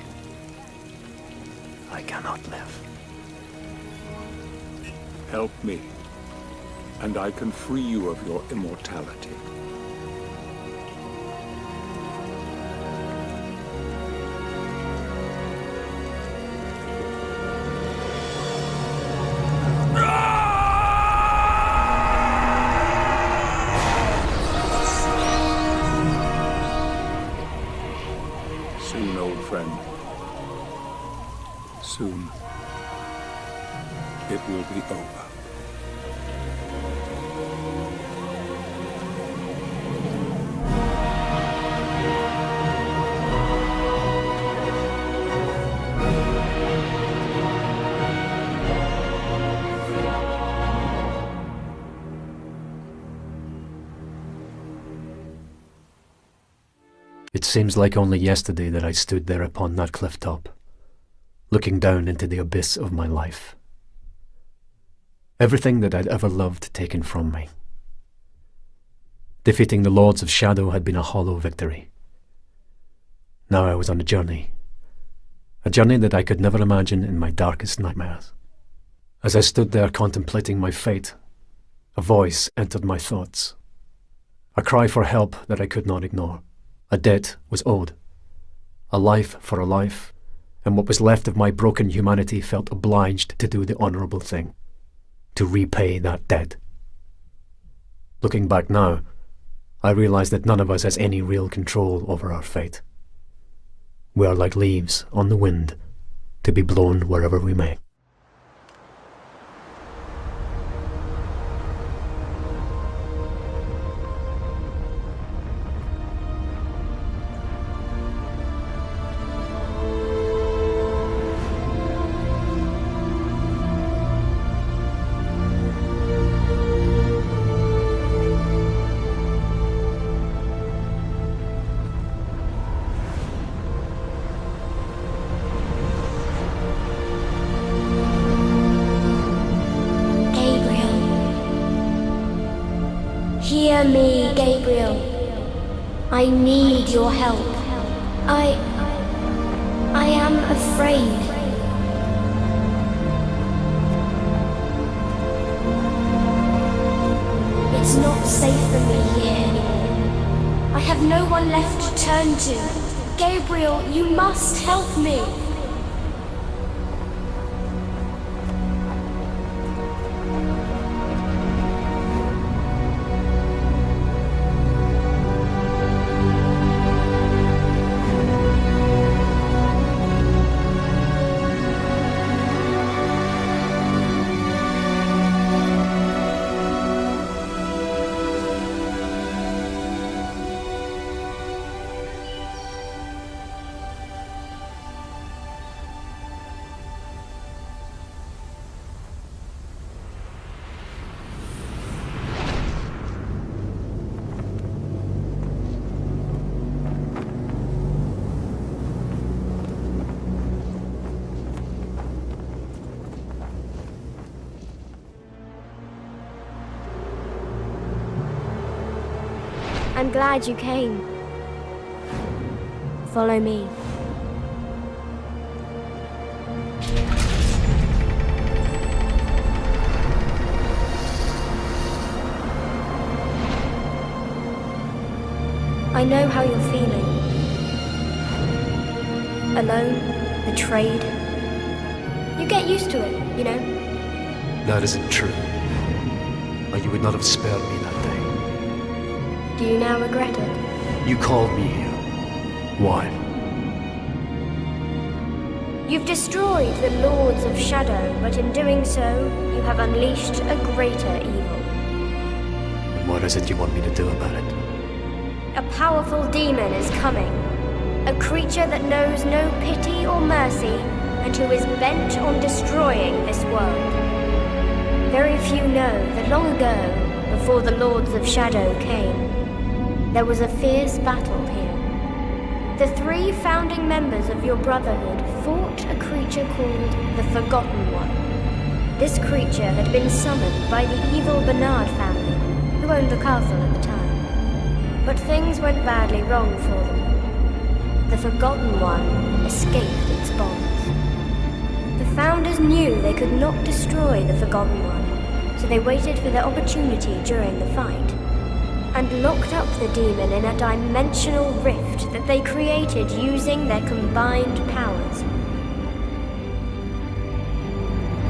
I cannot live. Help me, and I can free you of your immortality. Soon, old friend. Soon. It will be over. It seems like only yesterday that I stood there upon that cliff top, looking down into the abyss of my life. Everything that I'd ever loved taken from me. Defeating the Lords of Shadow had been a hollow victory. Now I was on a journey that I could never imagine in my darkest nightmares. As I stood there contemplating my fate, a voice entered my thoughts. A cry for help that I could not ignore. A debt was owed. A life for a life, and what was left of my broken humanity felt obliged to do the honourable thing. To repay that debt. Looking back now, I realize that none of us has any real control over our fate. We are like leaves on the wind, to be blown wherever we may. Hear me, Gabriel. I need your help. I am afraid. It's not safe for me here anymore. I have no one left to turn to. Gabriel, you must help me. I'm glad you came. Follow me. I know how you're feeling. Alone, betrayed. You get used to it, you know? That isn't true. Or you would not have spared me that day. Do you now regret it? You called me here. Why? You've destroyed the Lords of Shadow, but in doing so, you have unleashed a greater evil. And what is it you want me to do about it? A powerful demon is coming. A creature that knows no pity or mercy, and who is bent on destroying this world. Very few know that long ago, before the Lords of Shadow came, there was a fierce battle here. The 3 founding members of your brotherhood fought a creature called the Forgotten One. This creature had been summoned by the evil Bernard family, who owned the castle at the time. But things went badly wrong for them. The Forgotten One escaped its bonds. The founders knew they could not destroy the Forgotten One, so they waited for their opportunity during the fight, and locked up the demon in a dimensional rift that they created using their combined powers.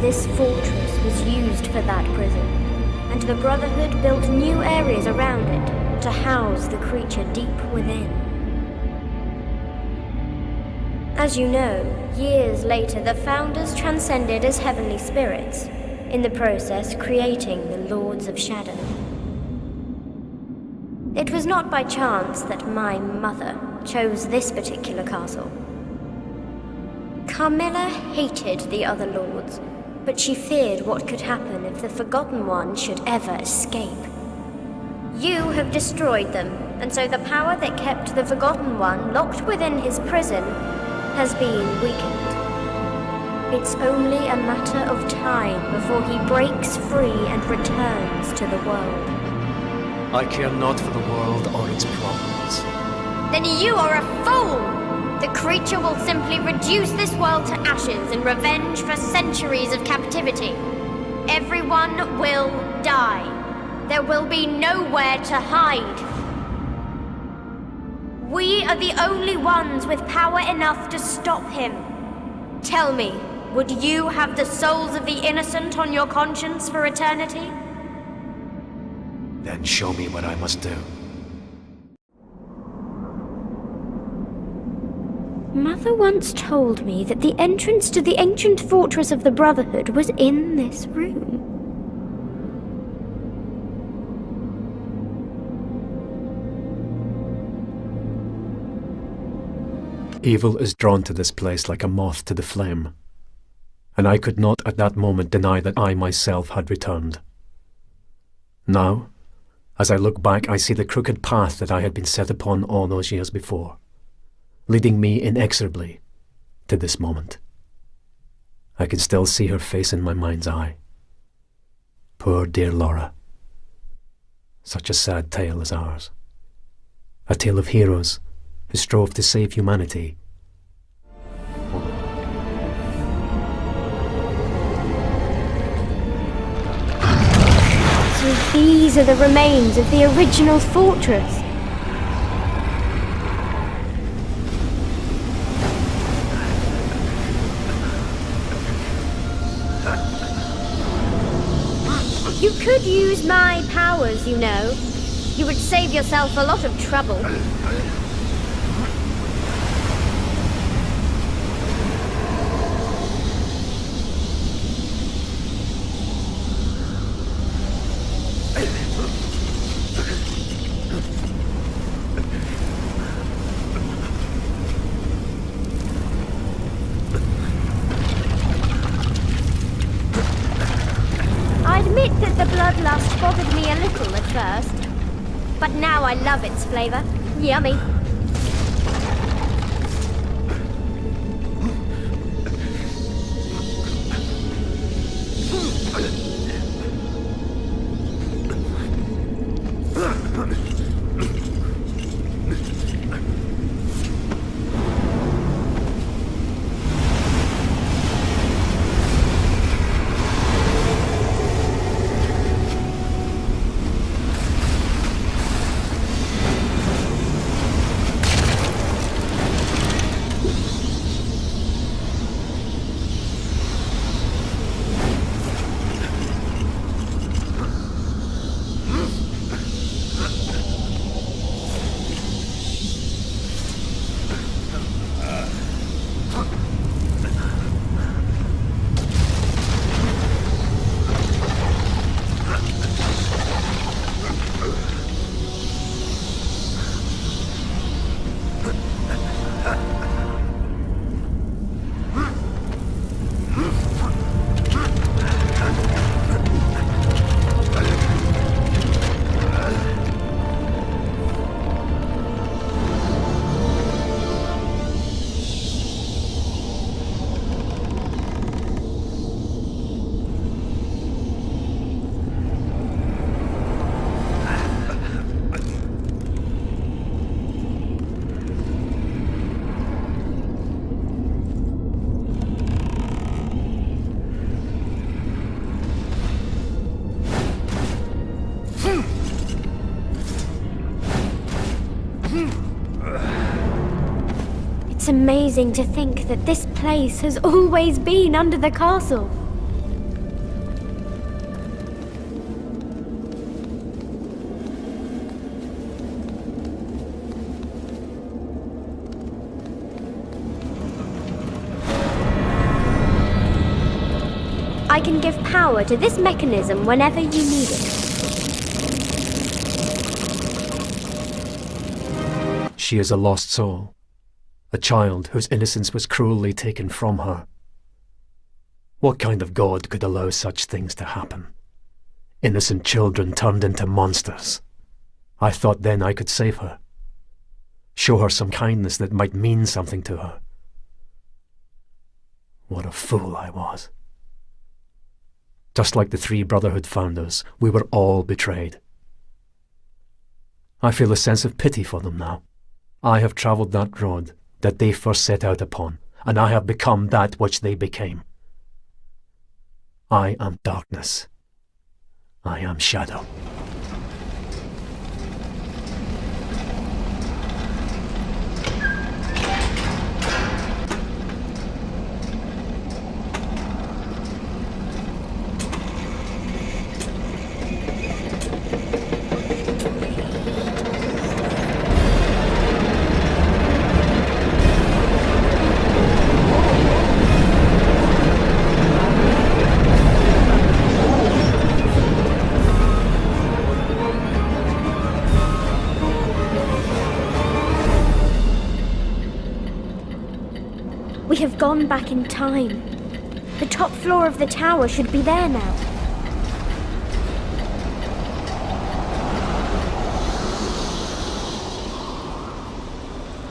This fortress was used for that prison, and the Brotherhood built new areas around it to house the creature deep within. As you know, years later the Founders transcended as heavenly spirits, in the process creating the Lords of Shadow. It was not by chance that my mother chose this particular castle. Carmilla hated the other lords, but she feared what could happen if the Forgotten One should ever escape. You have destroyed them, and so the power that kept the Forgotten One locked within his prison has been weakened. It's only a matter of time before he breaks free and returns to the world. I care not for the world or its problems. Then you are a fool! The creature will simply reduce this world to ashes in revenge for centuries of captivity. Everyone will die. There will be nowhere to hide. We are the only ones with power enough to stop him. Tell me, would you have the souls of the innocent on your conscience for eternity? Then show me what I must do. Mother once told me that the entrance to the ancient fortress of the Brotherhood was in this room. Evil is drawn to this place like a moth to the flame, and I could not at that moment deny that I myself had returned. Now, as I look back, I see the crooked path that I had been set upon all those years before, leading me inexorably to this moment. I can still see her face in my mind's eye. Poor dear Laura. Such a sad tale as ours. A tale of heroes who strove to save humanity. So these are the remains of the original fortress. You could use my powers, you know. You would save yourself a lot of trouble. I admit that the bloodlust bothered me a little at first, but now I love its flavor. Yummy. It's amazing to think that this place has always been under the castle. I can give power to this mechanism whenever you need it. She is a lost soul, a child whose innocence was cruelly taken from her. What kind of god could allow such things to happen? Innocent children turned into monsters. I thought then I could save her, show her some kindness that might mean something to her. What a fool I was. Just like the three Brotherhood founders, we were all betrayed. I feel a sense of pity for them now. I have travelled that road that they first set out upon, and I have become that which they became. I am darkness. I am shadow. We have gone back in time. The top floor of the tower should be there now.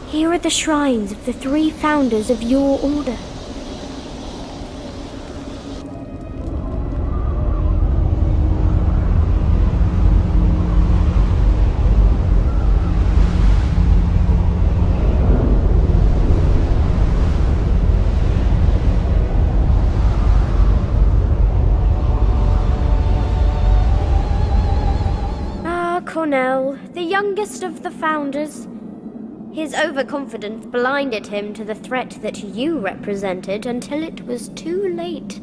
Here are the shrines of the 3 founders of your order. Cornell, the youngest of the founders. His overconfidence blinded him to the threat that you represented until it was too late.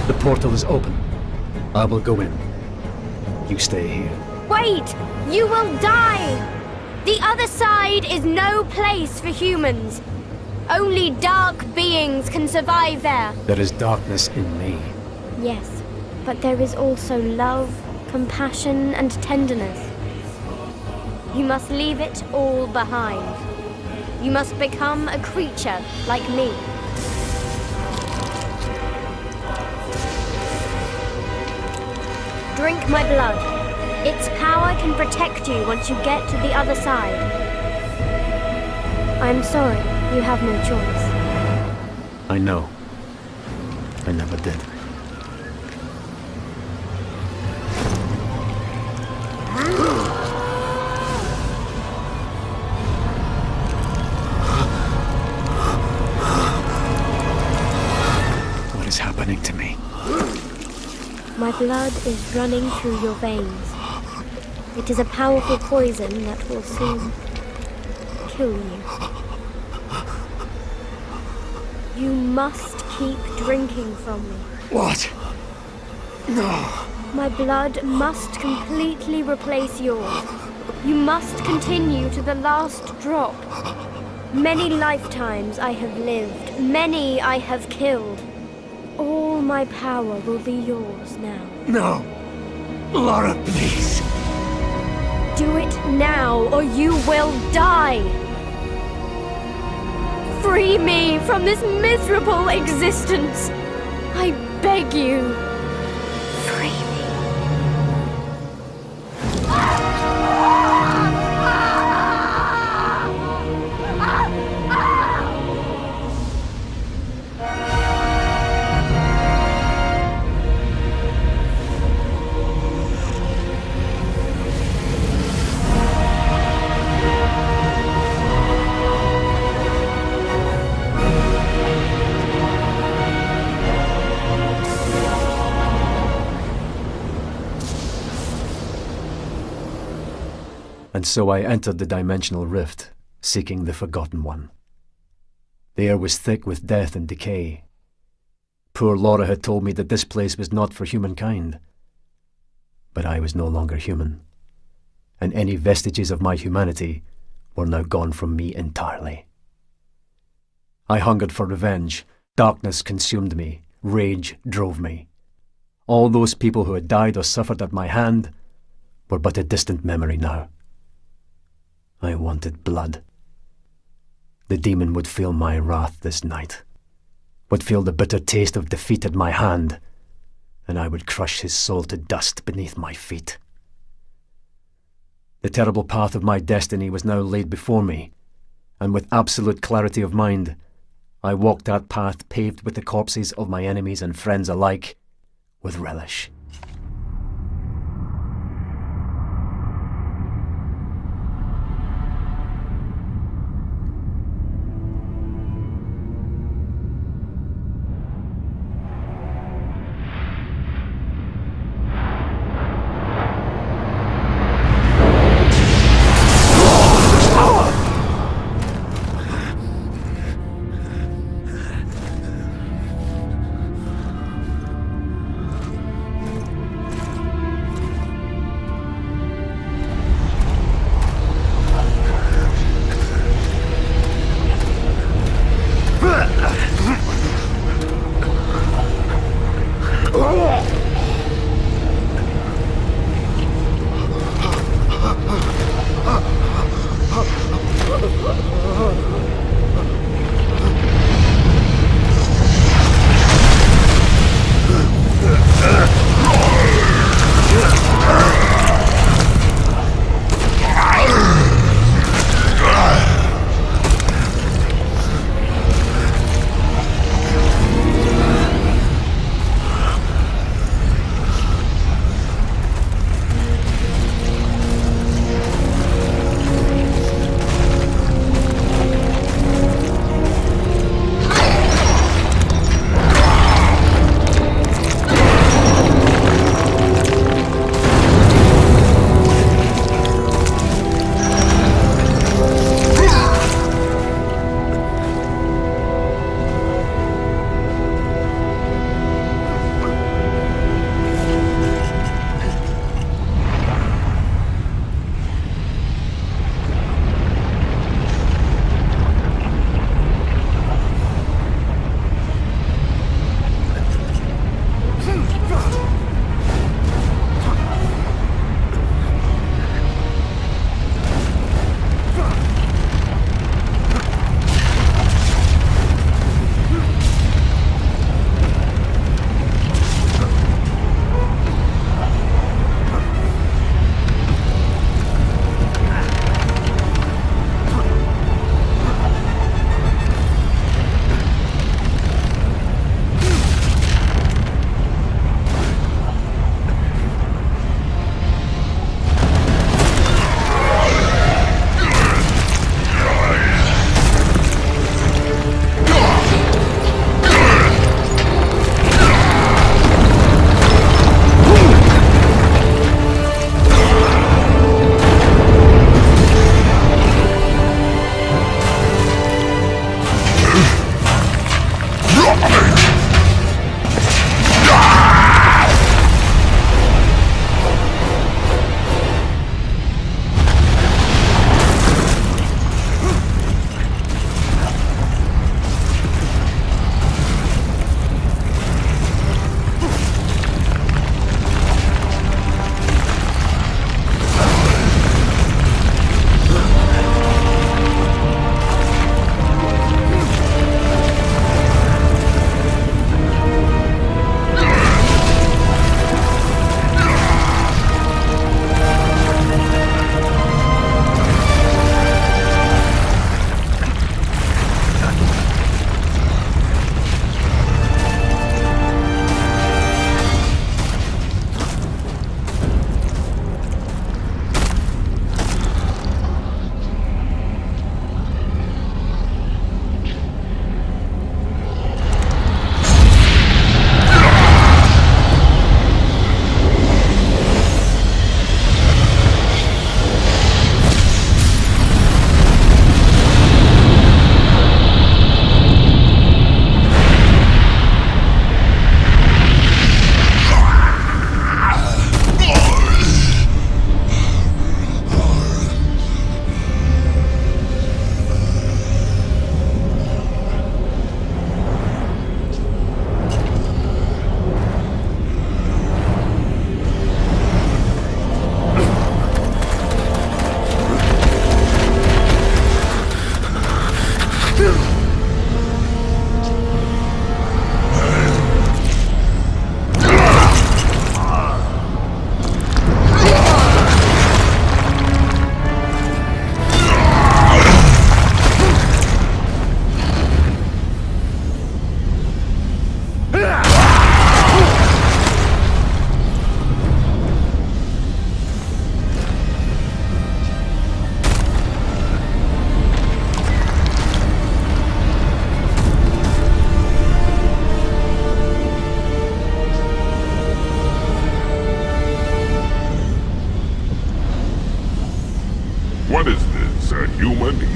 The portal is open. I will go in. You stay here. Wait! You will die! The other side is no place for humans. Only dark beings can survive there. There is darkness in me. Yes, but there is also love, compassion, and tenderness. You must leave it all behind. You must become a creature like me. Drink my blood. Its power can protect you once you get to the other side. I'm sorry, you have no choice. I know. I never did. What is happening to me? My blood is running through your veins. It is a powerful poison that will soon kill you. You must keep drinking from me. What? No. My blood must completely replace yours. You must continue to the last drop. Many lifetimes I have lived, many I have killed. All my power will be yours now. No. Laura, please. Do it now, or you will die! Free me from this miserable existence! I beg you! Free me. And so I entered the dimensional rift, seeking the Forgotten One. The air was thick with death and decay. Poor Laura had told me that this place was not for humankind. But I was no longer human, and any vestiges of my humanity were now gone from me entirely. I hungered for revenge. Darkness consumed me. Rage drove me. All those people who had died or suffered at my hand were but a distant memory now. I wanted blood. The demon would feel my wrath this night, would feel the bitter taste of defeat at my hand, and I would crush his soul to dust beneath my feet. The terrible path of my destiny was now laid before me, and with absolute clarity of mind, I walked that path paved with the corpses of my enemies and friends alike, with relish.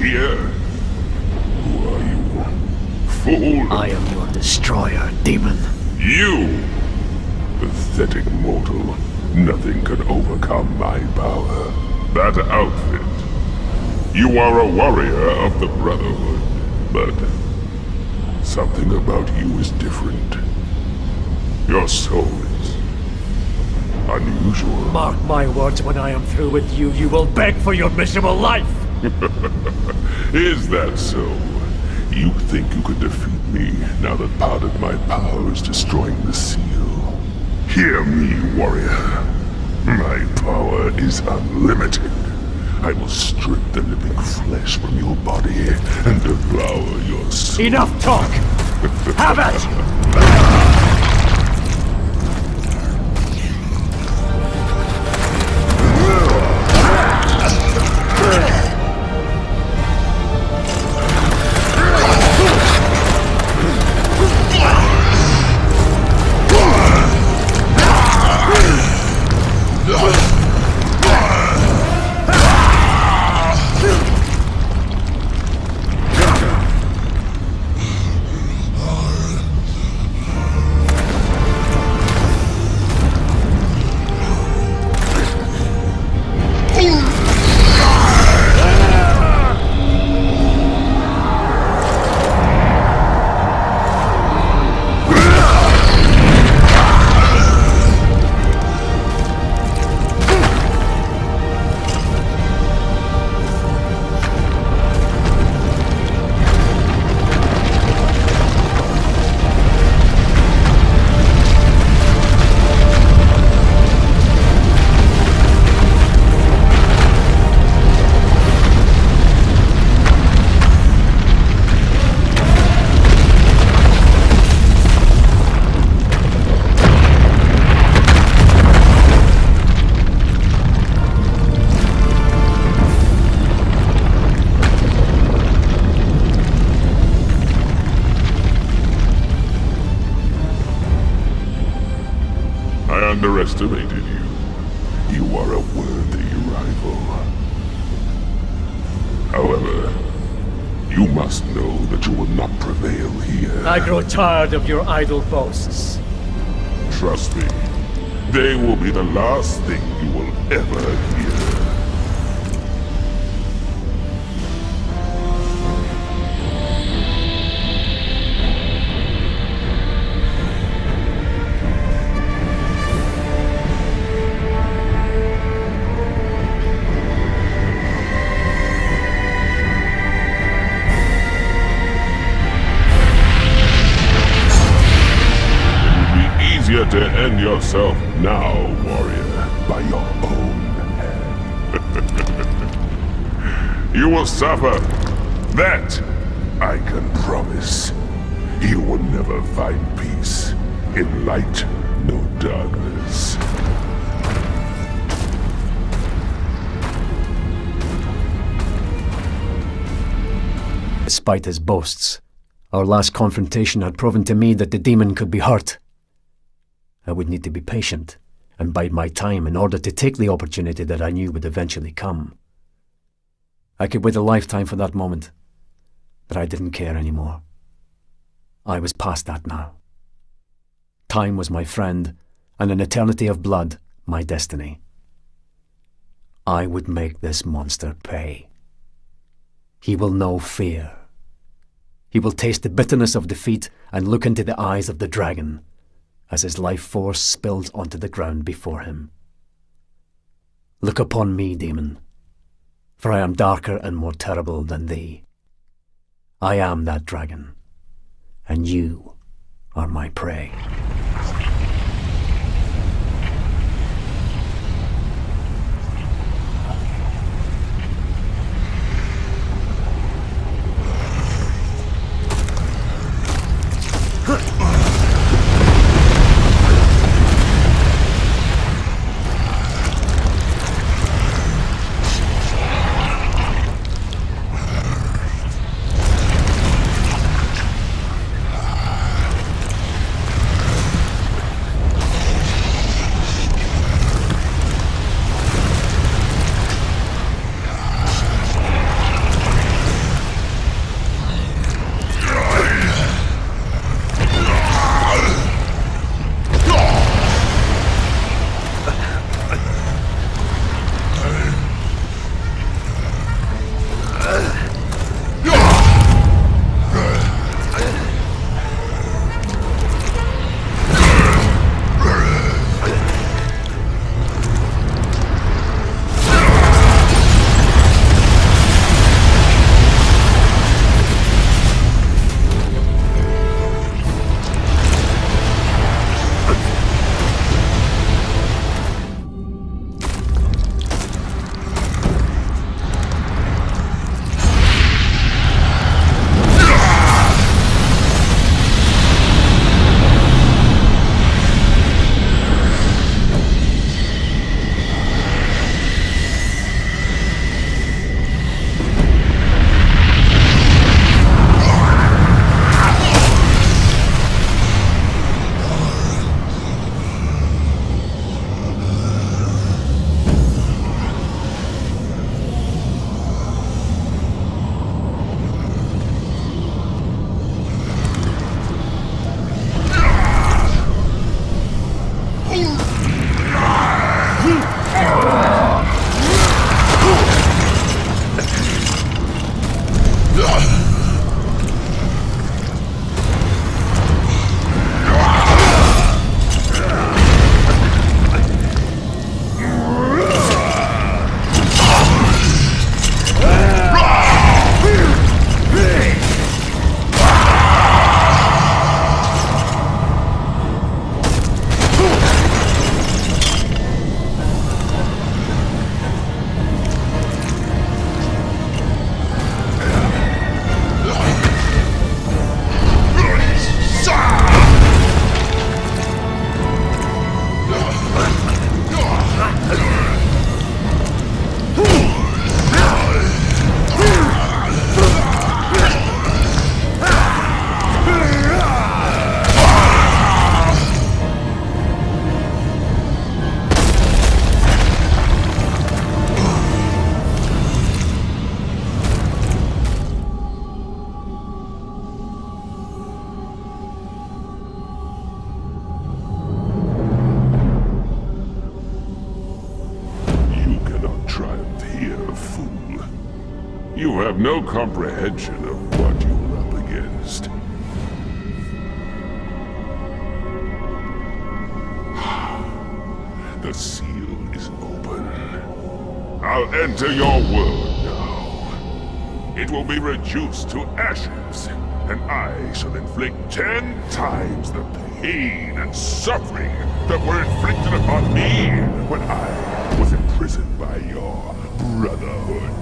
here? Who are you? Fool! I am your destroyer, demon. You! Pathetic mortal. Nothing can overcome my power. That outfit. You are a warrior of the Brotherhood, but something about you is different. Your soul is unusual. Mark my words, when I am through with you, you will beg for your miserable life! Is that so? You think you could defeat me now that part of my power is destroying the seal? Hear me, warrior. My power is unlimited. I will strip the living flesh from your body and devour your soul. Enough talk! Have it! Underestimated you. You are a worthy rival. However, you must know that you will not prevail here. I grow tired of your idle boasts. Trust me, they will be the last thing you will ever hear. To end yourself now, warrior, by your own hand. You will suffer. That I can promise. You will never find peace in light nor darkness. Despite his boasts, our last confrontation had proven to me that the demon could be hurt. I would need to be patient and bide my time in order to take the opportunity that I knew would eventually come. I could wait a lifetime for that moment, but I didn't care anymore. I was past that now. Time was my friend, and an eternity of blood my destiny. I would make this monster pay. He will know fear. He will taste the bitterness of defeat and look into the eyes of the dragon as his life force spills onto the ground before him. Look upon me, demon, for I am darker and more terrible than thee. I am that dragon, and you are my prey. You have no comprehension of what you're up against. The seal is open. I'll enter your world now. It will be reduced to ashes, and I shall inflict 10 times the pain and suffering that were inflicted upon me when I was imprisoned by your Brotherhood.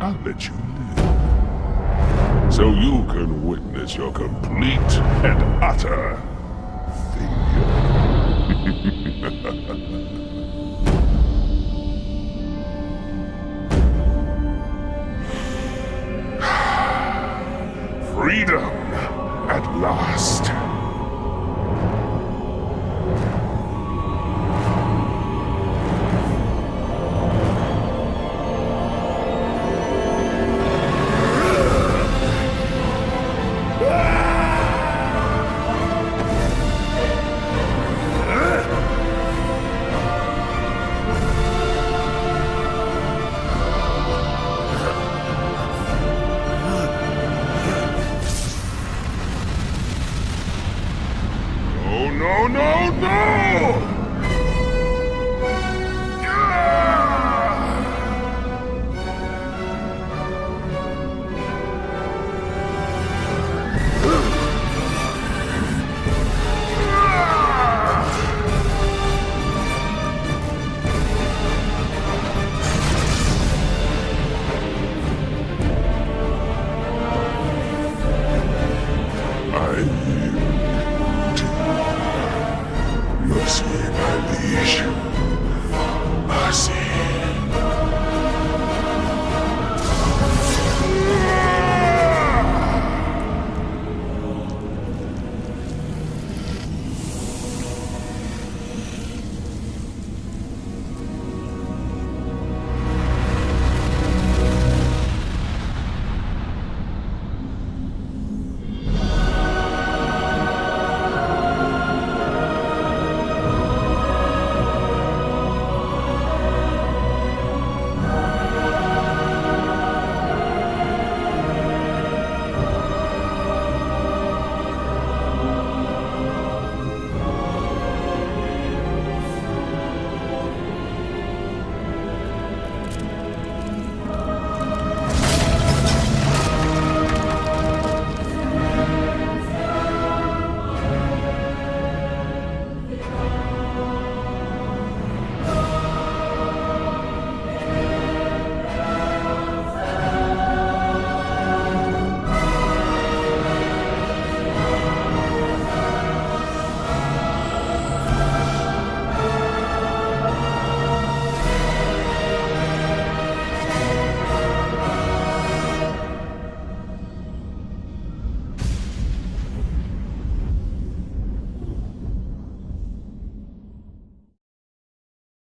I'll let you live, so you can witness your complete and utter failure.